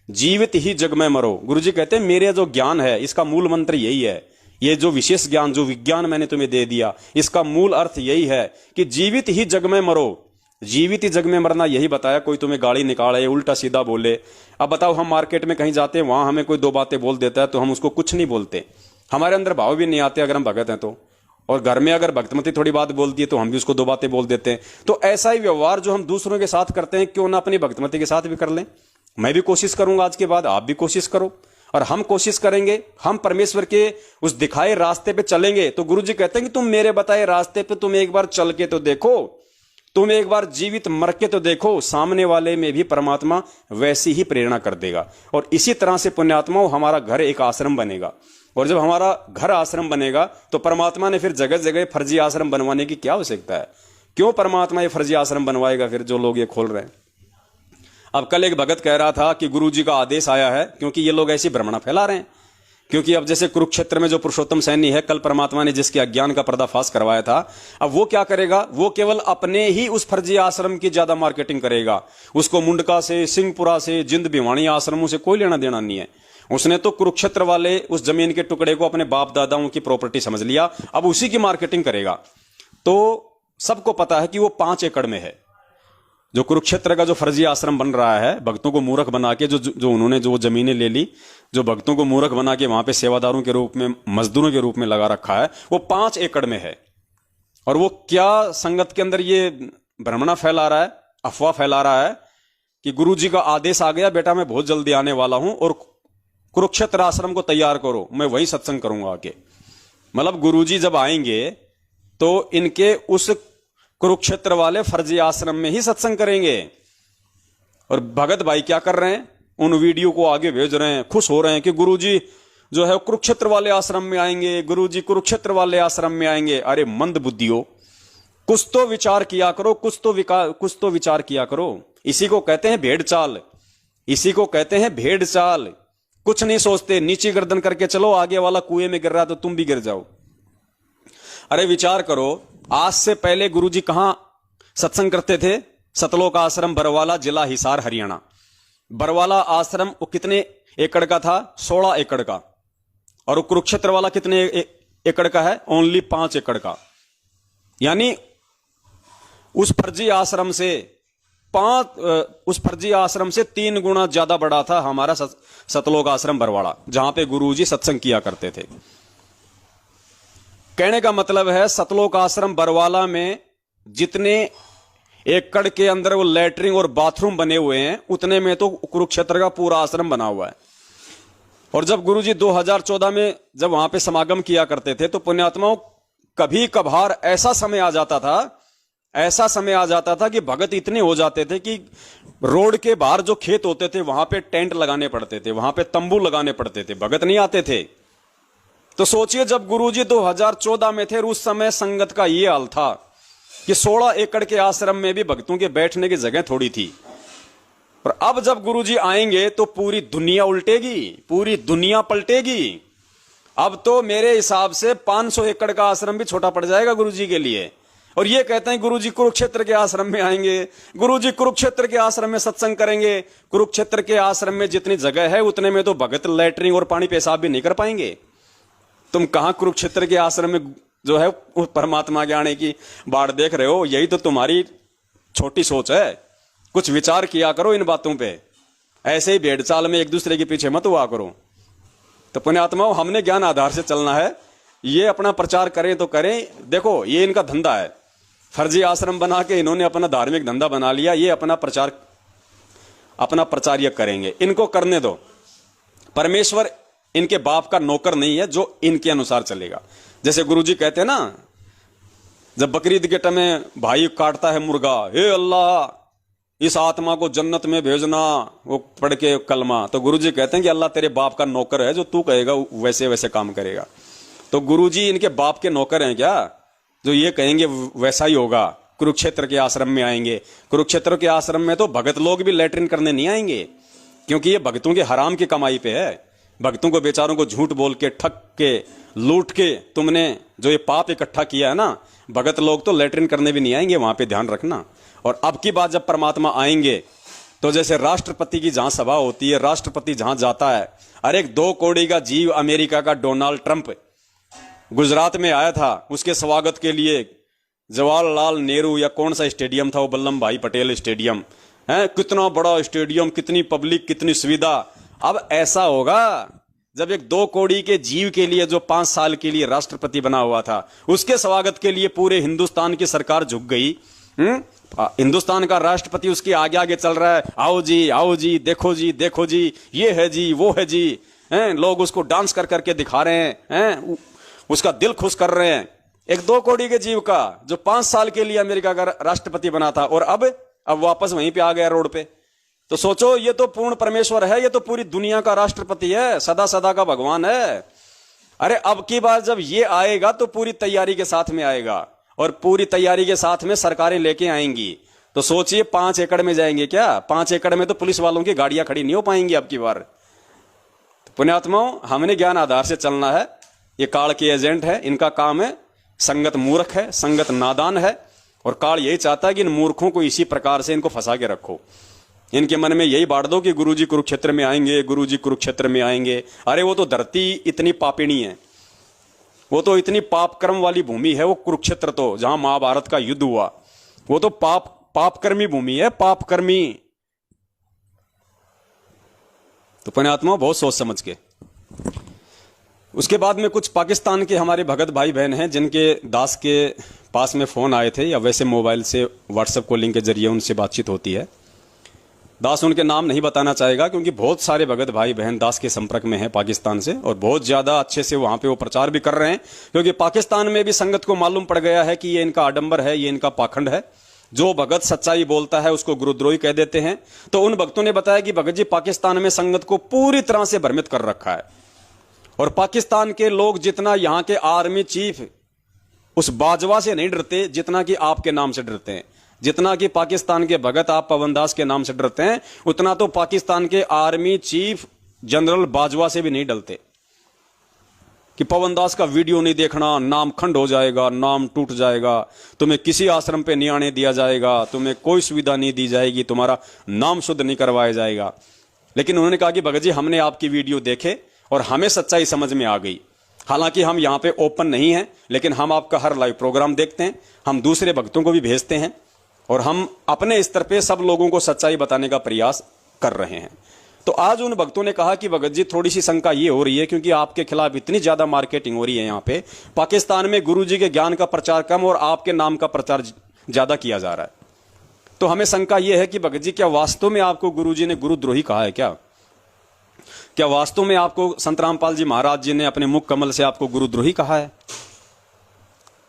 जीवित ही जग में मरो। गुरुजी कहते हैं मेरे जो ज्ञान है इसका मूल मंत्र यही है, ये जो विशेष ज्ञान जो विज्ञान मैंने तुम्हें दे दिया इसका मूल अर्थ यही है कि जीवित ही जग में मरो। जीवित ही जग में मरना यही बताया। कोई तुम्हें गाड़ी निकाले, उल्टा सीधा बोले, अब बताओ हम मार्केट में कहीं जाते हैं, वहां हमें कोई दो बातें बोल देता है तो हम उसको कुछ नहीं बोलते, हमारे अंदर भाव भी नहीं आते अगर हम भगत हैं तो। और घर में अगर भक्तमती थोड़ी बात बोलती है तो हम भी उसको दो बातें बोल देते हैं। तो ऐसा ही व्यवहार जो हम दूसरों के साथ करते हैं, क्यों ना अपनी भक्तमती के साथ भी कर लें। मैं भी कोशिश करूंगा आज के बाद, आप भी कोशिश करो और हम कोशिश करेंगे, हम परमेश्वर के उस दिखाए रास्ते पे चलेंगे। तो गुरुजी कहते हैं कि तुम मेरे बताए रास्ते पे तुम एक बार चल के तो देखो, तुम एक बार जीवित मर के तो देखो, सामने वाले में भी परमात्मा वैसी ही प्रेरणा कर देगा। और इसी तरह से पुण्यात्माओं हमारा घर एक आश्रम बनेगा, और जब हमारा घर आश्रम बनेगा तो परमात्मा ने फिर जगह जगह फर्जी आश्रम बनवाने की क्या आवश्यकता है। क्यों परमात्मा ये फर्जी आश्रम बनवाएगा फिर जो लोग ये खोल रहे हैं। अब कल एक भगत कह रहा था कि गुरुजी का आदेश आया है, क्योंकि ये लोग ऐसी भ्रमणा फैला रहे हैं। क्योंकि अब जैसे कुरुक्षेत्र में जो पुरुषोत्तम सैनी है, कल परमात्मा ने जिसके अज्ञान का पर्दाफाश करवाया था, अब वो क्या करेगा, वो केवल अपने ही उस फर्जी आश्रम की ज्यादा मार्केटिंग करेगा। उसको मुंडका से, सिंहपुरा से, जिंद भिवानी आश्रमों से कोई लेना देना नहीं है। उसने तो कुरुक्षेत्र वाले उस जमीन के टुकड़े को अपने बाप दादाओं की प्रॉपर्टी समझ लिया, अब उसी की मार्केटिंग करेगा। तो सबको पता है कि वो 5 एकड़ में है। जो कुरुक्षेत्र का जो फर्जी आश्रम बन रहा है, भक्तों को मूर्ख बना के, जो उन्होंने जो जमीनें ले ली, जो भक्तों को मूर्ख बना के वहां पे सेवादारों के रूप में, मजदूरों के रूप में लगा रखा है, वो 5 एकड़ में है। और वो क्या संगत के अंदर ये भ्रमणा फैला रहा है, अफवाह फैला रहा है कि गुरुजी का आदेश आ गया, बेटा मैं बहुत जल्दी आने वाला हूं और कुरुक्षेत्र आश्रम को तैयार करो, मैं वही सत्संग करूंगा आके। मतलब गुरुजी जब आएंगे तो इनके उस कुरुक्षेत्र वाले फर्जी आश्रम में ही सत्संग करेंगे। और भगत भाई क्या कर रहे हैं, उन वीडियो को आगे भेज रहे हैं, खुश हो रहे हैं कि गुरुजी जो है कुरुक्षेत्र वाले आश्रम में आएंगे, गुरुजी कुरुक्षेत्र वाले आश्रम में आएंगे। अरे मंद बुद्धियों, कुछ तो विचार किया करो, कुछ तो विचार किया करो। इसी को कहते हैं भेड़ चाल, इसी को कहते हैं भेड़ चाल। कुछ नहीं सोचते, नीचे गर्दन करके चलो, आगे वाला कुएं में गिर रहा तो तुम भी गिर जाओ। अरे विचार करो, आज से पहले गुरुजी कहां सत्संग करते थे? सतलोक आश्रम बरवाला, जिला हिसार, हरियाणा। बरवाला आश्रम वो कितने एकड़ का था? 16 एकड़ का। और वो कुरुक्षेत्र वाला कितने एकड़ का है? ओनली 5 एकड़ का। यानी उस फर्जी आश्रम से 3 गुना ज्यादा बड़ा था हमारा सतलोक आश्रम बरवाड़ा, जहां पे गुरुजी सत्संग किया करते थे। कहने का मतलब है, सतलोक आश्रम बरवाला में जितने एकड़ के अंदर वो लैट्रिन और बाथरूम बने हुए हैं, उतने में तो कुरुक्षेत्र का पूरा आश्रम बना हुआ है। और जब गुरुजी 2014 में जब वहां पे समागम किया करते थे, तो पुण्यात्माओं कभी कभार ऐसा समय आ जाता था कि भगत इतने हो जाते थे कि रोड के बाहर जो खेत होते थे वहां पे टेंट लगाने पड़ते थे, वहां पे तंबू लगाने पड़ते थे, भगत नहीं आते थे। तो सोचिए, जब गुरुजी 2014 में थे, उस समय संगत का ये हाल था कि 16 एकड़ के आश्रम में भी भक्तों के बैठने की जगह थोड़ी थी। पर अब जब गुरुजी आएंगे तो पूरी दुनिया उल्टेगी, पूरी दुनिया पलटेगी। अब तो मेरे हिसाब से 500 एकड़ का आश्रम भी छोटा पड़ जाएगा गुरुजी के लिए। और ये कहते हैं गुरुजी कुरुक्षेत्र के आश्रम में आएंगे, गुरुजी कुरुक्षेत्र के आश्रम में सत्संग करेंगे। कुरुक्षेत्र के आश्रम में जितनी जगह है उतने में तो भगत लैट्रिन और पानी पेशाब भी नहीं कर पाएंगे। तुम कहां कुरुक्षेत्र के आश्रम में जो है परमात्मा के आने की बाढ़ देख रहे हो? यही तो तुम्हारी छोटी सोच है। कुछ विचार किया करो इन बातों पे। ऐसे ही भेड़ चाल में एक दूसरे के पीछे मत हुआ करो। तो पुण्यात्माओं, हमने ज्ञान आधार से चलना है। ये अपना प्रचार करें तो करें। देखो, ये इनका धंधा है, फर्जी आश्रम बना के इन्होंने अपना धार्मिक धंधा बना लिया। ये अपना प्रचार करेंगे, इनको करने दो। परमेश्वर इनके बाप का नौकर नहीं है जो इनके अनुसार चलेगा। जैसे गुरुजी कहते हैं ना, जब बकरीद के टाइम भाई काटता है मुर्गा, हे अल्लाह इस आत्मा को जन्नत में भेजना, वो पढ़ के कलमा, तो गुरुजी कहते हैं कि अल्लाह तेरे बाप का नौकर है, जो तू कहेगा वैसे वैसे काम करेगा। तो गुरुजी इनके बाप के नौकर हैं क्या? जो ये कहेंगे वैसा ही होगा। कुरुक्षेत्र के आश्रम में आएंगे, कुरुक्षेत्र के आश्रम में तो भगत लोग भी लैट्रिन करने नहीं आएंगे, क्योंकि ये भक्तों के हराम की कमाई पे है। भक्तों को बेचारों को झूठ बोल के, ठग के, लूट के तुमने जो ये पाप इकट्ठा किया है ना, भगत लोग तो लैट्रिन करने भी नहीं आएंगे, वहां पे ध्यान रखना। और अब की बात जब परमात्मा आएंगे तो जैसे राष्ट्रपति की जहां सभा होती है, राष्ट्रपति जहां जाता है, अरे 2 करोड़ का जीव अमेरिका का डोनाल्ड ट्रंप गुजरात में आया था, उसके स्वागत के लिए जवाहरलाल नेहरू या कौन सा स्टेडियम था वो, वल्लभ भाई पटेल स्टेडियम है, कितना बड़ा स्टेडियम, कितनी पब्लिक, कितनी सुविधा। अब ऐसा होगा जब एक 2 करोड़ के जीव के लिए जो 5 साल के लिए राष्ट्रपति बना हुआ था, उसके स्वागत के लिए पूरे हिंदुस्तान की सरकार झुक गई। हिंदुस्तान का राष्ट्रपति उसके आगे आगे चल रहा है, आओ जी देखो जी, ये है जी, वो है जी, लोग उसको डांस कर करके दिखा रहे हैं, उसका दिल खुश कर रहे हैं। एक 2 करोड़ के जीव का जो 5 साल के लिए अमेरिका का राष्ट्रपति बना था, और अब वापस वहीं पे आ गया रोड पे। तो सोचो, ये तो पूर्ण परमेश्वर है, ये तो पूरी दुनिया का राष्ट्रपति है, सदा सदा का भगवान है। अरे अब की बार जब ये आएगा तो पूरी तैयारी के साथ में आएगा, और पूरी तैयारी के साथ में सरकारें लेके आएंगी। तो सोचिए 5 एकड़ में जाएंगे क्या? 5 एकड़ में तो पुलिस वालों की गाड़ियां खड़ी नहीं हो पाएंगी अब की बार। तो पुण्यात्माओं, हमने ज्ञान आधार से चलना है। ये काल के एजेंट है, इनका काम है, संगत मूर्ख है, संगत नादान है, और काल यही चाहता है कि इन मूर्खों को इसी प्रकार से इनको फंसा के रखो। इनके मन में यही बांट दो कि गुरुजी कुरुक्षेत्र में आएंगे, गुरुजी कुरुक्षेत्र में आएंगे। अरे वो तो धरती इतनी पापिणी है, वो तो इतनी पाप कर्म वाली भूमि है, वो कुरुक्षेत्र तो जहां महाभारत का युद्ध हुआ, वो तो पापकर्मी भूमि है, पापकर्मी। तो पुण्यात्मा बहुत सोच समझ के। उसके बाद में कुछ पाकिस्तान के हमारे भगत भाई बहन हैं जिनके दास के पास में फोन आए थे, या वैसे मोबाइल से व्हाट्सएप कॉलिंग के जरिए उनसे बातचीत होती है। दास उनके नाम नहीं बताना चाहेगा क्योंकि बहुत सारे भगत भाई बहन दास के संपर्क में हैं पाकिस्तान से, और बहुत ज्यादा अच्छे से वहां पे वो प्रचार भी कर रहे हैं, क्योंकि पाकिस्तान में भी संगत को मालूम पड़ गया है कि ये इनका आडंबर है, ये इनका पाखंड है। जो भगत सच्चाई बोलता है उसको गुरुद्रोही कह देते हैं। तो उन भक्तों ने बताया कि भगत जी पाकिस्तान में संगत को पूरी तरह से भ्रमित कर रखा है, और पाकिस्तान के लोग जितना यहां के आर्मी चीफ उस बाजवा से नहीं डरते जितना कि आपके नाम से डरते हैं, जितना कि पाकिस्तान के भगत आप पवन दास के नाम से डरते हैं, उतना तो पाकिस्तान के आर्मी चीफ जनरल बाजवा से भी नहीं डरते कि पवन दास का वीडियो नहीं देखना, नाम खंड हो जाएगा, नाम टूट जाएगा, तुम्हें किसी आश्रम पे नहीं आने दिया जाएगा, तुम्हें कोई सुविधा नहीं दी जाएगी, तुम्हारा नाम शुद्ध नहीं करवाया जाएगा। लेकिन उन्होंने कहा कि भगत जी हमने आपकी वीडियो देखे और हमें सच्चाई समझ में आ गई। हालांकि हम यहां पे ओपन नहीं हैं, लेकिन हम आपका हर लाइव प्रोग्राम देखते हैं, हम दूसरे भक्तों को भी भेजते हैं, और हम अपने स्तर पे सब लोगों को सच्चाई बताने का प्रयास कर रहे हैं। तो आज उन भक्तों ने कहा कि भगत जी थोड़ी सी शंका ये हो रही है, क्योंकि आपके खिलाफ इतनी ज्यादा मार्केटिंग हो रही है यहाँ पे पाकिस्तान में, गुरुजी के ज्ञान का प्रचार कम और आपके नाम का प्रचार ज्यादा किया जा रहा है। तो हमें शंका यह है कि भगत जी क्या वास्तव में आपको गुरुजी ने गुरुद्रोही कहा है? क्या वास्तव में आपको संत रामपाल जी महाराज जी ने अपने मुख कमल से आपको गुरुद्रोही कहा है?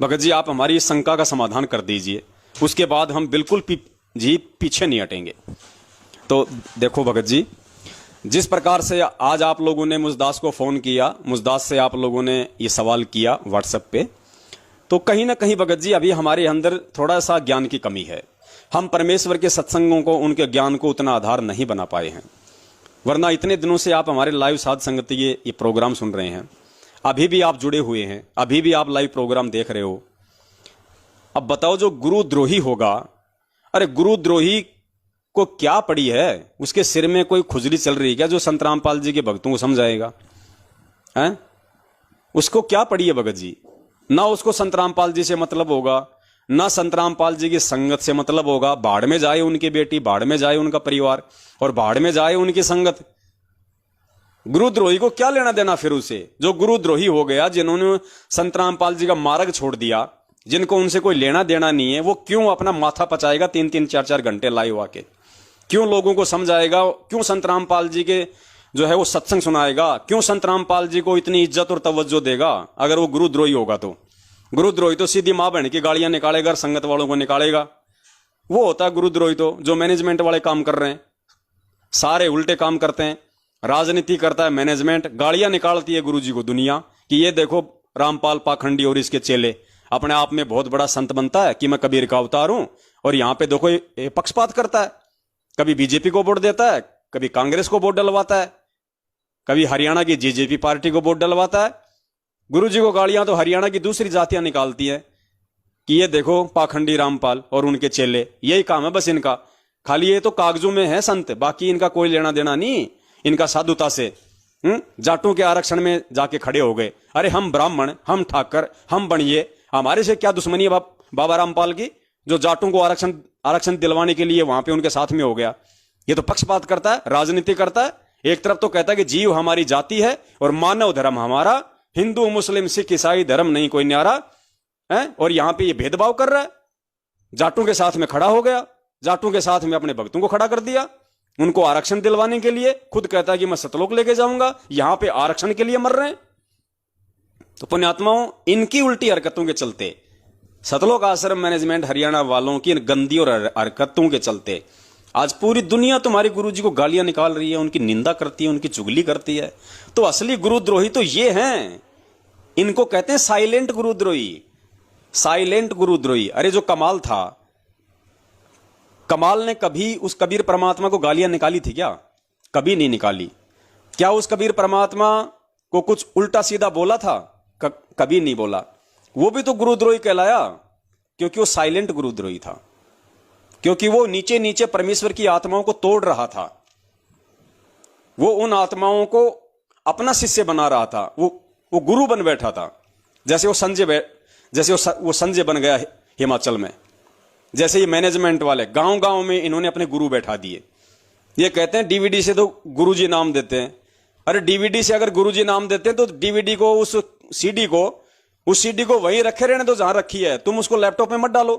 भगत जी आप हमारी इस शंका का समाधान कर दीजिए, उसके बाद हम बिल्कुल पीछे नहीं हटेंगे। तो देखो भगत जी, जिस प्रकार से आज आप लोगों ने मुजदास को फोन किया, मुजदास से आप लोगों ने ये सवाल किया व्हाट्सएप पे, तो कहीं ना कहीं भगत जी अभी हमारे अंदर थोड़ा सा ज्ञान की कमी है। हम परमेश्वर के सत्संगों को, उनके ज्ञान को उतना आधार नहीं बना पाए हैं। वरना इतने दिनों से आप हमारे लाइव साध संगत ये प्रोग्राम सुन रहे हैं, अभी भी आप जुड़े हुए हैं, अभी भी आप लाइव प्रोग्राम देख रहे हो। अब बताओ जो गुरुद्रोही होगा, अरे गुरुद्रोही को क्या पड़ी है? उसके सिर में कोई खुजली चल रही है क्या जो संत रामपाल जी के भक्तों को समझाएगा? हैं? उसको क्या पड़ी है भगत जी? ना उसको संत रामपाल जी से मतलब होगा, ना संत रामपाल जी की संगत से मतलब होगा। बाढ़ में जाए उनकी बेटी, बाढ़ में जाए उनका परिवार, और बाढ़ में जाए उनकी संगत। गुरुद्रोही को क्या लेना देना फिर उसे? जो गुरुद्रोही हो गया, जिन्होंने संत रामपाल जी का मार्ग छोड़ दिया, जिनको उनसे कोई लेना देना नहीं है, वो क्यों अपना माथा पचाएगा 3-3, 4-4 घंटे लाइव आके? क्यों लोगों को समझाएगा? क्यों संत रामपाल जी के जो है वो सत्संग सुनाएगा? क्यों संत रामपाल जी को इतनी इज्जत और तवज्जो देगा अगर वो गुरुद्रोही होगा? तो गुरुद्रोही तो सीधी मां बहन की गालियां निकालेगा, संगत वालों को निकालेगा। वो होता है गुरुद्रोही तो जो मैनेजमेंट वाले काम कर रहे हैं, सारे उल्टे काम करते हैं। राजनीति करता है मैनेजमेंट, गालियां निकालती है गुरुजी को दुनिया कि ये देखो रामपाल पाखंडी और इसके चेले अपने आप में बहुत बड़ा संत बनता है कि मैं कबीर का अवतार हूं, और यहां पे देखो ये पक्षपात करता है, कभी बीजेपी को वोट देता है, कभी कांग्रेस को वोट डलवाता है, कभी हरियाणा की जेजेपी पार्टी को वोट डलवाता है। गुरुजी को गालियां तो हरियाणा की दूसरी जातियां निकालती हैं कि ये देखो पाखंडी रामपाल और उनके चेले, यही काम है बस इनका। खाली ये तो कागजों में है संत, बाकी इनका कोई लेना देना नहीं इनका साधुता से। जाटों के आरक्षण में जाके खड़े हो गए। अरे हम ब्राह्मण, हम ठाकर, हम बनिए, हमारे से क्या दुश्मनी है बाबा रामपाल की जो जाटों को आरक्षण दिलवाने के लिए वहां पे उनके साथ में हो गया? ये तो पक्षपात करता है, राजनीति करता है। एक तरफ तो कहता है कि जीव हमारी जाति है और मानव धर्म हमारा, हिंदू मुस्लिम सिख ईसाई धर्म नहीं कोई न्यारा है, और यहां पे ये भेदभाव कर रहा है। जाटों के साथ में खड़ा हो गया, जाटों के साथ में अपने भक्तों को खड़ा कर दिया उनको आरक्षण दिलवाने के लिए। खुद कहता है कि मैं सतलोक लेके जाऊंगा, यहां पे आरक्षण के लिए मर रहे हैं। तो पुण्यात्माओं, इनकी उल्टी हरकतों के चलते, सतलोक आश्रम मैनेजमेंट हरियाणा वालों की गंदी और हरकतों के चलते आज पूरी दुनिया तुम्हारे गुरुजी को गालियां निकाल रही है, उनकी निंदा करती है, उनकी चुगली करती है। तो असली गुरुद्रोही तो ये हैं, इनको कहते हैं साइलेंट गुरुद्रोही। साइलेंट गुरुद्रोही। अरे जो कमाल था, कमाल ने कभी उस कबीर परमात्मा को गालियां निकाली थी क्या? कभी नहीं निकाली। क्या उस कबीर परमात्मा को कुछ उल्टा सीधा बोला था? कभी नहीं बोला। वो भी तो गुरुद्रोही कहलाया, क्योंकि वो साइलेंट गुरुद्रोही था, क्योंकि वो नीचे नीचे परमेश्वर की आत्माओं को तोड़ रहा था। वो उन आत्माओं को अपना शिष्य बना रहा था, वो गुरु बन बैठा था। जैसे वो संजय बन गया हिमाचल में, जैसे ये मैनेजमेंट वाले गांव गांव में इन्होंने अपने गुरु बैठा दिए। ये कहते हैं डीवीडी से तो गुरुजी नाम देते हैं। अरे डीवीडी से अगर गुरुजी नाम देते हैं तो डीवीडी को, उस सीडी को वहीं रखे रहने दो जहां रखी है। तुम उसको लैपटॉप में मत डालो,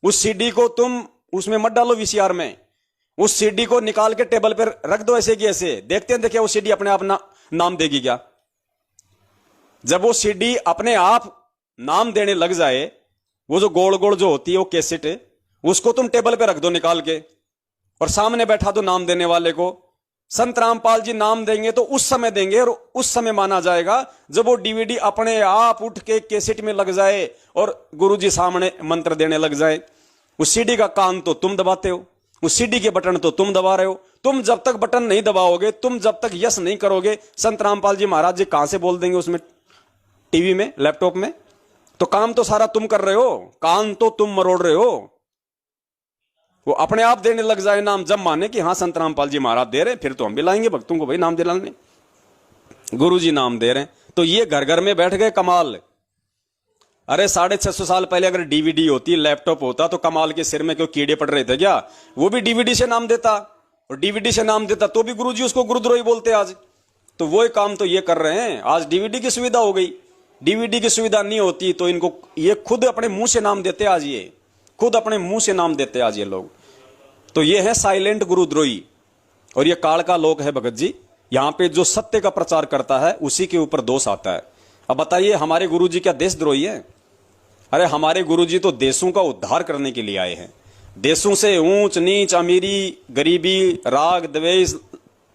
उस सीडी को तुम उसमें मत डालो वीसीआर में। उस सीडी को निकाल के टेबल पर रख दो ऐसे की ऐसे, देखते हैं देखिए वो सीडी अपने आप नाम देगी क्या? जब वो सीडी अपने आप नाम देने लग जाए, वो जो गोल गोल जो होती है वो कैसेट, उसको तुम टेबल पे रख दो निकाल के और सामने बैठा दो नाम देने वाले को। संत रामपाल जी नाम देंगे तो उस समय देंगे, और उस समय माना जाएगा जब वो डीवीडी अपने आप उठ के कैसेट में लग जाए और गुरुजी सामने मंत्र देने लग जाए। उस सीडी का कान तो तुम दबाते हो, उस सीडी के बटन तो तुम दबा रहे हो। तुम जब तक बटन नहीं दबाओगे, तुम जब तक यस नहीं करोगे, संत रामपाल जी महाराज जी कहां से बोल देंगे उसमें, टीवी में, लैपटॉप में? तो काम तो सारा तुम कर रहे हो, कान तो तुम मरोड़ रहे हो। वो अपने आप देने लग जाए नाम, जब माने कि हाँ संत रामपाल जी महाराज दे रहे, फिर तो हम भी लाएंगे भक्तों को भाई नाम दिलाने। गुरु जी नाम दे रहे हैं, तो ये घर घर में बैठ गए कमाल। अरे 650 साल पहले अगर डीवीडी होती, लैपटॉप होता, तो कमाल के सिर में क्यों कीड़े पड़ रहे थे क्या? वो भी डीवीडी से नाम देता, और डीवीडी से नाम देता तो भी गुरुजी उसको गुरुद्रोही बोलते आज। तो वो काम तो ये कर रहे हैं। आज डीवीडी की सुविधा हो गई, डीवीडी की सुविधा नहीं होती तो इनको ये खुद अपने मुंह से नाम देते आज, ये खुद अपने मुंह से नाम देते आज ये लोग। तो ये है साइलेंट गुरुद्रोही, और ये काल का लोक है भगत जी। यहां पे जो सत्य का प्रचार करता है उसी के ऊपर दोष आता है। अब बताइए हमारे गुरुजी क्या देशद्रोही है? अरे हमारे गुरुजी तो देशों का उद्धार करने के लिए आए हैं। देशों से ऊंच नीच, अमीरी गरीबी, राग द्वेष,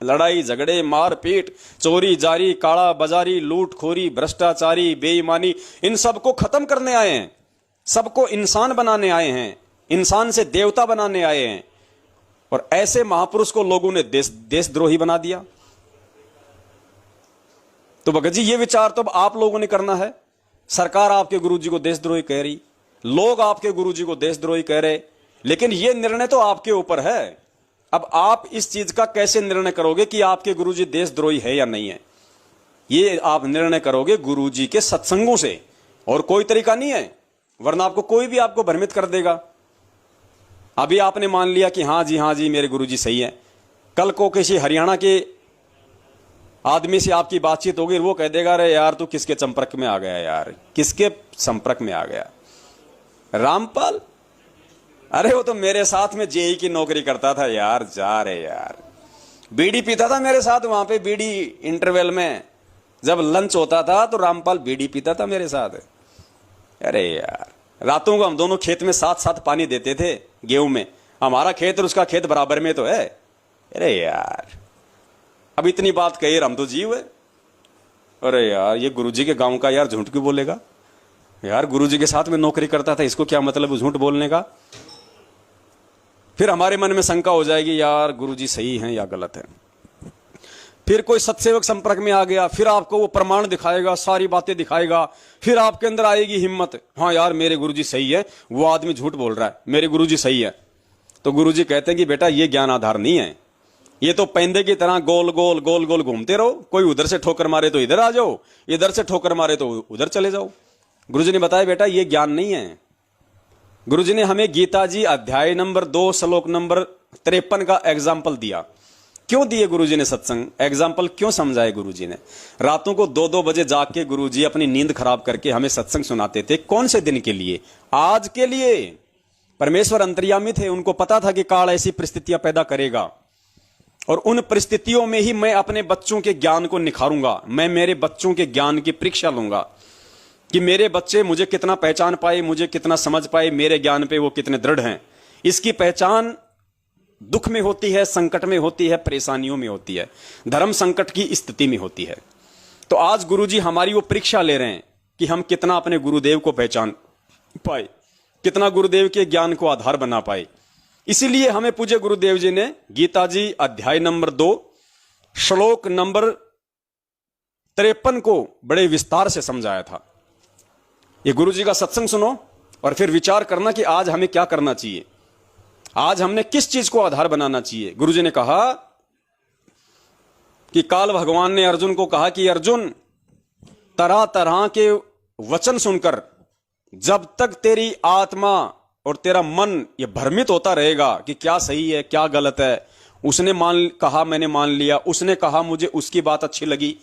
लड़ाई झगड़े, मारपीट, चोरी जारी, काला बाजारी, लूटखोरी, भ्रष्टाचारी, बेईमानी, इन सबको खत्म करने आए हैं। सबको इंसान बनाने आए हैं, इंसान से देवता बनाने आए हैं। और ऐसे महापुरुष को लोगों ने देशद्रोही बना दिया। तो भगत जी ये विचार तो अब आप लोगों ने करना है। सरकार आपके गुरुजी को देशद्रोही कह रही, लोग आपके गुरुजी को देशद्रोही कह रहे, लेकिन ये निर्णय तो आपके ऊपर है। अब आप इस चीज का कैसे निर्णय करोगे कि आपके गुरुजी देशद्रोही है या नहीं है? ये आप निर्णय करोगे गुरुजी के सत्संगों से, और कोई तरीका नहीं है, वरना आपको कोई भी आपको भ्रमित कर देगा। अभी आपने मान लिया कि हाँ जी मेरे गुरुजी सही है, कल को किसी हरियाणा के आदमी से आपकी बातचीत होगी, वो कह देगा अरे यार तू किसके संपर्क में आ गया यार, किसके संपर्क में आ गया? रामपाल, अरे वो तो मेरे साथ में जेई की नौकरी करता था यार, जा रे यार, बीड़ी पीता था मेरे साथ वहां पे, बीड़ी इंटरवल में जब लंच होता था तो रामपाल बीड़ी पीता था मेरे साथ। अरे यार रातों को हम दोनों खेत में साथ साथ पानी देते थे, गेहूं में, हमारा खेत और उसका खेत बराबर में तो है। अरे यार अब इतनी बात कही, हम तो जीव है। अरे यार ये गुरुजी के गांव का यार झूठ क्यों बोलेगा यार, गुरुजी के साथ में नौकरी करता था, इसको क्या मतलब झूठ बोलने का? फिर हमारे मन में शंका हो जाएगी यार गुरुजी सही हैं या गलत हैं। फिर कोई सत्सेवक संपर्क में आ गया, फिर आपको वो प्रमाण दिखाएगा, सारी बातें दिखाएगा, फिर आपके अंदर आएगी हिम्मत, हाँ यार मेरे गुरुजी सही है, वो आदमी झूठ बोल रहा है, मेरे गुरुजी सही है। तो गुरुजी कहते हैं कि बेटा ये ज्ञान आधार नहीं है, ये तो पैंदे की तरह गोल गोल गोल गोल घूमते रहो, कोई उधर से ठोकर मारे तो इधर आ जाओ, इधर से ठोकर मारे तो उधर चले जाओ। गुरुजी ने बताया बेटा ये ज्ञान नहीं है। गुरुजी ने हमें गीता जी अध्याय नंबर 2 श्लोक नंबर 53 का एग्जाम्पल दिया। क्यों दिए गुरुजी ने सत्संग एग्जाम्पल, क्यों समझाए गुरुजी ने? रातों को 2-2 बजे जाग के गुरुजी अपनी नींद खराब करके हमें सत्संग सुनाते थे। कौन से दिन के लिए? आज के लिए। परमेश्वर अंतर्यामी थे, उनको पता था कि काल ऐसी परिस्थितियां पैदा करेगा, और उन परिस्थितियों में ही मैं अपने बच्चों के ज्ञान को निखारूंगा। मैं मेरे बच्चों के ज्ञान की परीक्षा लूंगा कि मेरे बच्चे मुझे कितना पहचान पाए, मुझे कितना समझ पाए, मेरे ज्ञान पे वो कितने दृढ़ हैं। इसकी पहचान दुख में होती है, संकट में होती है, परेशानियों में होती है, धर्म संकट की स्थिति में होती है। तो आज गुरुजी हमारी वो परीक्षा ले रहे हैं कि हम कितना अपने गुरुदेव को पहचान पाए, कितना गुरुदेव के ज्ञान को आधार बना पाए। इसीलिए हमें पूज्य गुरुदेव जी ने गीता जी अध्याय नंबर 2 श्लोक नंबर 53 को बड़े विस्तार से समझाया था। ये गुरु जी का सत्संग सुनो और फिर विचार करना कि आज हमें क्या करना चाहिए, आज हमने किस चीज को आधार बनाना चाहिए। गुरु जी ने कहा कि काल भगवान ने अर्जुन को कहा कि अर्जुन, तरह तरह के वचन सुनकर जब तक तेरी आत्मा और तेरा मन ये भ्रमित होता रहेगा कि क्या सही है क्या गलत है, उसने कहा मैंने मान लिया, उसने कहा मुझे उसकी बात अच्छी लगी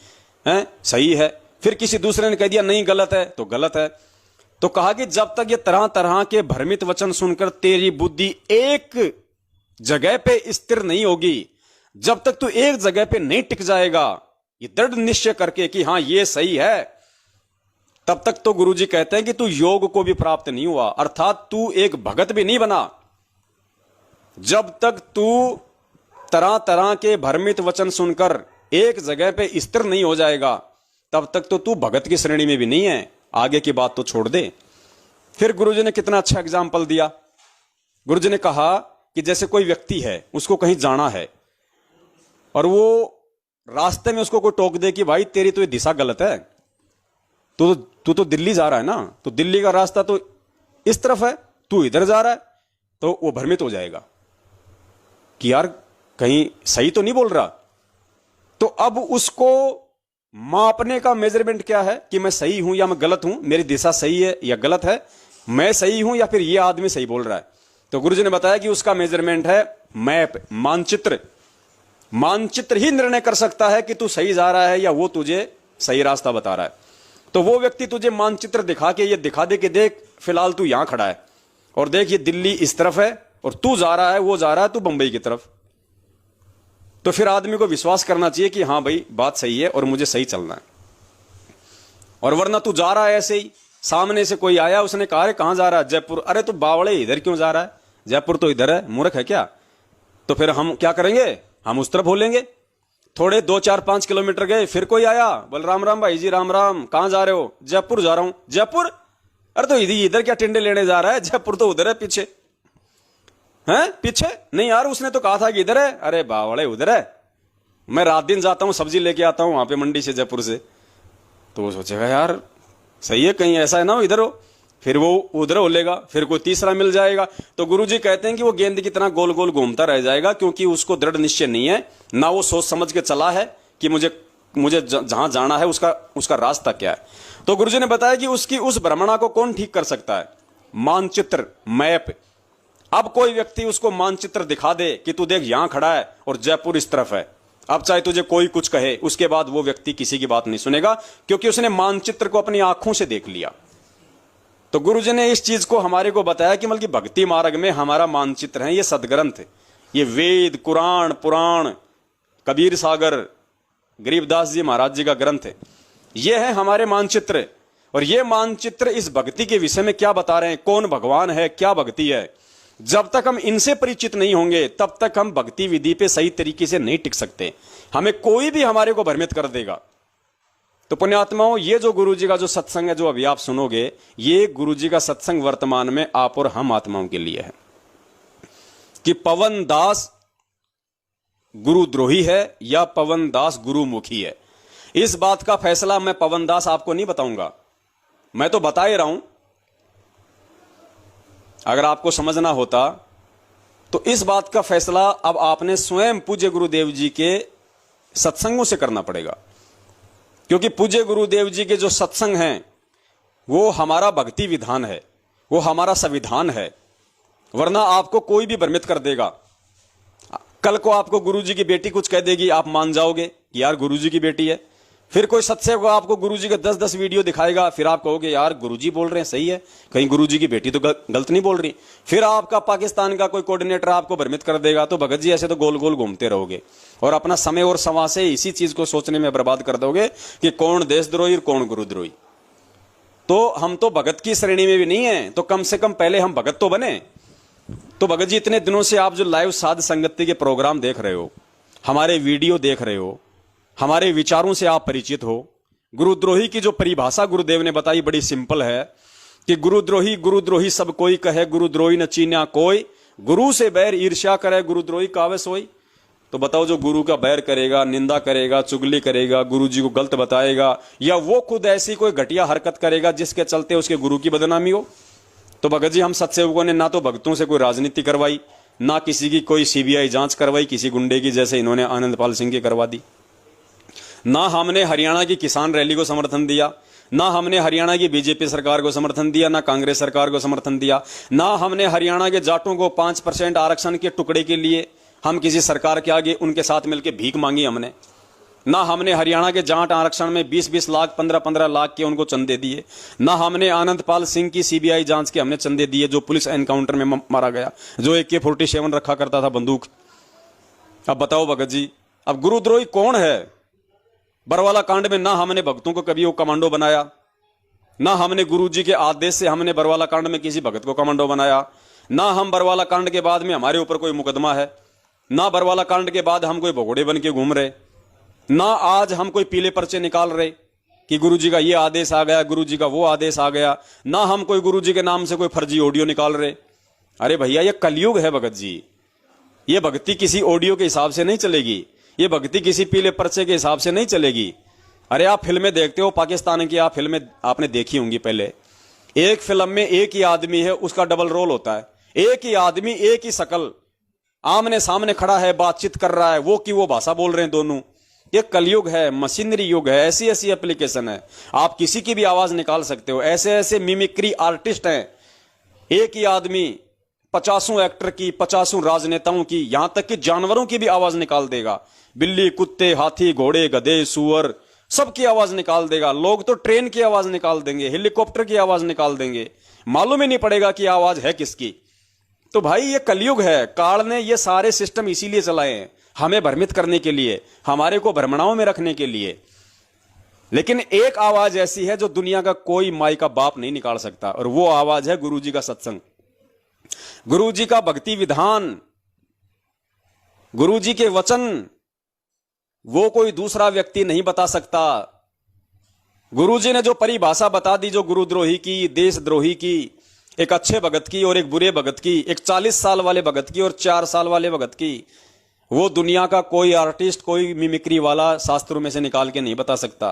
है सही है, फिर किसी दूसरे ने कह दिया नहीं गलत है तो गलत है। तो कहा कि जब तक ये तरह तरह के भ्रमित वचन सुनकर तेरी बुद्धि एक जगह पे स्थिर नहीं होगी, जब तक तू एक जगह पे नहीं टिक जाएगा ये दृढ़ निश्चय करके कि हां ये सही है, तब तक तो गुरुजी कहते हैं कि तू योग को भी प्राप्त नहीं हुआ, अर्थात तू एक भगत भी नहीं बना। जब तक तू तरह तरह के भ्रमित वचन सुनकर एक जगह पे स्थिर नहीं हो जाएगा, तब तक तो तू भगत की श्रेणी में भी नहीं है। आगे की बात तो छोड़ दे। फिर गुरुजी ने कितना अच्छा एग्जाम्पल दिया। गुरुजी ने कहा कि जैसे कोई व्यक्ति है, उसको कहीं जाना है और वो रास्ते में उसको कोई टोक दे कि भाई तेरी तो ये दिशा गलत है, तू तो दिल्ली जा रहा है ना, तो दिल्ली का रास्ता तो इस तरफ है, तू इधर जा रहा है, तो वो भ्रमित हो जाएगा कि यार कहीं सही तो नहीं बोल रहा। तो अब उसको मापने का मेजरमेंट क्या है कि मैं सही हूं या मैं गलत हूं, मेरी दिशा सही है या गलत है, मैं सही हूं या फिर ये आदमी सही बोल रहा है। तो गुरुजी ने बताया कि उसका मेजरमेंट है मैप, मानचित्र। मानचित्र ही निर्णय कर सकता है कि तू सही जा रहा है या वो तुझे सही रास्ता बता रहा है। तो वो व्यक्ति तुझे मानचित्र दिखा के ये दिखा दे कि देख फिलहाल तू यहां खड़ा है और देख ये दिल्ली इस तरफ है और तू जा रहा है, वो जा रहा है तू बंबई की तरफ, तो फिर आदमी को विश्वास करना चाहिए कि हां भाई बात सही है और मुझे सही चलना है। और वरना तू जा रहा है ऐसे ही, सामने से कोई आया, उसने कहा अरे कहां जा रहा है, जयपुर, अरे तू बावड़े इधर क्यों जा रहा है, जयपुर तो इधर है, मूर्ख है क्या। तो फिर हम क्या करेंगे, हम उस तरफ बोलेंगे। थोड़े 2-4-5 किलोमीटर गए, फिर कोई आया, बोल राम राम भाई जी राम राम, कहां जा रहे हो, जयपुर जा रहा हूं। जयपुर, अरे तो इधर क्या टिंडे लेने जा रहा है, जयपुर तो उधर है पीछे है, पीछे नहीं यार उसने तो कहा था कि इधर है, अरे बावड़े उधर है, मैं रात दिन जाता हूं सब्जी लेके आता हूं वहां पे मंडी से जयपुर से। तो वो सोचेगा यार सही है, कहीं ऐसा है ना इधर हो, फिर वो उधर हो लेगा, फिर कोई तीसरा मिल जाएगा। तो गुरुजी कहते हैं कि वो गेंद की तरह गोल गोल घूमता रह जाएगा, क्योंकि उसको दृढ़ निश्चय नहीं है, ना वो सोच समझ के चला है कि मुझे जहां जाना है उसका रास्ता क्या है। तो गुरुजी ने बताया कि उसकी उस भ्रमणा को कौन ठीक कर सकता है, मानचित्र, मैप। अब कोई व्यक्ति उसको मानचित्र दिखा दे कि तू देख यहां खड़ा है और जयपुर इस तरफ है, अब चाहे तुझे कोई कुछ कहे, उसके बाद वो व्यक्ति किसी की बात नहीं सुनेगा, क्योंकि उसने मानचित्र को अपनी आंखों से देख लिया। तो गुरुजी ने इस चीज को हमारे को बताया कि बल्कि भक्ति मार्ग में हमारा मानचित्र है ये सदग्रंथ, ये वेद, कुरान, पुराण, कबीर सागर, गरीबदास जी महाराज जी का ग्रंथ है, ये है हमारे मानचित्र। और ये मानचित्र इस भक्ति के विषय में क्या बता रहे हैं, कौन भगवान है, क्या भक्ति है। जब तक हम इनसे परिचित नहीं होंगे तब तक हम भक्ति विधि पे सही तरीके से नहीं टिक सकते। हमें कोई भी हमारे को भ्रमित कर देगा। तो पुण्यात्माओं, ये जो गुरुजी का जो सत्संग है जो अभी आप सुनोगे, ये गुरुजी का सत्संग वर्तमान में आप और हम आत्माओं के लिए है कि पवन दास गुरुद्रोही है या पवन दास गुरुमुखी है। इस बात का फैसला मैं पवन दास आपको नहीं बताऊंगा, मैं तो बता ही रहा हूं। अगर आपको समझना होता तो इस बात का फैसला अब आपने स्वयं पूज्य गुरुदेव जी के सत्संगों से करना पड़ेगा, क्योंकि पूज्य गुरुदेव जी के जो सत्संग हैं वो हमारा भक्ति विधान है, वो हमारा संविधान है। वरना आपको कोई भी भ्रमित कर देगा। कल को आपको गुरुजी की बेटी कुछ कह देगी, आप मान जाओगे कि यार गुरुजी की बेटी है। फिर कोई सत्संग आपको गुरुजी के 10-10 वीडियो दिखाएगा, फिर आप कहोगे यार गुरुजी बोल रहे हैं सही है, कहीं गुरुजी की बेटी तो गलत नहीं बोल रही। फिर आपका पाकिस्तान का कोई कोऑर्डिनेटर आपको भ्रमित कर देगा, तो भगत जी ऐसे तो गोल गोल घूमते रहोगे और अपना समय और समा से इसी चीज को सोचने में बर्बाद कर दोगे कि कौन देशद्रोही और कौन गुरुद्रोही। तो हम तो भगत की श्रेणी में भी नहीं है, तो कम से कम पहले हम भगत तो बने। तो भगत जी, इतने दिनों से आप जो लाइव साध संगति के प्रोग्राम देख रहे हो, हमारे वीडियो देख रहे हो, हमारे विचारों से आप परिचित हो। गुरुद्रोही की जो परिभाषा गुरुदेव ने बताई बड़ी सिंपल है कि गुरुद्रोही गुरुद्रोही सब कोई कहे, गुरुद्रोही न चीन्या कोई, गुरु से बैर ईर्ष्या करे गुरुद्रोही कावे सोई। तो बताओ, जो गुरु का बैर करेगा, निंदा करेगा, चुगली करेगा, गुरु जी को गलत बताएगा, या वो खुद ऐसी कोई घटिया हरकत करेगा जिसके चलते उसके गुरु की बदनामी हो। तो भगत जी, हम सत्सेवकों ने ना तो भक्तों से कोई राजनीति करवाई, ना किसी की कोई सीबीआई जांच करवाई किसी गुंडे की, जैसे इन्होंने आनंदपाल सिंह की करवा दी। ना हमने हरियाणा की किसान रैली को समर्थन दिया, ना हमने हरियाणा की बीजेपी सरकार को समर्थन दिया, ना कांग्रेस सरकार को समर्थन दिया, ना हमने हरियाणा के जाटों को 5% आरक्षण के टुकड़े के लिए हम किसी सरकार के आगे उनके साथ मिलकर भीख मांगी हमने, ना हमने हरियाणा के जाट आरक्षण में 20-20 लाख 15-15 लाख के उनको चंदे दिए, ना हमने आनंदपाल सिंह की सीबीआई जांच के हमने चंदे दिए जो पुलिस एनकाउंटर में मारा गया, जो AK-47 रखा करता था बंदूक। अब बताओ भगत जी, अब गुरुद्रोही कौन है? बरवाला कांड में ना हमने भक्तों को कभी वो कमांडो बनाया, ना हमने गुरुजी के आदेश से हमने बरवाला कांड में किसी भगत को कमांडो बनाया, ना हम बरवाला कांड के बाद में हमारे ऊपर कोई मुकदमा है, ना बरवाला कांड के बाद हम कोई भगोड़े बन के घूम रहे, ना आज हम कोई पीले पर्चे निकाल रहे कि गुरुजी का ये आदेश आ गया, गुरुजी का वो आदेश आ गया, ना हम कोई गुरुजी के नाम से कोई फर्जी ऑडियो निकाल रहे। अरे भैया, ये कलयुग है भगत जी, ये भक्ति किसी ऑडियो के हिसाब से नहीं चलेगी, ये भक्ति किसी पीले पर्चे के हिसाब से नहीं चलेगी। अरे आप फिल्में देखते हो पाकिस्तान की, आप फिल्में आपने देखी होंगी पहले, एक फिल्म में एक ही आदमी है, उसका डबल रोल होता है, एक ही आदमी एक ही शकल आमने सामने खड़ा है, बातचीत कर रहा है, वो की वो भाषा बोल रहे हैं दोनों। ये कलयुग है, मशीनरी युग है, ऐसी ऐसी एप्लीकेशन है, आप किसी की भी आवाज निकाल सकते हो, ऐसे ऐसे मिमिक्री आर्टिस्ट हैं, एक ही आदमी 50 एक्टर की, 50 राजनेताओं की, यहां तक कि जानवरों की भी आवाज निकाल देगा, बिल्ली, कुत्ते, हाथी, घोड़े, गधे, सुअर, सबकी आवाज निकाल देगा। लोग तो ट्रेन की आवाज निकाल देंगे, हेलीकॉप्टर की आवाज निकाल देंगे, मालूम ही नहीं पड़ेगा कि आवाज है किसकी। तो भाई ये कलयुग है, काल ने ये सारे सिस्टम इसीलिए चलाए हैं, हमें भ्रमित करने के लिए, हमारे को भ्रमणाओं में रखने के लिए। लेकिन एक आवाज ऐसी है जो दुनिया का कोई माई का बाप नहीं निकाल सकता, और वो आवाज है गुरुजी का सत्संग, गुरुजी का भक्ति विधान, गुरुजी के वचन। वो कोई दूसरा व्यक्ति नहीं बता सकता। गुरुजी ने जो परिभाषा बता दी, जो गुरुद्रोही की, देशद्रोही की, एक अच्छे भगत की और एक बुरे भगत की, एक 40 साल वाले भगत की और 4 साल वाले भगत की, वो दुनिया का कोई आर्टिस्ट, कोई मिमिक्री वाला शास्त्रों में से निकाल के नहीं बता सकता।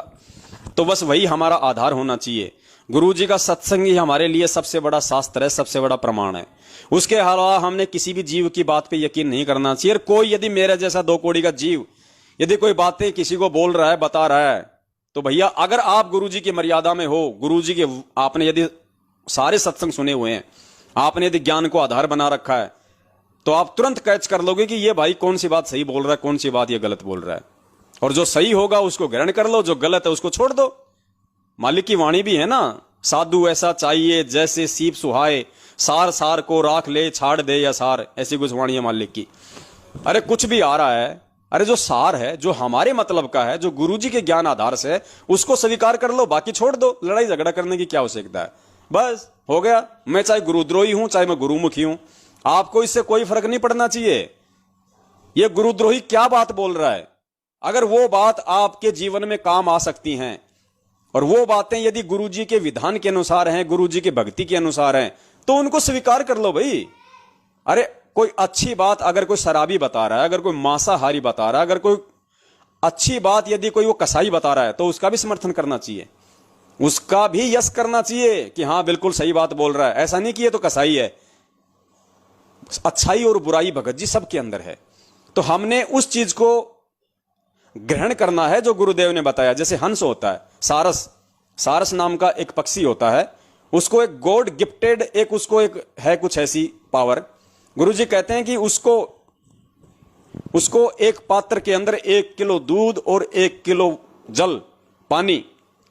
तो बस वही हमारा आधार होना चाहिए। गुरुजी का सत्संग ही हमारे लिए सबसे बड़ा शास्त्र है, सबसे बड़ा प्रमाण है। उसके अलावा हमने किसी भी जीव की बात पे यकीन नहीं करना चाहिए। कोई यदि मेरे जैसा 2 कौड़ी का जीव यदि कोई बातें किसी को बोल रहा है, बता रहा है, तो भैया अगर आप गुरुजी की मर्यादा में हो, गुरुजी के आपने यदि सारे सत्संग सुने हुए हैं, आपने यदि ज्ञान को आधार बना रखा है, तो आप तुरंत कैच कर लोगे कि ये भाई कौन सी बात सही बोल रहा है, कौन सी बात ये गलत बोल रहा है। और जो सही होगा उसको ग्रहण कर लो, जो गलत है उसको छोड़ दो। मालिक की वाणी भी है ना, साधु ऐसा चाहिए जैसे सीप सुहाए, सार सार को राख ले, छाड़ दे या सार, ऐसी कुछ वाणी है मालिक की। अरे कुछ भी आ रहा है, अरे जो सार है, जो हमारे मतलब का है, जो गुरुजी के ज्ञान आधार से है, उसको स्वीकार कर लो, बाकी छोड़ दो। लड़ाई झगड़ा करने की क्या आवश्यकता है? बस हो गया। मैं चाहे गुरुद्रोही हूं, चाहे मैं गुरुमुखी हूं, आपको इससे कोई फर्क नहीं पड़ना चाहिए। ये गुरुद्रोही क्या बात बोल रहा है, अगर वो बात आपके जीवन में काम आ सकती हैं, और वो बातें यदि गुरुजी के विधान के अनुसार हैं, गुरुजी के भक्ति के अनुसार हैं, तो उनको स्वीकार कर लो भाई। अरे कोई अच्छी बात अगर कोई शराबी बता रहा है, अगर कोई मांसाहारी बता रहा है, अगर कोई अच्छी बात यदि कोई वो कसाई बता रहा है, तो उसका भी समर्थन करना चाहिए, उसका भी यश करना चाहिए कि हाँ बिल्कुल सही बात बोल रहा है। ऐसा नहीं कि ये तो कसाई है। अच्छाई और बुराई भगत जी सबके अंदर है, तो हमने उस चीज को ग्रहण करना है जो गुरुदेव ने बताया। जैसे हंस होता है, सारस, सारस नाम का एक पक्षी होता है, उसको एक गॉड गिफ्टेड एक उसको एक है कुछ ऐसी पावर। गुरुजी कहते हैं कि उसको एक पात्र के अंदर 1 किलो दूध और 1 किलो जल, पानी,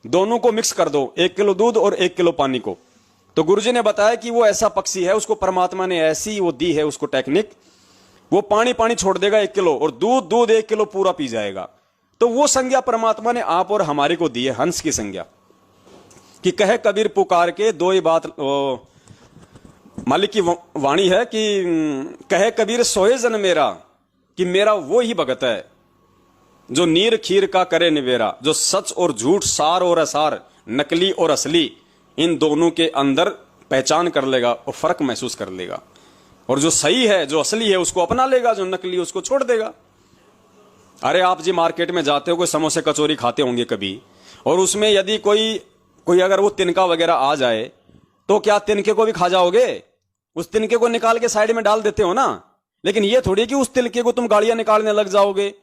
दोनों को मिक्स कर दो, 1 किलो दूध और 1 किलो पानी को। तो गुरुजी ने बताया कि वो ऐसा पक्षी है, उसको परमात्मा ने ऐसी वो दी है उसको टेक्निक, वो पानी पानी छोड़ देगा 1 किलो और दूध दूध 1 किलो पूरा पी जाएगा। तो वो संज्ञा परमात्मा ने आप और हमारे को दी है, हंस की संज्ञा, कि कहे कबीर पुकार के दो ही बात। मालिक की वाणी है कि कहे कबीर सोए जन मेरा, कि मेरा वो ही भगत है जो नीर खीर का करे निवेरा, जो सच और झूठ, सार और असार, नकली और असली, इन दोनों के अंदर पहचान कर लेगा और फर्क महसूस कर लेगा। और जो सही है, जो असली है, उसको अपना लेगा, जो नकली उसको छोड़ देगा। अरे आप जी मार्केट में जाते हो, कोई समोसे कचौरी खाते होंगे कभी, और उसमें यदि कोई अगर वो तिनका वगैरह आ जाए तो क्या तिनके को भी खा जाओगे? उस तिनके को निकाल के साइड में डाल देते हो ना। लेकिन ये थोड़ी कि उस तिनके को तुम गालियां निकालने लग जाओगे,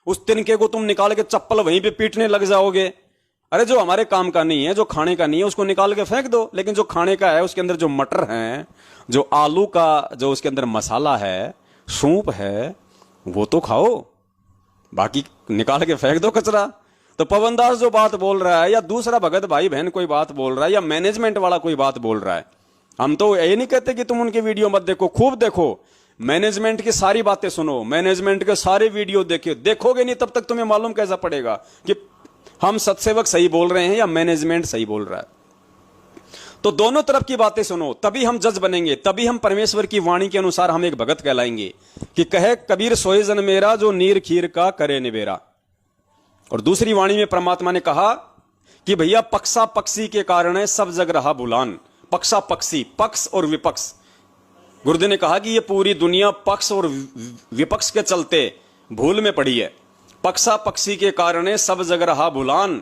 उस तिनके को तुम निकाल के चप्पल वहीं पे पीटने लग जाओगे। अरे जो हमारे काम का नहीं है, जो खाने का नहीं है, उसको निकाल के फेंक दो। लेकिन जो खाने का है, उसके अंदर जो मटर है, जो आलू का जो उसके अंदर मसाला है, सूप है, वो तो खाओ, बाकी निकाल के फेंक दो कचरा। तो पवन दास जो बात बोल रहा है, या दूसरा भगत भाई बहन कोई बात बोल रहा है, या मैनेजमेंट वाला कोई बात बोल रहा है, हम तो ये नहीं कहते कि तुम उनके वीडियो मत देखो, खूब देखो, मैनेजमेंट की सारी बातें सुनो, मैनेजमेंट के सारे वीडियो देखोगे नहीं तब तक तुम्हें मालूम कैसा पड़ेगा कि हम सत्सेवक सही बोल रहे हैं या मैनेजमेंट सही बोल रहा है। तो दोनों तरफ की बातें सुनो, तभी हम जज बनेंगे, तभी हम परमेश्वर की वाणी के अनुसार हम एक भगत कहलाएंगे। कि कहे कबीर सोए जन मेरा, जो नीर खीर का करे निबेरा। और दूसरी वाणी में परमात्मा ने कहा कि भैया पक्षा पक्षी के कारण है सब जग रहा बुलान। पक्षा पक्षी, पक्ष और विपक्ष, गुरुदेव ने कहा कि ये पूरी दुनिया पक्ष और विपक्ष के चलते भूल में पड़ी है। पक्षा पक्षी के कारण है सब जग रहा बुलान,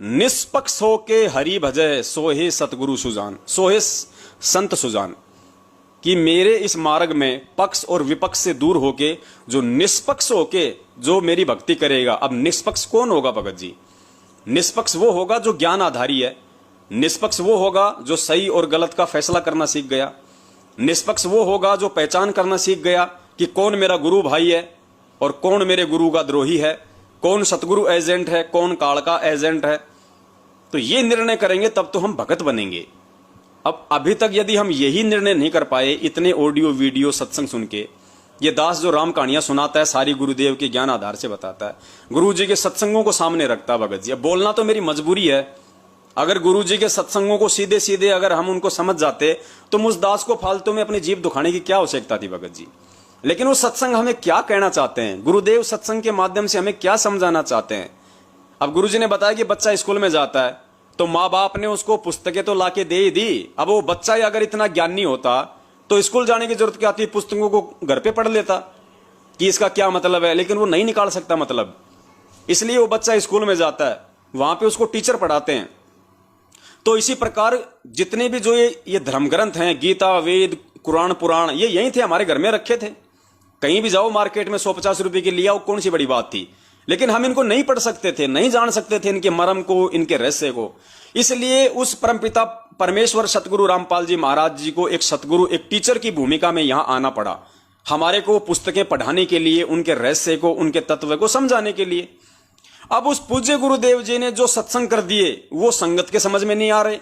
निष्पक्ष होके हरि भजय सोहे सतगुरु सुजान। सोहे संत सुजान, कि मेरे इस मार्ग में पक्ष और विपक्ष से दूर होके जो निष्पक्ष होके जो मेरी भक्ति करेगा। अब निष्पक्ष कौन होगा भगत जी? निष्पक्ष वो होगा जो ज्ञान आधारी है, निष्पक्ष वो होगा जो सही और गलत का फैसला करना सीख गया, निष्पक्ष वो होगा जो पहचान करना सीख गया कि कौन मेरा गुरु भाई है और कौन मेरे गुरु का द्रोही है, कौन सतगुरु एजेंट है, कौन काल का एजेंट है। तो ये निर्णय करेंगे तब तो हम भगत बनेंगे। अब अभी तक यदि हम यही निर्णय नहीं कर पाए, इतने ऑडियो वीडियो सत्संग सुन के, ये दास जो राम कहानियां सुनाता है सारी गुरुदेव के ज्ञान आधार से बताता है, गुरु जी के सत्संगों को सामने रखता है भगत जी। अब बोलना तो मेरी मजबूरी है, अगर गुरु जी के सत्संगों को सीधे सीधे अगर हम उनको समझ जाते तो मुझ दास को फालतू में अपनी जीभ दुखाने की क्या आवश्यकता थी भगत जी। लेकिन वो सत्संग हमें क्या कहना चाहते हैं, गुरुदेव सत्संग के माध्यम से हमें क्या समझाना चाहते हैं। अब गुरु जी ने बताया कि बच्चा स्कूल में जाता है तो माँ बाप ने उसको पुस्तकें तो लाके दे ही दी। अब वो बच्चा ही अगर इतना ज्ञानी होता तो स्कूल जाने की जरूरत क्या थी, पुस्तकों को घर पे पढ़ लेता कि इसका क्या मतलब है। लेकिन वो नहीं निकाल सकता मतलब, इसलिए वो बच्चा स्कूल में जाता है, वहां पे उसको टीचर पढ़ाते हैं। तो इसी प्रकार जितने भी जो ये धर्म ग्रंथ हैं, गीता, वेद, कुरान, पुराण, ये यहीं थे, हमारे घर में रखे थे। कहीं भी जाओ मार्केट में 150 रुपए की लिया, कौन सी बड़ी बात थी। लेकिन हम इनको नहीं पढ़ सकते थे, नहीं जान सकते थे इनके मर्म को, इनके रहस्य को। इसलिए उस परमपिता परमेश्वर सतगुरु रामपाल जी महाराज जी को एक सतगुरु, एक टीचर की भूमिका में यहां आना पड़ा, हमारे को पुस्तकें पढ़ाने के लिए, उनके रहस्य को, उनके तत्व को समझाने के लिए। अब उस पूज्य गुरुदेव जी ने जो सत्संग कर दिए वो संगत के समझ में नहीं आ रहे,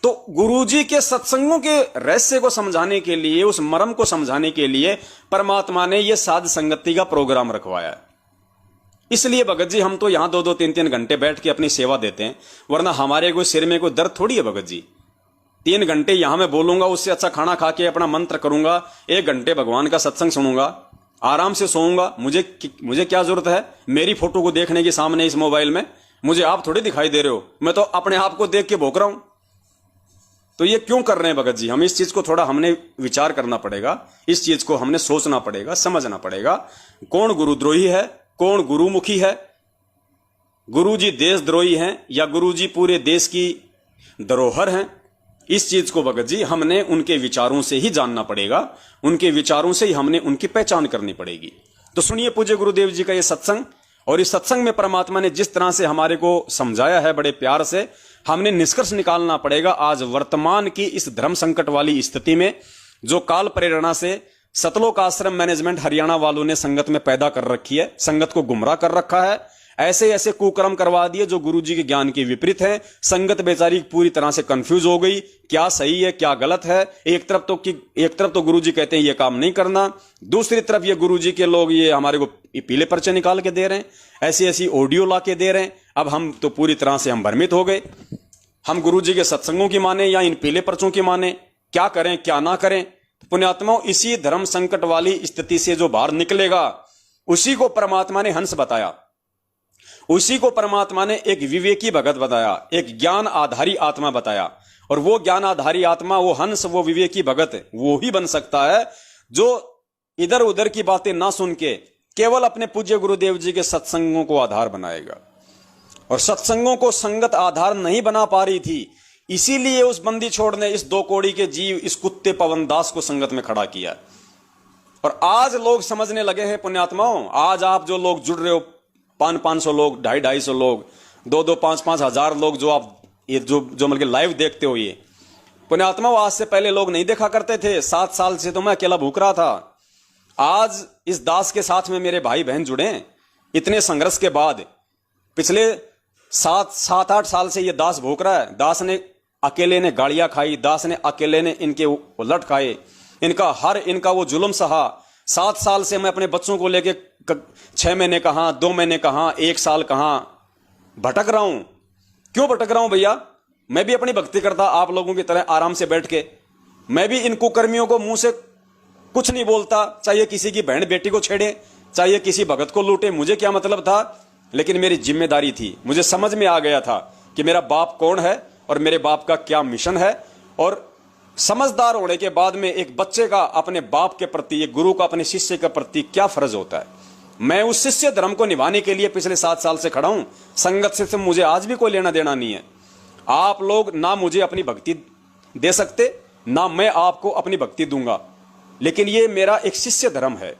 तो गुरुजी के सत्संगों के रहस्य को समझाने के लिए, उस मर्म को समझाने के लिए परमात्मा ने यह साध संगति का प्रोग्राम रखवाया है। इसलिए भगत जी हम तो यहां 2-2, 3-3 घंटे बैठ के अपनी सेवा देते हैं, वरना हमारे कोई सिर में कोई दर्द थोड़ी है भगत जी। 3 घंटे यहां मैं बोलूंगा, उससे अच्छा खाना खा के अपना मंत्र करूंगा, 1 घंटे भगवान का सत्संग सुनूंगा, आराम से सोऊंगा। मुझे क्या जरूरत है मेरी फोटो को देखने की सामने इस मोबाइल में? मुझे आप थोड़ी दिखाई दे रहे हो, मैं तो अपने आप को देख के भोंक रहा हूं। तो ये क्यों कर रहे हैं भगत जी? हम इस चीज को थोड़ा हमने विचार करना पड़ेगा, इस चीज को हमने सोचना पड़ेगा, समझना पड़ेगा। कौन गुरुद्रोही है, कौन गुरुमुखी है? गुरुजी देशद्रोही हैं या गुरुजी पूरे देश की धरोहर हैं? इस चीज को भगत जी हमने उनके विचारों से ही जानना पड़ेगा, उनके विचारों से ही हमने उनकी पहचान करनी पड़ेगी। तो सुनिए पूज्य गुरुदेव जी का ये सत्संग, और इस सत्संग में परमात्मा ने जिस तरह से हमारे को समझाया है बड़े प्यार से, हमने निष्कर्ष निकालना पड़ेगा आज वर्तमान की इस धर्म संकट वाली स्थिति में, जो काल प्रेरणा से सतलोक आश्रम मैनेजमेंट हरियाणा वालों ने संगत में पैदा कर रखी है, संगत को गुमराह कर रखा है, ऐसे ऐसे कुकर्म करवा दिए जो गुरुजी के ज्ञान के विपरीत है। संगत बेचारी पूरी तरह से कंफ्यूज हो गई, क्या सही है क्या गलत है। एक तरफ तो गुरुजी कहते हैं ये काम नहीं करना, दूसरी तरफ ये गुरुजी के लोग ये हमारे को पीले पर्चे निकाल के दे रहे हैं, ऐसी ऐसी ऑडियो ला के दे रहे हैं। अब हम तो पूरी तरह से हम भ्रमित हो गए, हम गुरुजी के सत्संगों की माने या इन पीले पर्चों की माने, क्या करें क्या ना करें। पुण्यात्माओं, इसी धर्म संकट वाली स्थिति से जो बाहर निकलेगा उसी को परमात्मा ने हंस बताया, उसी को परमात्मा ने एक विवेकी भगत बताया, एक ज्ञान आधारी आत्मा बताया। और वो ज्ञान आधारी आत्मा, वो हंस, वो विवेकी भगत वो ही बन सकता है जो इधर उधर की बातें ना सुन के केवल अपने पूज्य गुरुदेव जी के सत्संगों को आधार बनाएगा। और सत्संगों को संगत आधार नहीं बना पा रही थी, इसीलिए उस बंदी छोड़ ने इस 2 कौड़ी के जीव, इस कुत्ते पवन दास को संगत में खड़ा किया। और आज लोग समझने लगे हैं पुण्यात्माओं, आज आप जो लोग जुड़ रहे हो, 500 लोग, 250 लोग, 2 5 हजार लोग, जो आप ये जो मतलब लाइव देखते हो, ये पुण्यात्माओं आज से पहले लोग नहीं देखा करते थे। 7 साल से तो मैं अकेला भूख रहा था। आज इस दास के साथ में मेरे भाई बहन जुड़े। इतने संघर्ष के बाद पिछले 7-8 साल से ये दास भूख रहा है। दास ने अकेले ने गाड़ियां खाई, दास ने अकेले ने इनके उलट खाए, इनका वो जुल्म सहा। 7 साल से मैं अपने बच्चों को लेके 6 महीने कहां, 2 महीने कहां, 1 साल कहां भटक रहा हूं। क्यों भटक रहा हूं भैया? मैं भी अपनी भक्ति करता आप लोगों की तरह आराम से बैठ के। मैं भी इन कुकर्मियों को मुंह से कुछ नहीं बोलता, चाहे किसी की बहन बेटी को छेड़े, चाहे किसी भगत को लूटे, मुझे क्या मतलब था। लेकिन मेरी जिम्मेदारी थी, मुझे समझ में आ गया था कि मेरा बाप कौन है और मेरे बाप का क्या मिशन है। और समझदार होने के बाद में एक बच्चे का अपने बाप के प्रति, एक गुरु का अपने शिष्य के प्रति क्या फर्ज होता है, मैं उस शिष्य धर्म को निभाने के लिए पिछले 7 साल से खड़ा हूं। संगत से मुझे आज भी कोई लेना देना नहीं है। आप लोग ना मुझे अपनी भक्ति दे सकते, ना मैं आपको अपनी भक्ति दूंगा, लेकिन ये मेरा एक शिष्य धर्म है।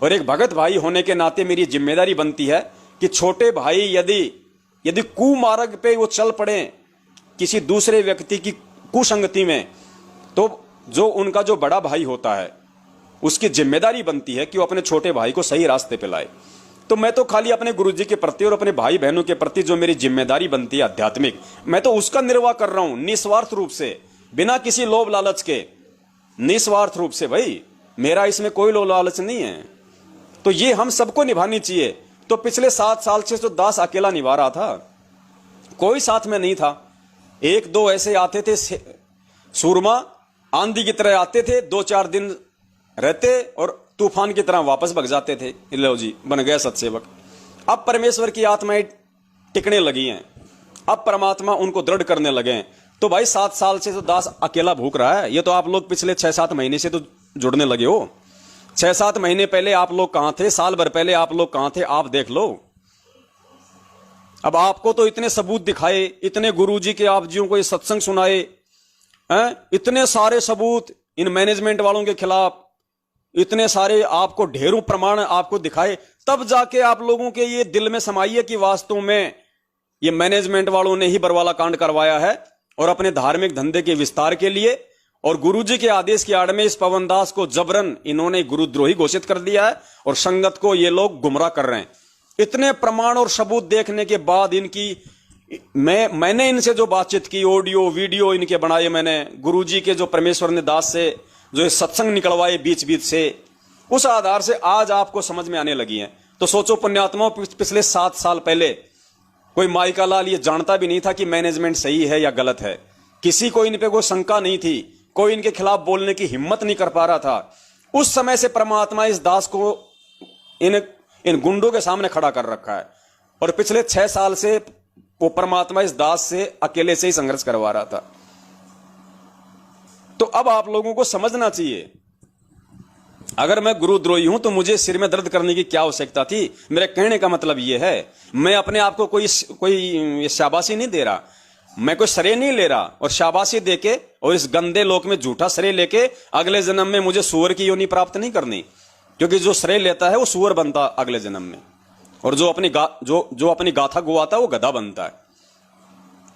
और एक भगत भाई होने के नाते मेरी जिम्मेदारी बनती है कि छोटे भाई यदि कुमार्ग पे वो चल पड़े किसी दूसरे व्यक्ति की कुसंगति में, तो जो उनका जो बड़ा भाई होता है उसकी जिम्मेदारी बनती है कि वो अपने छोटे भाई को सही रास्ते पे लाए। तो मैं तो खाली अपने गुरुजी के प्रति और अपने भाई बहनों के प्रति जो मेरी जिम्मेदारी बनती है आध्यात्मिक, मैं तो उसका निर्वाह कर रहा हूं निस्वार्थ रूप से, बिना किसी लोभ लालच के, निस्वार्थ रूप से। भाई मेरा इसमें कोई लोभ लालच नहीं है। तो ये हम सबको निभानी चाहिए। तो पिछले 7 साल से तो दास अकेला निभा रहा था, कोई साथ में नहीं था। 1-2 ऐसे आते थे सूरमा, आंधी की तरह आते थे, 2-4 दिन रहते और तूफान की तरह वापस भग जाते थे। लो जी, बन गया सत्सेवक। अब परमेश्वर की आत्माएं टिकने लगी हैं, अब परमात्मा उनको दृढ़ करने लगे हैं। तो भाई 7 साल से तो दास अकेला भूख रहा है। ये तो आप लोग पिछले 6-7 महीने से तो जुड़ने लगे हो। 6-7 महीने पहले आप लोग कहां थे, साल भर पहले आप लोग कहां थे, आप देख लो। अब आपको तो इतने सबूत दिखाए, इतने गुरुजी के आप जियों को ये सत्संग सुनाए हैं, इतने सारे सबूत इन मैनेजमेंट वालों के खिलाफ, इतने सारे आपको ढेरों प्रमाण आपको दिखाए, तब जाके आप लोगों के ये दिल में समाइए कि वास्तव में ये मैनेजमेंट वालों ने ही बरवाला कांड करवाया है और अपने धार्मिक धंधे के विस्तार के लिए और गुरुजी के आदेश की आड़ में इस पवन दास को जबरन इन्होंने गुरुद्रोही घोषित कर दिया है और संगत को ये लोग गुमराह कर रहे हैं। इतने प्रमाण और सबूत देखने के बाद मैंने इनसे जो बातचीत की, ऑडियो वीडियो इनके बनाए, मैंने गुरुजी के जो परमेश्वर ने दास से जो सत्संग निकलवाए बीच बीच से, उस आधार से आज आपको समझ में आने लगी है। तो सोचो पुण्यात्माओं, पिछले 7 साल पहले कोई माइका लाल ये जानता भी नहीं था कि मैनेजमेंट सही है या गलत है। किसी को इन पे कोई शंका नहीं थी, कोई इनके खिलाफ बोलने की हिम्मत नहीं कर पा रहा था। उस समय से परमात्मा इस दास को इन गुंडों के सामने खड़ा कर रखा है और पिछले 6 साल से वो परमात्मा इस दास से अकेले से ही संघर्ष करवा रहा था। तो अब आप लोगों को समझना चाहिए, अगर मैं गुरुद्रोही हूं तो मुझे सिर में दर्द करने की क्या आवश्यकता थी। मेरे कहने का मतलब यह है, मैं अपने आप को कोई शाबाशी नहीं दे रहा, मैं कोई श्रेय नहीं ले रहा और शाबाशी देके और इस गंदे लोक में झूठा श्रेय लेके अगले जन्म में मुझे सूअर की योनि प्राप्त नहीं करनी, क्योंकि जो श्रेय लेता है वो सूअर बनता अगले जन्म में, और जो अपनी गाथा गुवाता है वो गधा बनता है।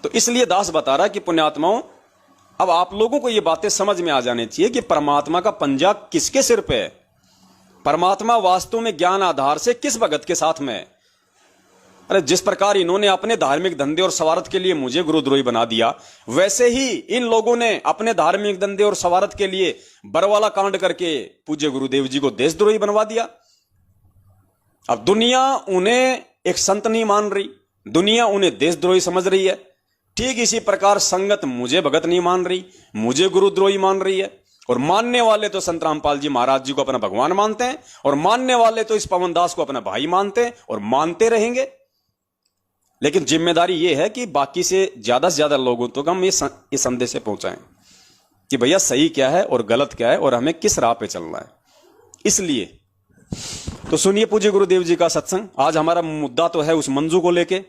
तो इसलिए दास बता रहा है कि पुण्यात्माओं, अब आप लोगों को ये बातें समझ में आ जानी चाहिए कि परमात्मा का पंजा किसके सिर पे है। परमात्मा वास्तव में ज्ञान आधार से किस भगत के साथ में है। अरे जिस प्रकार इन्होंने अपने धार्मिक धंधे और स्वार्थ के लिए मुझे गुरुद्रोही बना दिया, वैसे ही इन लोगों ने अपने धार्मिक धंधे और स्वार्थ के लिए बरवाला कांड करके पूज्य गुरुदेव जी को देशद्रोही बनवा दिया। अब दुनिया उन्हें एक संत नहीं मान रही, दुनिया उन्हें देशद्रोही समझ रही है। ठीक इसी प्रकार संगत मुझे भगत नहीं मान रही, मुझे गुरुद्रोही मान रही है। और मानने वाले तो संत रामपाल जी महाराज जी को अपना भगवान मानते हैं और मानने वाले तो इस पवन दास को अपना भाई मानते हैं और मानते रहेंगे। लेकिन जिम्मेदारी यह है कि बाकी से ज्यादा लोगों तक हम ये संदेश पहुंचाएं। कि भैया सही क्या है और गलत क्या है और हमें किस राह पे चलना है। इसलिए तो सुनिए पूज्य गुरुदेव जी का सत्संग। आज हमारा मुद्दा तो है उस मंजू को लेके,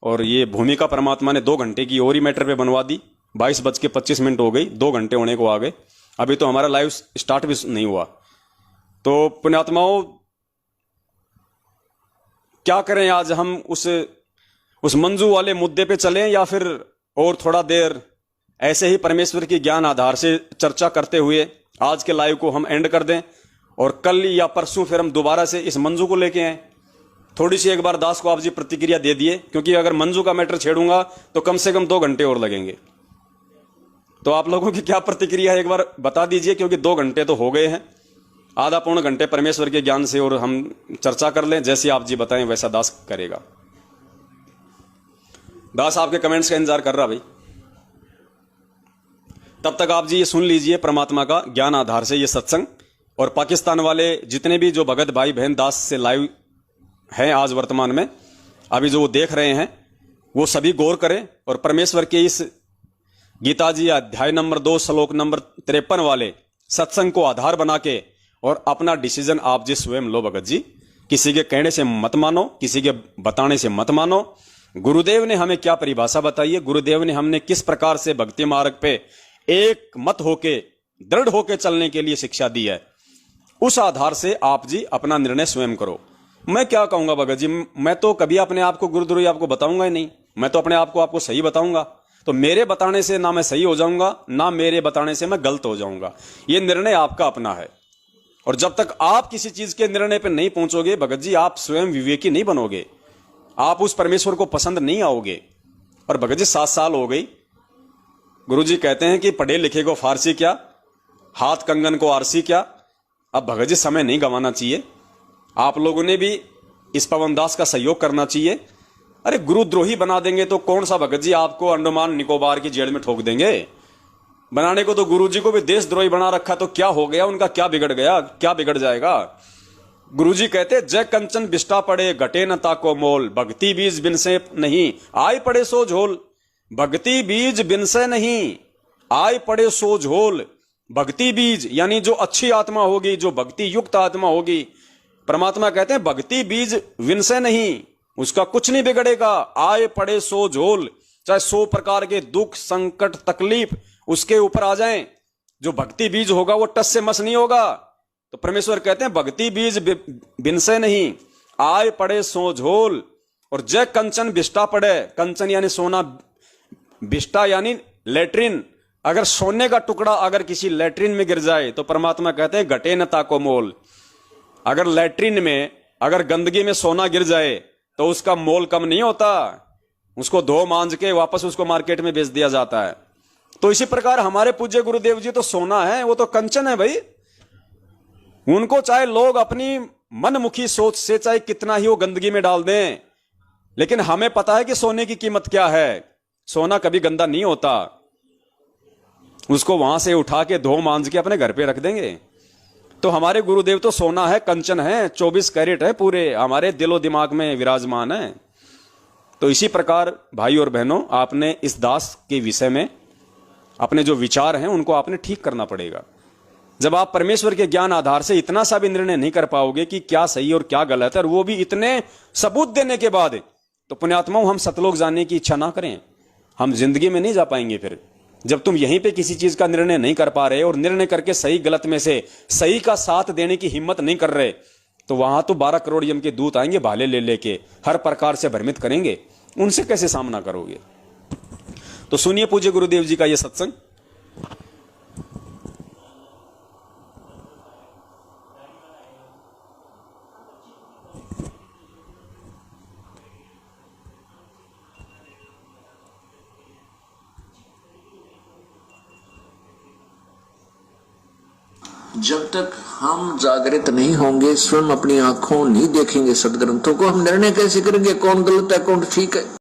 और ये भूमिका परमात्मा ने 2 घंटे की और ही मैटर पे बनवा दी। 22:25 हो गई, 2 घंटे होने को आ गए, अभी तो हमारा लाइव स्टार्ट भी नहीं हुआ। तो पुण्यात्माओं, क्या करें, आज हम उस मंजू वाले मुद्दे पे चलें या फिर और थोड़ा देर ऐसे ही परमेश्वर की ज्ञान आधार से चर्चा करते हुए आज के लाइव को हम एंड कर दें और कल या परसों फिर हम दोबारा से इस मंजू को लेके आए। थोड़ी सी एक बार दास को आप जी प्रतिक्रिया दे दिए, क्योंकि अगर मंजू का मैटर छेड़ूंगा तो कम से कम 2 घंटे और लगेंगे। तो आप लोगों की क्या प्रतिक्रिया है एक बार बता दीजिए, क्योंकि 2 घंटे तो हो गए हैं। आधा पौन घंटे परमेश्वर के ज्ञान से और हम चर्चा कर लें, जैसे आप जी बताएं वैसा दास करेगा। दास आपके कमेंट्स का इंतजार कर रहा भाई। तब तक आप जी ये सुन लीजिए परमात्मा का ज्ञान आधार से ये सत्संग, और पाकिस्तान वाले जितने भी जो भगत भाई बहन दास से लाइव हैं आज वर्तमान में, अभी जो वो देख रहे हैं, वो सभी गौर करें और परमेश्वर के इस गीता जी अध्याय नंबर 2 श्लोक नंबर 53 वाले सत्संग को आधार बना के और अपना डिसीजन आप जी स्वयं लो भगत जी। किसी के कहने से मत मानो, किसी के बताने से मत मानो। गुरुदेव ने हमें क्या परिभाषा बताई है, गुरुदेव ने हमने किस प्रकार से भक्ति मार्ग पे एक मत होके दृढ़ होके चलने के लिए शिक्षा दी है, उस आधार से आप जी अपना निर्णय स्वयं करो। मैं क्या कहूंगा भगत जी, मैं तो कभी अपने आप को गुरुद्रोही आपको बताऊंगा ही नहीं। मैं तो अपने आप को आपको सही बताऊंगा। तो मेरे बताने से ना मैं सही हो जाऊंगा, ना मेरे बताने से मैं गलत हो जाऊंगा। ये निर्णय आपका अपना है, और जब तक आप किसी चीज के निर्णय पर नहीं पहुंचोगे भगत जी, आप स्वयं विवेकी नहीं बनोगे, आप उस परमेश्वर को पसंद नहीं आओगे। और भगत जी 7 साल हो गई, गुरुजी कहते हैं कि पढ़े लिखे को फारसी क्या, हाथ कंगन को आरसी क्या। अब भगत जी समय नहीं गंवाना चाहिए, आप लोगों ने भी इस पवन दास का सहयोग करना चाहिए। अरे गुरुद्रोही बना देंगे तो कौन सा भगत जी आपको अंडमान निकोबार की जेल में ठोक देंगे। बनाने को तो गुरुजी को भी देशद्रोही बना रखा, तो क्या हो गया, उनका क्या बिगड़ गया, क्या बिगड़ जाएगा। गुरुजी कहते जय कंचन बिष्टा पड़े घटे न ताको मोल, भक्ति बीज बिन से नहीं आय पड़े सो झोल। भक्ति बीज बिन से नहीं आय पड़े सो झोल। भक्ति बीज यानी जो अच्छी आत्मा होगी, जो भक्ति युक्त आत्मा होगी, परमात्मा कहते हैं भक्ति बीज विन से नहीं, उसका कुछ नहीं बिगड़ेगा। आय पड़े सो झोल, चाहे 100 प्रकार के दुख संकट तकलीफ उसके ऊपर आ जाएं, जो भक्ति बीज होगा वो टस से मस नहीं होगा। तो परमेश्वर कहते हैं भक्ति बीज बिन से नहीं आय पड़े सो झोल। और जय कंचन बिष्टा पड़े, कंचन यानी सोना, बिष्टा यानी लेट्रिन। अगर सोने का टुकड़ा अगर किसी लेट्रिन में गिर जाए तो परमात्मा कहते हैं घटे न ताको मोल। अगर लेट्रिन में अगर गंदगी में सोना गिर जाए तो उसका मोल कम नहीं होता, उसको धो मांज के वापस उसको मार्केट में बेच दिया जाता है। तो इसी प्रकार हमारे पूज्य गुरुदेव जी तो सोना है, वो तो कंचन है भाई। उनको चाहे लोग अपनी मनमुखी सोच से चाहे कितना ही वो गंदगी में डाल दें, लेकिन हमें पता है कि सोने की कीमत क्या है। सोना कभी गंदा नहीं होता, उसको वहां से उठा के धो मांज के अपने घर पे रख देंगे। तो हमारे गुरुदेव तो सोना है, कंचन है, 24 कैरेट है, पूरे हमारे दिलो दिमाग में विराजमान है। तो इसी प्रकार भाई और बहनों, आपने इस दास के विषय में अपने जो विचार हैं उनको आपने ठीक करना पड़ेगा। जब आप परमेश्वर के ज्ञान आधार से इतना सा भी निर्णय नहीं कर पाओगे कि क्या सही और क्या गलत है, और वो भी इतने सबूत देने के बाद, तो पुण्यात्माओं हम सतलोक जाने की इच्छा ना करें, हम जिंदगी में नहीं जा पाएंगे। फिर जब तुम यहीं पे किसी चीज का निर्णय नहीं कर पा रहे और निर्णय करके सही गलत में से सही का साथ देने की हिम्मत नहीं कर रहे, तो वहां तो 12 करोड़ यम के दूत आएंगे भाले ले लेके, हर प्रकार से भ्रमित करेंगे। उनसे कैसे सामना करोगे। तो सुनिए पूज्य गुरुदेव जी का यह सत्संग। जब तक हम जागृत नहीं होंगे, स्वयं अपनी आंखों नहीं देखेंगे सदग्रंथों को, हम निर्णय कैसे करेंगे कौन गलत है कौन ठीक है।